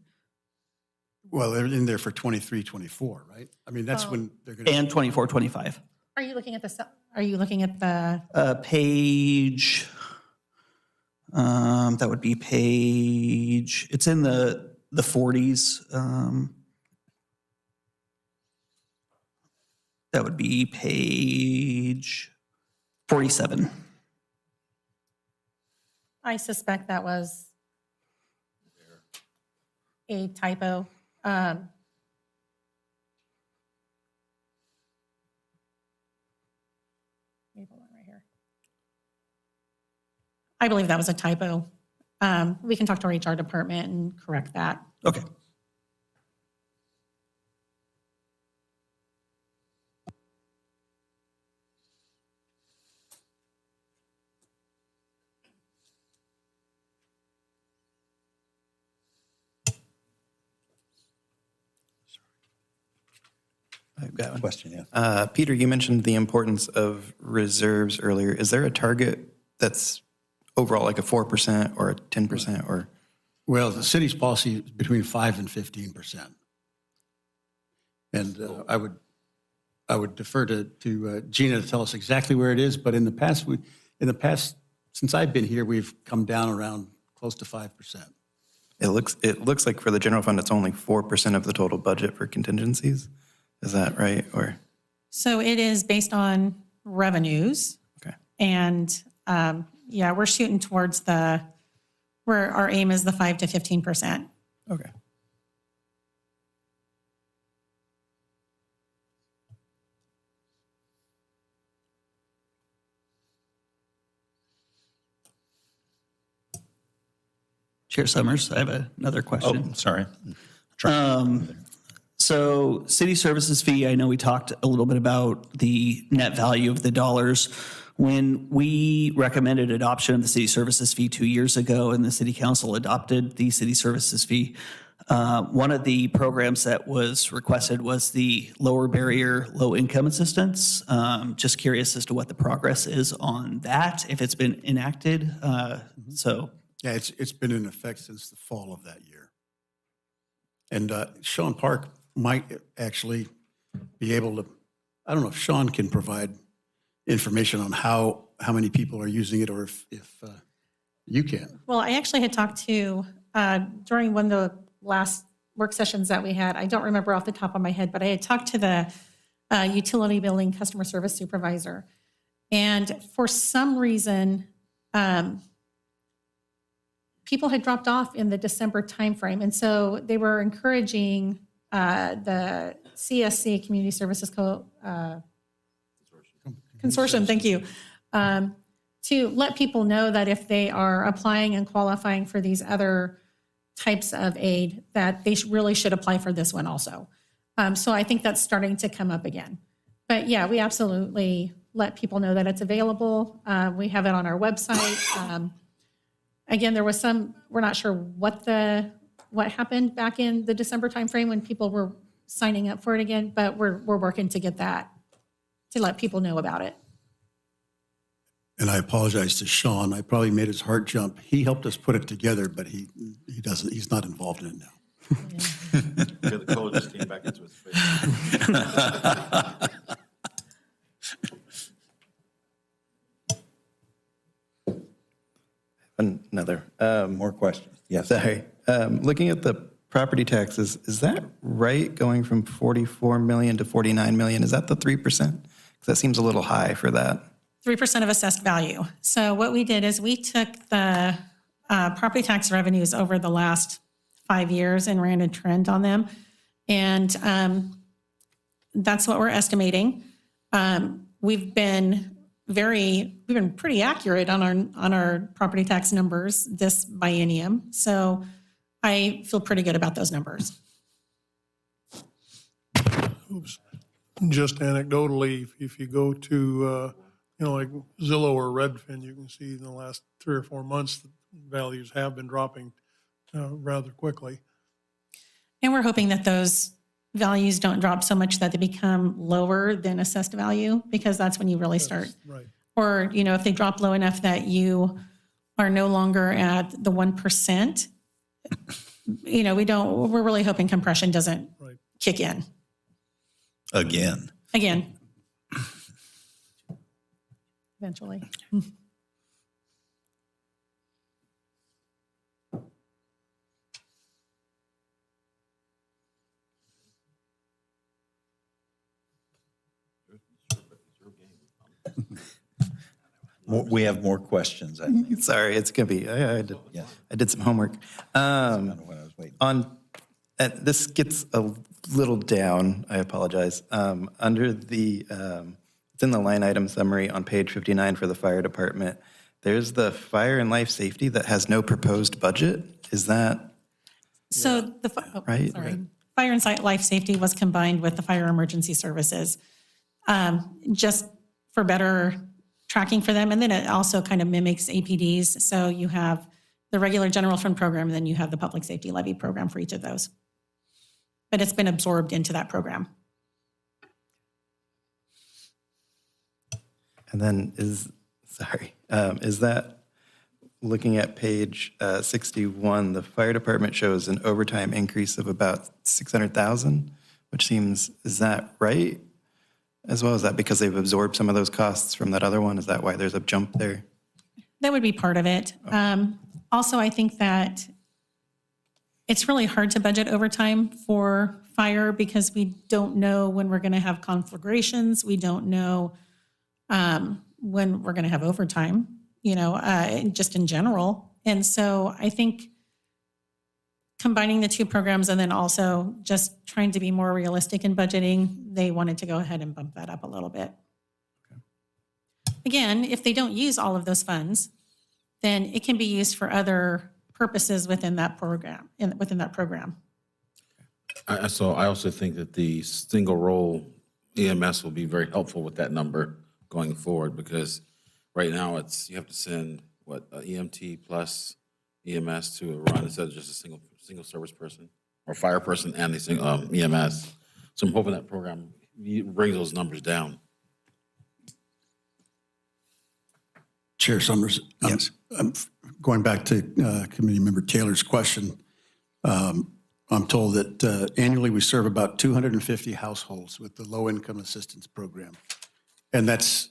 Well, they're in there for 23, 24, right? I mean, that's when they're going to. And 24-25. Are you looking at the Page, that would be page, it's in the 40s. That would be page 47. I suspect that was a typo. Right here. I believe that was a typo. We can talk to our HR department and correct that. Okay. I've got one. Question, yeah. Peter, you mentioned the importance of reserves earlier. Is there a target that's overall like a 4% or a 10% or? Well, the city's policy is between 5 and 15%. And I would defer to Gina to tell us exactly where it is. But in the past, since I've been here, we've come down around close to 5%. It looks like for the general fund, it's only 4% of the total budget for contingencies. Is that right? Or So it is based on revenues. Okay. And yeah, we're shooting towards where our aim is the 5 to 15%. okay. Chair Summers, I have another question. Oh, sorry. So city services fee, I know we talked a little bit about the net value of the dollars. When we recommended adoption of the city services fee 2 years ago and the city council adopted the city services fee, one of the programs that was requested was the lower barrier, low income assistance. Just curious as to what the progress is on that, if it's been enacted. Yeah, it's been in effect since the fall of that year. And Sean Park might actually be able to, I don't know if Sean can provide information on how many people are using it, or if you can. Well, I actually had talked to, during one of the last work sessions that we had, I don't remember off the top of my head, but I had talked to the utility billing customer service supervisor. And for some reason, people had dropped off in the December timeframe. And so they were encouraging the CSC, Community Services Consortium, thank you, to let people know that if they are applying and qualifying for these other types of aid, that they really should apply for this one also. So I think that's starting to come up again. But yeah, we absolutely let people know that it's available. We have it on our website. Again, there was some, we're not sure what happened back in the December timeframe when people were signing up for it again, but we're working to get that, to let people know about it. And I apologize to Sean. I probably made his heart jump. He helped us put it together, but he's not involved in it now. The color just came back into his face. Another. More questions? Yes. Sorry. Looking at the property taxes, is that right, going from 44 million to 49 million? Is that the 3%? Because that seems a little high for that. 3% of assessed value. So what we did is we took the property tax revenues over the last 5 years and ran a trend on them. And that's what we're estimating. We've been pretty accurate on our property tax numbers this biennium. So I feel pretty good about those numbers. Oops. Just anecdotally, if you go to, like Zillow or Redfin, you can see in the last 3 or 4 months, the values have been dropping rather quickly. And we're hoping that those values don't drop so much that they become lower than assessed value, because that's when you really start. Right. Or, if they drop low enough that you are no longer at the 1%, we're really hoping compression doesn't kick in. Again. Eventually. We have more questions, I think. Sorry, it's going to be, I did some homework. This gets a little down, I apologize. Under the, it's in the line item summary on page 59 for the fire department. There's the fire and life safety that has no proposed budget. Is that So right? Fire and life safety was combined with the fire emergency services, just for better tracking for them. And then it also kind of mimics APDs. So you have the regular general fund program, and then you have the public safety levy program for each of those. But it's been absorbed into that program. And then is that, looking at page 61, the fire department shows an overtime increase of about 600,000, which seems, is that right? As well as that because they've absorbed some of those costs from that other one? Is that why there's a jump there? That would be part of it. Also, I think that it's really hard to budget overtime for fire because we don't know when we're going to have conflagrations. We don't know when we're going to have overtime, just in general. And so I think combining the two programs and then also just trying to be more realistic in budgeting, they wanted to go ahead and bump that up a little bit. Again, if they don't use all of those funds, then it can be used for other purposes within that program. So I also think that the single role EMS will be very helpful with that number going forward, because right now you have to send, EMT plus EMS to a run instead of just a single service person or fire person and the EMS. So I'm hoping that program brings those numbers down. Chair Summers. Yes. Going back to Committee Member Taylor's question, I'm told that annually we serve about 250 households with the low-income assistance program. And that's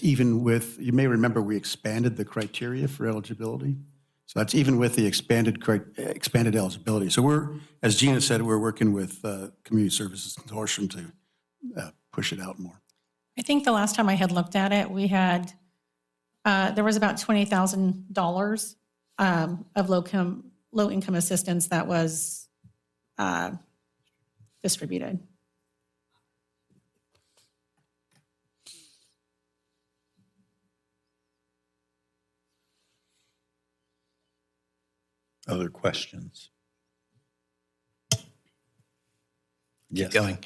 even with, you may remember we expanded the criteria for eligibility. So that's even with the expanded eligibility. So we're, as Gina said, we're working with Community Services Consortium to push it out more. I think the last time I had looked at it, we had, there was about $20,000 of low-income assistance that was distributed. Other questions? Yes. Going.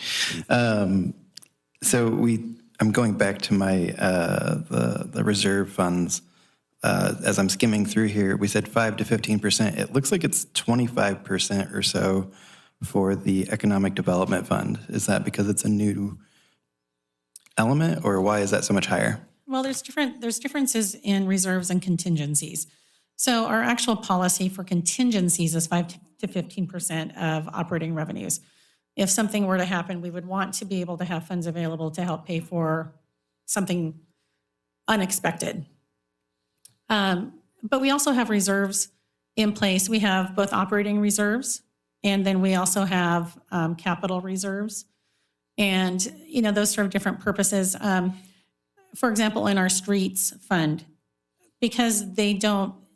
So I'm going back to my, the reserve funds. As I'm skimming through here, we said 5 to 15%. It looks like it's 25% or so for the Economic Development Fund. Is that because it's a new element, or why is that so much higher? Well, there's differences in reserves and contingencies. So our actual policy for contingencies is 5 to 15% of operating revenues. If something were to happen, we would want to be able to have funds available to help pay for something unexpected. But we also have reserves in place. We have both operating reserves, and then we also have capital reserves. And, those serve different purposes. For example, in our streets fund, because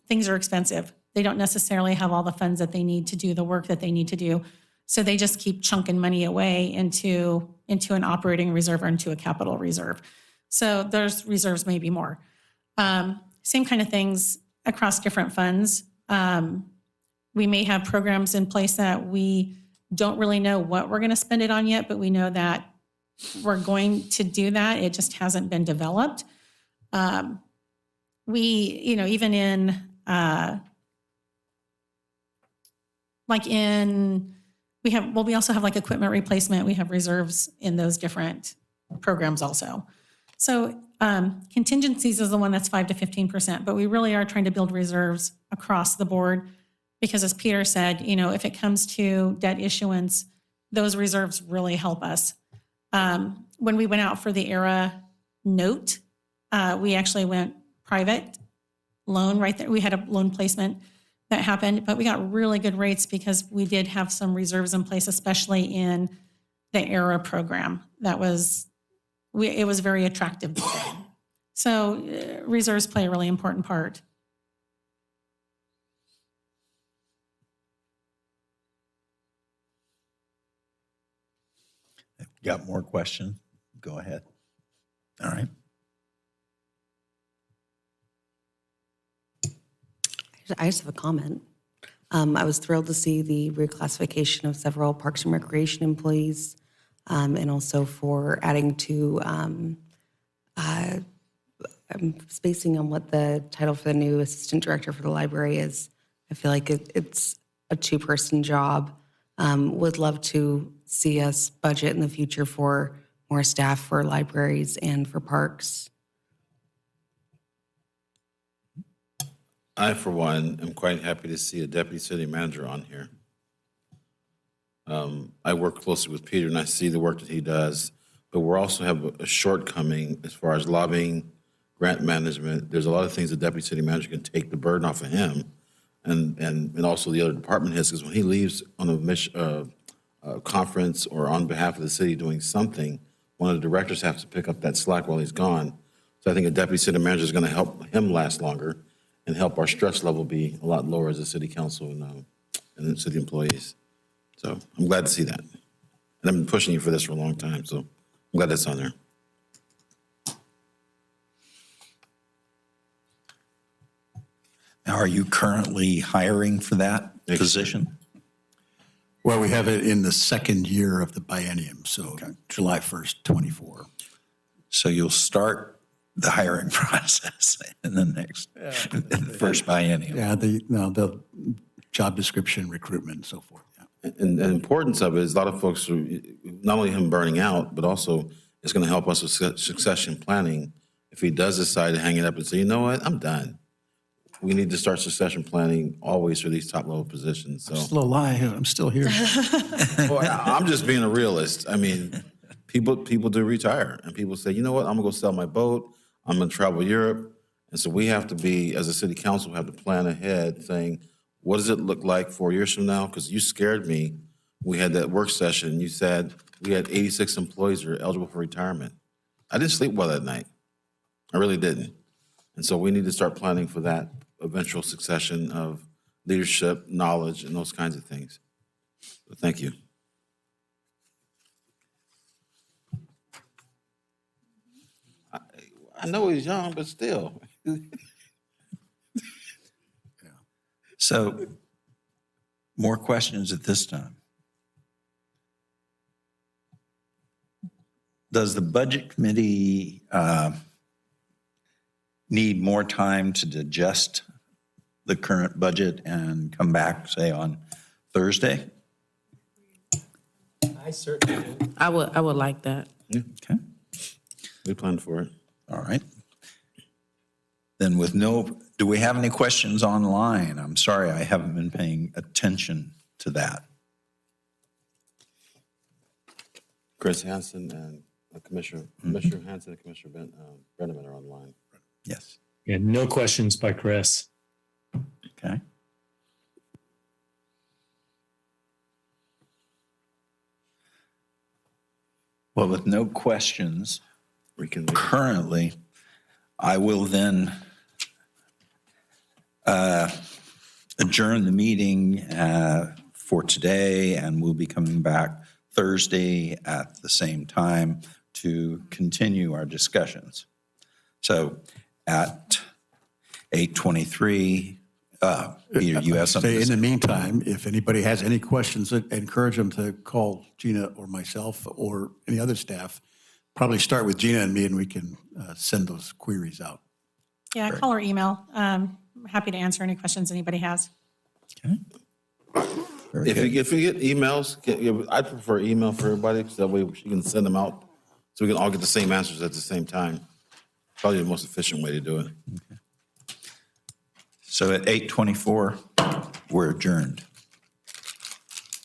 things are expensive. They don't necessarily have all the funds that they need to do the work that they need to do. So they just keep chunking money away into an operating reserve or into a capital reserve. So those reserves may be more. Same kind of things across different funds. We may have programs in place that we don't really know what we're going to spend it on yet, but we know that we're going to do that. It just hasn't been developed. Even in we also have equipment replacement. We have reserves in those different programs also. So contingencies is the one that's 5 to 15%, but we really are trying to build reserves across the board because, as Peter said, if it comes to debt issuance, those reserves really help us. When we went out for the ERA note, we actually went private loan right there. We had a loan placement that happened, but we got really good rates because we did have some reserves in place, especially in the ERA program. It was very attractive to them. So reserves play a really important part. Got more questions? Go ahead. All right. I just have a comment. I was thrilled to see the reclassification of several Parks and Recreation employees, and also for adding to, I'm spacing on what the title for the new assistant director for the library is. I feel like it's a two-person job. Would love to see us budget in the future for more staff for libraries and for parks. I, for one, am quite happy to see a deputy city manager on here. I work closely with Peter and I see the work that he does, but we also have a shortcoming as far as lobbying, grant management. There's a lot of things the deputy city manager can take the burden off of him and also the other department heads, because when he leaves on a conference or on behalf of the city doing something, one of the directors has to pick up that slack while he's gone. So I think a deputy city manager is going to help him last longer and help our stress level be a lot lower as a city council and the city employees. So I'm glad to see that. And I've been pushing you for this for a long time, so I'm glad that's on there. Now, are you currently hiring for that position? Well, we have it in the second year of the biennium, so July 1st, 24. So you'll start the hiring process in the next, in the first biennium. Yeah, the job description, recruitment, and so forth. Yeah. And the importance of it is a lot of folks, are, not only him burning out, but also it's going to help us with succession planning. If he does decide to hang it up and say, you know what, I'm done. We need to start succession planning always for these top level positions. So Still alive, I'm still here. well, I'm just being a realist. I mean, people do retire, and people say, you know what, I'm gonna go sell my boat. I'm gonna travel Europe, and so we have to be, as a city council, have to plan ahead, saying, what does it look like 4 years from now? Because you scared me. We had that work session. You said we had 86 employees that are eligible for retirement. I didn't sleep well that night. I really didn't. And so we need to start planning for that eventual succession of leadership, knowledge, and those kinds of things. So thank you. I know he's young, but still. So, more questions at this time? Does the Budget Committee need more time to digest the current budget and come back, say, on Thursday? I certainly do. I would like that. Okay. We planned for it. All right. Then do we have any questions online? I'm sorry, I haven't been paying attention to that. Chris Hansen and Commissioner Hansen and Commissioner Brenneman are online. Yes. Yeah, no questions by Chris. Okay. Well, with no questions currently, I will then adjourn the meeting for today, and we'll be coming back Thursday at the same time to continue our discussions. So at 8:23, Peter, you have something to In say? the meantime, if anybody has any questions, I encourage them to call Gina or myself or any other staff. Probably start with Gina and me, and we can send those queries out. Yeah, call or email. I'm happy to answer any questions anybody has. If you get emails, I prefer email for everybody, so that way you can send them out, so we can all get the same answers at the same time. Probably the most efficient way to do it. So at 8:24, we're adjourned.